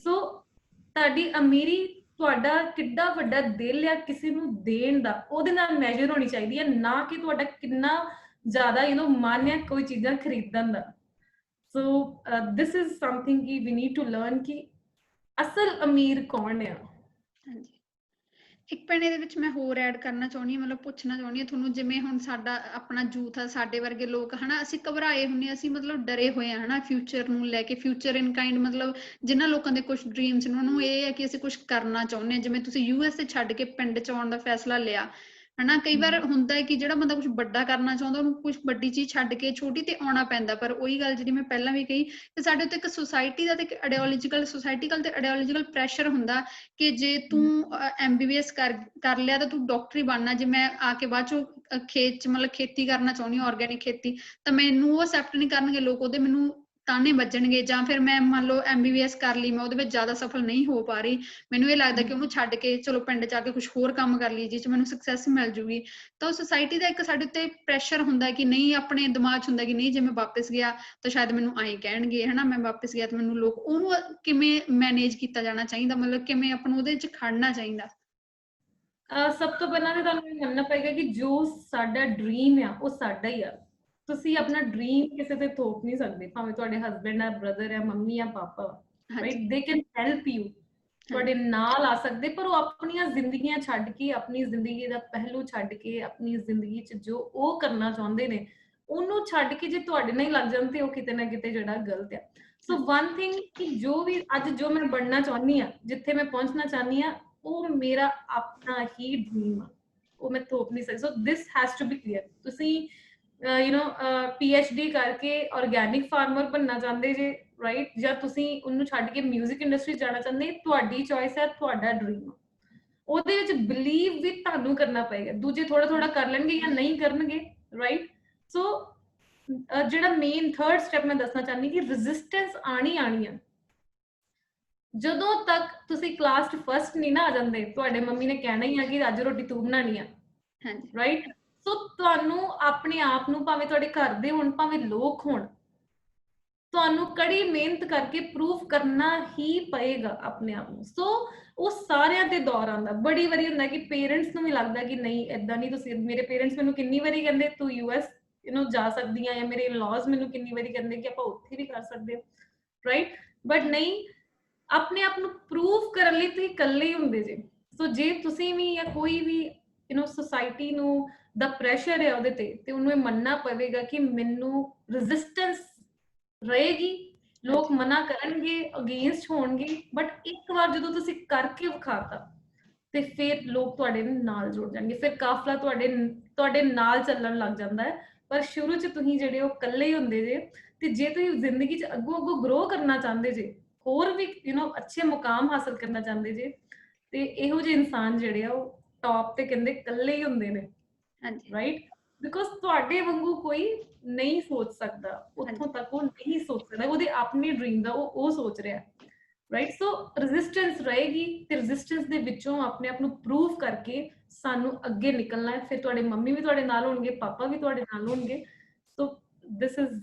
ਸੋ ਤੁਹਾਡੀ ਅਮੀਰੀ ਤੁਹਾਡਾ ਕਿੱਡਾ ਵੱਡਾ ਦਿਲ ਆ ਕਿਸੇ ਨੂੰ ਦੇਣ ਦਾ, ਉਹਦੇ ਨਾਲ ਮੈਜਰ ਹੋਣੀ ਚਾਹੀਦੀ ਹੈ, ਨਾ ਕਿ ਤੁਹਾਡਾ ਕਿੰਨਾ ਜ਼ਿਆਦਾ ਮਨ ਹੈ ਕੋਈ ਚੀਜ਼ਾਂ ਖਰੀਦਣ ਦਾ। ਸੋ ਦਿਸ ਇਜ਼ ਸਮਥਿੰਗ ਕਿ ਵੀ ਨੀਡ ਟੂ ਲਰਨ ਕਿ ਅਸਲ ਅਮੀਰ ਕੌਣ ਆ।
ਹਾਂਜੀ ਇੱਕ ਭੈਣੇ ਦੇ ਵਿੱਚ ਮੈਂ ਹੋਰ ਐਡ ਕਰਨਾ ਚਾਹੁੰਦੀ ਹਾਂ, ਮਤਲਬ ਪੁੱਛਣਾ ਚਾਹੁੰਦੀ ਹਾਂ ਤੁਹਾਨੂੰ, ਜਿਵੇਂ ਹੁਣ ਸਾਡਾ ਆਪਣਾ ਯੂਥ ਆ, ਸਾਡੇ ਵਰਗੇ ਲੋਕ ਹਨਾ, ਅਸੀਂ ਘਬਰਾਏ ਹੁੰਦੇ, ਅਸੀਂ ਮਤਲਬ ਡਰੇ ਹੋਏ ਆ ਹਨਾ ਫਿਊਚਰ ਨੂੰ ਲੈ ਕੇ, ਫਿਊਚਰ ਇਨ ਕਾਈਂਡ, ਮਤਲਬ ਜਿਨ੍ਹਾਂ ਲੋਕਾਂ ਦੇ ਕੁਝ ਡ੍ਰੀਮਸ ਨੇ ਉਹਨਾਂ ਨੂੰ ਇਹ ਹੈ ਕਿ ਅਸੀਂ ਕੁਝ ਕਰਨਾ ਚਾਹੁੰਦੇ ਹਾਂ। ਜਿਵੇਂ ਤੁਸੀਂ USA ਛੱਡ ਕੇ ਪਿੰਡ ਚ ਆਉਣ ਦਾ ਫੈਸਲਾ ਲਿਆ ਹਨਾ, ਕਈ ਵਾਰ ਹੁੰਦਾ ਹੈ ਕਿ ਜਿਹੜਾ ਬੰਦਾ ਕੁਝ ਵੱਡਾ ਕਰਨਾ ਚਾਹੁੰਦਾ ਉਹਨੂੰ ਕੁਝ ਵੱਡੀ ਚੀਜ਼ ਛੱਡ ਕੇ ਛੋਟੀ ਤੇ ਆਉਣਾ ਪੈਂਦਾ। ਪਰ ਉਹੀ ਗੱਲ ਜਿਹੜੀ ਮੈਂ ਪਹਿਲਾਂ ਵੀ ਕਹੀ ਕਿ ਸਾਡੇ ਉੱਤੇ ਇੱਕ ਸੋਸਾਇਟੀ ਦਾ ਤੇ ਇੱਕ ਸੋਸਾਇਟੀਕਲ ਤੇ ਆਈਡੀਓਲੋਜੀਕਲ ਪ੍ਰੈਸ਼ਰ ਹੁੰਦਾ ਕਿ ਜੇ ਤੂੰ MBBS ਕਰ ਲਿਆ ਤਾਂ ਤੂੰ ਡਾਕਟਰ ਹੀ ਬਣਨਾ। ਜੇ ਮੈਂ ਆ ਕੇ ਬਾਅਦ ਚੋਂ ਖੇਤ ਚ ਮਤਲਬ ਖੇਤੀ ਕਰਨਾ ਚਾਹੁੰਦੀ ਹਾਂ, ਆਰਗੈਨਿਕ ਖੇਤੀ, ਤਾਂ ਮੈਨੂੰ ਉਹ ਅਸੈਪਟ ਨਹੀਂ ਕਰਨਗੇ ਲੋਕ, ਉਹਦੇ ਮੈਨੂੰ ਤਾਨੇ ਵੱਜਣਗੇ। ਜਾਂ ਫਿਰ ਮੈਂ ਮੰਨ ਲਓ MBBS ਕਰ ਲਈ, ਮੈਂ ਉਹਦੇ ਵਿੱਚ ਜ਼ਿਆਦਾ ਸਫਲ ਨਹੀਂ ਹੋ ਪਾ ਰਹੀ, ਮੈਨੂੰ ਇਹ ਲੱਗਦਾ ਕਿ ਉਹਨੂੰ ਛੱਡ ਕੇ ਚਲੋ ਪਿੰਡ ਜਾ ਕੇ ਕੁਝ ਹੋਰ ਕੰਮ ਕਰ ਲਈ ਜਿਸ ਚ ਮੈਨੂੰ ਸਕਸੈਸ ਮਿਲ ਜੂਗੀ। ਤਾਂ ਉਹ ਸੋਸਾਇਟੀ ਦਾ ਇੱਕ ਸਾਡੇ ਉੱਤੇ ਪ੍ਰੈਸ਼ਰ ਹੁੰਦਾ ਕਿ ਨਹੀਂ, ਆਪਣੇ ਦਿਮਾਗ 'ਚ ਹੁੰਦਾ ਕਿ ਨਹੀਂ ਜੇ ਮੈਂ ਵਾਪਸ ਗਿਆ ਤਾਂ ਸ਼ਾਇਦ ਮੈਨੂੰ ਆਏਂ ਕਹਿਣਗੇ ਹਨਾ, ਮੈਂ ਵਾਪਸ ਗਿਆ ਤਾਂ ਮੈਨੂੰ ਲੋਕ, ਉਹਨੂੰ ਕਿਵੇਂ ਮੈਨੇਜ ਕੀਤਾ ਜਾਣਾ ਚਾਹੀਦਾ, ਮਤਲਬ ਕਿਵੇਂ ਆਪਾਂ ਨੂੰ ਉਹਦੇ 'ਚ ਖੜਨਾ ਚਾਹੀਦਾ?
ਸਭ ਤੋਂ ਪਹਿਲਾਂ ਤਾਂ ਤੁਹਾਨੂੰ ਇਹ ਮੰਨਣਾ ਪਏਗਾ ਕਿ ਜੋ ਸਾਡਾ ਡ੍ਰੀਮ ਆ ਉਹ ਸਾਡਾ ਹੀ ਆ। ਤੁਸੀਂ ਆਪਣਾ ਡ੍ਰੀਮ ਕਿਸੇ ਤੇ ਥੋਪ ਨਹੀਂ ਸਕਦੇ, ਭਾਵੇਂ ਤੁਹਾਡੇ ਹਸਬੈਂਡ ਆ, ਬ੍ਰਦਰ ਆ, ਮੰਮੀ ਆ, papa, right? They can help you, ਤੁਹਾਡੇ ਨਾਲ ਆ ਸਕਦੇ, ਪਰ ਉਹ ਆਪਣੀਆਂ ਜ਼ਿੰਦਗੀਆਂ ਛੱਡ ਕੇ, ਆਪਣੀ ਜ਼ਿੰਦਗੀ ਦਾ ਪਹਿਲੂ ਛੱਡ ਕੇ, ਆਪਣੀ ਜ਼ਿੰਦਗੀ 'ਚ ਜੋ ਉਹ ਕਰਨਾ ਚਾਹੁੰਦੇ ਨੇ ਉਹਨੂੰ ਛੱਡ ਕੇ ਜੇ ਤੁਹਾਡੇ ਨਾਲ ਹੀ ਲੱਗ ਜਾਣ ਤੇ ਉਹ ਕਿਤੇ ਨਾ ਕਿਤੇ ਜਿਹੜਾ ਗਲਤ ਆ। ਸੋ ਵਨ ਥਿੰਗ ਕਿ ਜੋ ਵੀ ਅੱਜ ਜੋ ਮੈਂ ਬਣਨਾ ਚਾਹੁੰਦੀ ਆ, ਜਿੱਥੇ ਮੈਂ ਪਹੁੰਚਣਾ ਚਾਹੁੰਦੀ ਆ, ਉਹ ਮੇਰਾ ਆਪਣਾ ਹੀ ਡ੍ਰੀਮ ਆ, ਉਹ ਮੈਂ ਥੋਪ ਨਹੀਂ ਸਕਦੀ। ਸੋ ਦਿਸ ਹੈਜ਼ ਟੂ ਬੀ ਕਲੀਅਰ। ਤੁਸੀਂ PhD ਕਰਕੇ ਆਰਗੈਨਿਕ ਫਾਰਮਰ ਬਣਨਾ ਚਾਹੁੰਦੇ ਜੇ, ਰਾਈਟ? ਜਾਂ ਤੁਸੀਂ ਉਹਨੂੰ ਛੱਡ ਕੇ ਮਿਊਜ਼ਿਕ ਇੰਡਸਟਰੀ ਜਾਣਾ ਚਾਹੁੰਦੇ, ਤੁਹਾਡੀ ਚੋਇਸ ਹੈ, ਤੁਹਾਡਾ ਡ੍ਰੀਮ। ਉਹਦੇ ਵਿੱਚ ਬਿਲੀਵ ਵੀ ਤੁਹਾਨੂੰ ਕਰਨਾ ਪਏਗਾ, ਦੂਜੇ ਥੋੜਾ ਥੋੜਾ ਕਰ ਲੈਣਗੇ ਜਾਂ ਨਹੀਂ ਕਰਨਗੇ, ਰਾਈਟ? ਸੋ ਜਿਹੜਾ ਮੇਨ ਥਰਡ ਸਟੈਪ ਮੈਂ ਦੱਸਣਾ ਚਾਹੁੰਦੀ ਕਿ ਰੈਜ਼ਿਸਟੈਂਸ ਆਣੀ ਆ। ਜਦੋਂ ਤੱਕ ਤੁਸੀਂ ਕਲਾਸ 'ਚ ਫਸਟ ਨਹੀਂ ਨਾ ਆ ਜਾਂਦੇ, ਤੁਹਾਡੇ ਮੰਮੀ ਨੇ ਕਹਿਣਾ ਹੀ ਆ ਕਿ ਅੱਜ ਰੋਟੀ ਤੂੰ ਬਣਾਉਣੀ ਆ, ਰਾਈਟ? ਸੋ ਤੁਹਾਨੂੰ ਆਪਣੇ ਆਪ ਨੂੰ, ਭਾਵੇਂ ਤੁਹਾਡੇ ਘਰ ਦੇ ਹੋਣ, ਭਾਵੇਂ ਲੋਕ ਹੋਣ, ਤੁਹਾਨੂੰ ਕੜੀ ਮਿਹਨਤ ਕਰਕੇ ਪ੍ਰੂਫ ਕਰਨਾ ਹੀ ਪਏਗਾ ਆਪਣੇ ਆਪ ਨੂੰ। ਸੋ ਉਹ ਸਾਰਿਆਂ ਦੇ ਦੌਰ ਆਉਂਦਾ। ਬੜੀ ਵਾਰੀ ਹੁੰਦਾ ਕਿ ਪੇਰੈਂਟਸ ਨੂੰ ਵੀ ਲੱਗਦਾ ਕਿ ਨਹੀਂ ਏਦਾਂ ਨਹੀਂ, ਤੁਸੀਂ, ਮੇਰੇ ਪੇਰੈਂਟਸ ਮੈਨੂੰ ਕਿੰਨੀ ਵਾਰੀ ਕਹਿੰਦੇ ਤੂੰ US ਜਾ ਸਕਦੀ ਆ, ਜਾਂ ਮੇਰੇ ਇਨ-ਲॉज ਮੈਨੂੰ ਕਿੰਨੀ ਵਾਰੀ ਕਹਿੰਦੇ ਕਿ ਆਪਾਂ ਉੱਥੇ ਵੀ ਕਰ ਸਕਦੇ ਹਾਂ, ਰਾਈਟ? ਬਟ ਨਹੀਂ, ਆਪਣੇ ਆਪ ਨੂੰ ਪ੍ਰੂਫ ਕਰਨ ਲਈ ਤੁਸੀਂ ਇਕੱਲੇ ਹੀ ਹੁੰਦੇ ਜੇ। ਸੋ ਜੇ ਤੁਸੀਂ ਵੀ ਜਾਂ ਕੋਈ ਵੀ ਸੋਸਾਇਟੀ ਨੂੰ ਦਾ ਪ੍ਰੈਸ਼ਰ ਹੈ ਉਹਦੇ ਤੇ ਉਹਨੂੰ ਇਹ ਮੰਨਣਾ ਪਵੇਗਾ ਕਿ ਮੈਨੂੰ ਰੈਜ਼ਿਸਟੈਂਸ ਰਹੇਗੀ, ਲੋਕ ਮਨਾ ਕਰਨਗੇ, ਅਗੇਂਸਟ ਹੋਣਗੇ, ਬਟ ਇੱਕ ਵਾਰ ਜਦੋਂ ਤੁਸੀਂ ਕਰਕੇ ਵਿਖਾਤਾ ਤੇ ਫਿਰ ਲੋਕ ਤੁਹਾਡੇ ਨਾਲ ਜੁੜ ਜਾਣਗੇ, ਫਿਰ ਕਾਫਲਾ ਤੁਹਾਡੇ ਨਾਲ ਚੱਲਣ ਲੱਗ ਜਾਂਦਾ ਹੈ। ਪਰ ਸ਼ੁਰੂ 'ਚ ਤੁਸੀਂ ਜਿਹੜੇ ਉਹ ਇਕੱਲੇ ਹੀ ਹੁੰਦੇ ਜੇ, ਤੇ ਜੇ ਤੁਸੀਂ ਜ਼ਿੰਦਗੀ 'ਚ ਅੱਗੋਂ ਗਰੋ ਕਰਨਾ ਚਾਹੁੰਦੇ ਜੇ, ਹੋਰ ਵੀ ਅੱਛੇ ਮੁਕਾਮ ਹਾਸਲ ਕਰਨਾ ਚਾਹੁੰਦੇ ਜੇ, ਤੇ ਇਹੋ ਜਿਹੇ ਇਨਸਾਨ ਜਿਹੜੇ ਆ ਉਹ ਟੌਪ ਤੇ ਕਹਿੰਦੇ ਇਕੱਲੇ ਹੀ ਹੁੰਦੇ ਨੇ,
ਹਾਂਜੀ
ਰਾਈਟ? ਬਿਕੋਜ਼ ਤੁਹਾਡੇ ਵਾਂਗੂ ਕੋਈ ਨਹੀਂ ਸੋਚ ਸਕਦਾ, ਉੱਥੋਂ ਤੱਕ ਉਹ ਨਹੀਂ ਸੋਚ ਸਕਦਾ, ਉਹਦੇ ਆਪਣੇ ਡ੍ਰੀਮ ਦਾ ਉਹ ਸੋਚ ਰਿਹਾ, ਰਾਈਟ? ਸੋ ਰੈਜ਼ਿਸਟੈਂਸ ਰਹੇਗੀ, ਤੇ ਰੈਜ਼ਿਸਟੈਂਸ ਦੇ ਵਿੱਚੋਂ ਆਪਣੇ ਆਪ ਨੂੰ ਪ੍ਰੂਵ ਕਰਕੇ ਸਾਨੂੰ ਅੱਗੇ ਨਿਕਲਣਾ ਹੈ। ਫਿਰ ਤੁਹਾਡੇ ਮੰਮੀ ਵੀ ਤੁਹਾਡੇ ਨਾਲ ਹੋਣਗੇ, ਪਾਪਾ ਵੀ ਤੁਹਾਡੇ ਨਾਲ ਹੋਣਗੇ। ਸੋ ਦਿਸ ਇਜ਼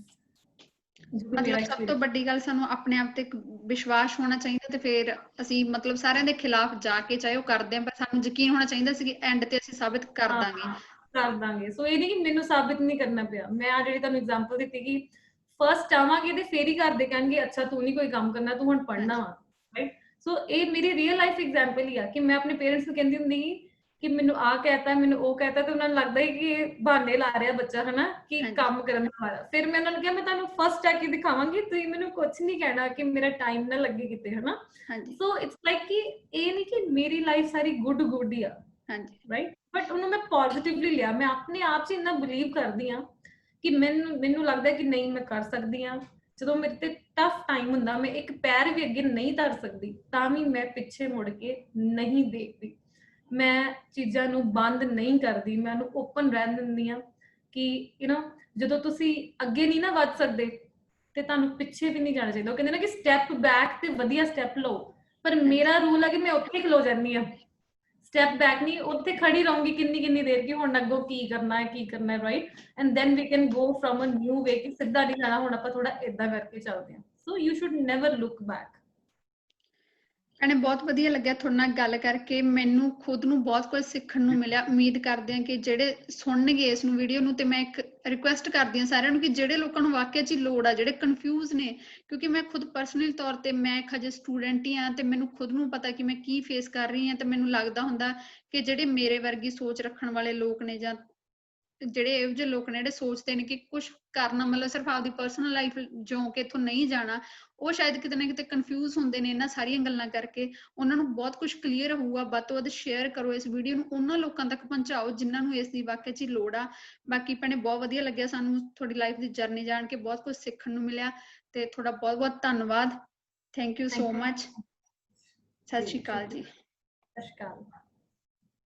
ਮਤਲਬ ਸਭ ਤੋਂ ਵੱਡੀ ਗੱਲ ਸਾਨੂੰ ਆਪਣੇ ਆਪ ਤੇ ਵਿਸ਼ਵਾਸ ਹੋਣਾ ਚਾਹੀਦਾ, ਤੇ ਫਿਰ ਅਸੀਂ ਮਤਲਬ ਸਾਰਿਆਂ ਦੇ ਖਿਲਾਫ ਜਾ ਕੇ ਚਾਹੇ ਉਹ ਕਰਦੇ ਆਂ, ਪਰ ਸਾਨੂੰ ਯਕੀਨ ਹੋਣਾ ਚਾਹੀਦਾ ਸੀ ਕਿ ਐਂਡ ਤੇ ਅਸੀਂ ਸਾਬਿਤ ਕਰ ਦਾਂਗੇ।
ਕਰ ਦਾਂਗੇ। ਸੋ ਇਹ ਨਹੀਂ ਕਿ ਮੈਨੂੰ ਸਾਬਿਤ ਨਹੀਂ ਕਰਨਾ ਪਿਆ। ਮੈਂ ਆ ਜਿਹੜੀ ਤੁਹਾਨੂੰ ਐਗਜ਼ਾਮਪਲ ਦਿੱਤੀ ਕਿ ਫਸਟ ਆਵਾਂਗੇ ਤੇ ਫੇਰ ਹੀ ਘਰ ਦੇ ਕਹਿਣਗੇ ਅੱਛਾ ਤੂੰ ਨਹੀਂ ਕੋਈ ਕੰਮ ਕਰਨਾ, ਤੂੰ ਹੁਣ ਪੜ੍ਹਨਾ ਵਾ, ਰਾਈਟ? ਸੋ ਇਹ ਮੇਰੀ ਰੀਅਲ ਲਾਈਫ ਐਗਜ਼ਾਮਪਲ ਹੀ ਆ ਕਿ ਮੈਂ ਆਪਣੇ ਪੇਰੈਂਟਸ ਨੂੰ ਕਹਿੰਦੀ ਹੁੰਦੀ ਸੀ ਕਿ ਮੈਨੂੰ ਆਹ ਕਹਿਤਾ, ਮੈਨੂੰ ਉਹ ਕਹਿਤਾ, ਤੇ ਉਹਨਾਂ ਨੂੰ ਲੱਗਦਾ ਹੈ ਕਿ ਬਹਾਨੇ ਲਾ ਰਿਹਾ ਬੱਚਾ, ਹਨਾ, ਕਿ ਕੰਮ ਕਰਨ ਵਾਲਾ। ਫਿਰ ਮੈਂ ਉਹਨਾਂ ਨੂੰ ਕਿਹਾ ਮੈਂ ਤੁਹਾਨੂੰ ਫਸਟ ਆ ਕੇ ਦਿਖਾਵਾਂਗੀ, ਤੁਸੀਂ ਮੈਨੂੰ ਕੁਝ ਨਹੀਂ ਕਹਿਣਾ ਕਿ ਮੇਰਾ ਟਾਈਮ ਨਾ ਲੱਗੇ ਕਿਤੇ, ਹਨਾ? ਸੋ ਇਟਸ ਲਾਈਕ ਕਿ ਇਹ ਨਹੀਂ ਕਿ ਮੇਰੀ ਲਾਈਫ ਸਾਰੀ ਗੁੱਡ ਹੀ ਆ, ਰਾਈਟ? ਬਟ ਉਹਨੂੰ ਮੈਂ ਪੋਜ਼ਿਟਿਵਲੀ ਲਿਆ। ਮੈਂ ਆਪਣੇ ਆਪ 'ਚ ਇੰਨਾ ਬਿਲੀਵ ਕਰਦੀ ਹਾਂ ਕਿ ਮੈਨੂੰ ਲੱਗਦਾ ਕਿ ਨਹੀਂ ਮੈਂ ਕਰ ਸਕਦੀ ਹਾਂ। ਜਦੋਂ ਮੇਰੇ ਤੇ ਟਫ ਟਾਈਮ ਹੁੰਦਾ, ਮੈਂ ਇੱਕ ਪੈਰ ਵੀ ਅੱਗੇ ਨਹੀਂ ਧਰ ਸਕਦੀ, ਤਾਂ ਵੀ ਮੈਂ ਪਿੱਛੇ ਮੁੜ ਕੇ ਨਹੀਂ ਦੇਖਦੀ, ਮੈਂ ਚੀਜ਼ਾਂ ਨੂੰ ਬੰਦ ਨਹੀਂ ਕਰਦੀ, ਮੈਂ ਉਹਨੂੰ ਓਪਨ ਰਹਿਣ ਦਿੰਦੀ ਹਾਂ ਕਿ ਜਦੋਂ ਤੁਸੀਂ ਅੱਗੇ ਨਹੀਂ ਨਾ ਵੱਧ ਸਕਦੇ ਤੇ ਤੁਹਾਨੂੰ ਪਿੱਛੇ ਵੀ ਨਹੀਂ ਜਾਣਾ ਚਾਹੀਦਾ। ਉਹ ਕਹਿੰਦੇ ਨਾ ਕਿ ਸਟੈਪ ਬੈਕ ਤੇ ਵਧੀਆ ਸਟੈਪ ਲਓ, ਪਰ ਮੇਰਾ ਰੂਲ ਹੈ ਕਿ ਮੈਂ ਉੱਥੇ ਖਲੋ ਜਾਂਦੀ ਹਾਂ, ਸਟੈਪ ਬੈਕ ਨਹੀਂ, ਉੱਥੇ ਖੜੀ ਰਹੂੰਗੀ ਕਿੰਨੀ ਦੇਰ ਕਿ ਹੁਣ ਅੱਗੋਂ ਕੀ ਕਰਨਾ ਹੈ, right? And then we can go from a new way, ਕਿ ਸਿੱਧਾ ਨਹੀਂ ਜਾਣਾ, ਹੁਣ ਆਪਾਂ ਥੋੜਾ ਏਦਾਂ ਕਰਕੇ ਚੱਲਦੇ ਹਾਂ। So you should never look back.
ਭੈਣੇ ਬਹੁਤ ਵਧੀਆ ਲੱਗਿਆ ਤੁਹਾਡੇ ਨਾਲ ਗੱਲ ਕਰਕੇ, ਮੈਨੂੰ ਖੁਦ ਨੂੰ ਬਹੁਤ ਕੁਝ ਸਿੱਖਣ ਨੂੰ ਮਿਲਿਆ। ਉਮੀਦ ਕਰਦੇ ਹਾਂ ਕਿ ਜਿਹੜੇ ਸੁਣਨਗੇ ਇਸ ਨੂੰ ਵੀਡੀਓ ਨੂੰ, ਤੇ ਮੈਂ ਇੱਕ ਰਿਕੁਐਸਟ ਕਰਦੀ ਹਾਂ ਸਾਰਿਆਂ ਨੂੰ ਕਿ ਜਿਹੜੇ ਲੋਕਾਂ ਨੂੰ ਵਾਕਿਆ 'ਚ ਲੋੜ ਆ, ਜਿਹੜੇ ਕਨਫਿਊਜ਼ ਨੇ, ਕਿਉਂਕਿ ਮੈਂ ਖੁਦ ਪਰਸਨਲੀ ਤੌਰ ਤੇ ਮੈਂ ਇੱਕ ਹਜੇ ਸਟੂਡੈਂਟ ਹੀ ਹਾਂ, ਤੇ ਮੈਨੂੰ ਖੁਦ ਨੂੰ ਪਤਾ ਕਿ ਮੈਂ ਕੀ ਫੇਸ ਕਰ ਰਹੀ ਹਾਂ, ਤੇ ਮੈਨੂੰ ਲੱਗਦਾ ਹੁੰਦਾ ਕਿ ਜਿਹੜੇ ਮੇਰੇ ਵਰਗੀ ਸੋਚ ਰੱਖਣ ਵਾਲੇ ਲੋਕ ਨੇ, ਜਾਂ ਜਿਹੜੇ ਇਹੋ ਜਿਹੇ ਲੋਕ ਨੇ ਜਿਹੜੇ ਸੋਚਦੇ ਨੇ ਕਿ ਕੁਝ ਕਰਨਾ ਮਤਲਬ ਸਿਰਫ ਆਪਦੀ ਪਰਸਨਲ ਲਾਈਫ ਜਿਉਂ ਕੇ ਇੱਥੋਂ ਨਹੀਂ ਜਾਣਾ, ਉਹ ਸ਼ਾਇਦ ਕਿਤੇ ਨਾ ਕਿਤੇ ਕਨਫਿਊਜ਼ ਹੁੰਦੇ ਨੇ ਇਹਨਾਂ ਸਾਰੀਆਂ ਗੱਲਾਂ ਕਰਕੇ। ਉਹਨਾਂ ਨੂੰ ਬਹੁਤ ਕੁਝ ਕਲੀਅਰ ਹੋਊਗਾ। ਵੱਧ ਤੋਂ ਵੱਧ ਸ਼ੇਅਰ ਕਰੋ ਇਸ ਵੀਡੀਓ ਨੂੰ, ਉਹਨਾਂ ਲੋਕਾਂ ਤੱਕ ਪਹੁੰਚਾਓ ਜਿਨ੍ਹਾਂ ਨੂੰ ਇਸ ਦੀ ਵਾਕਿਆ 'ਚ ਲੋੜ ਆ। ਬਾਕੀ ਭੈਣੇ ਬਹੁਤ ਵਧੀਆ ਲੱਗਿਆ ਸਾਨੂੰ ਤੁਹਾਡੀ ਲਾਈਫ ਦੀ ਜਰਨੀ ਜਾਣ ਕੇ, ਬਹੁਤ ਕੁਝ ਸਿੱਖਣ ਨੂੰ ਮਿਲਿਆ, ਤੇ ਤੁਹਾਡਾ ਬਹੁਤ ਬਹੁਤ ਧੰਨਵਾਦ। Thank you so much. ਸਤਿ ਸ਼੍ਰੀ ਅਕਾਲ ਜੀ।
ਸਤਿ ਸ਼੍ਰੀ ਅਕਾਲ।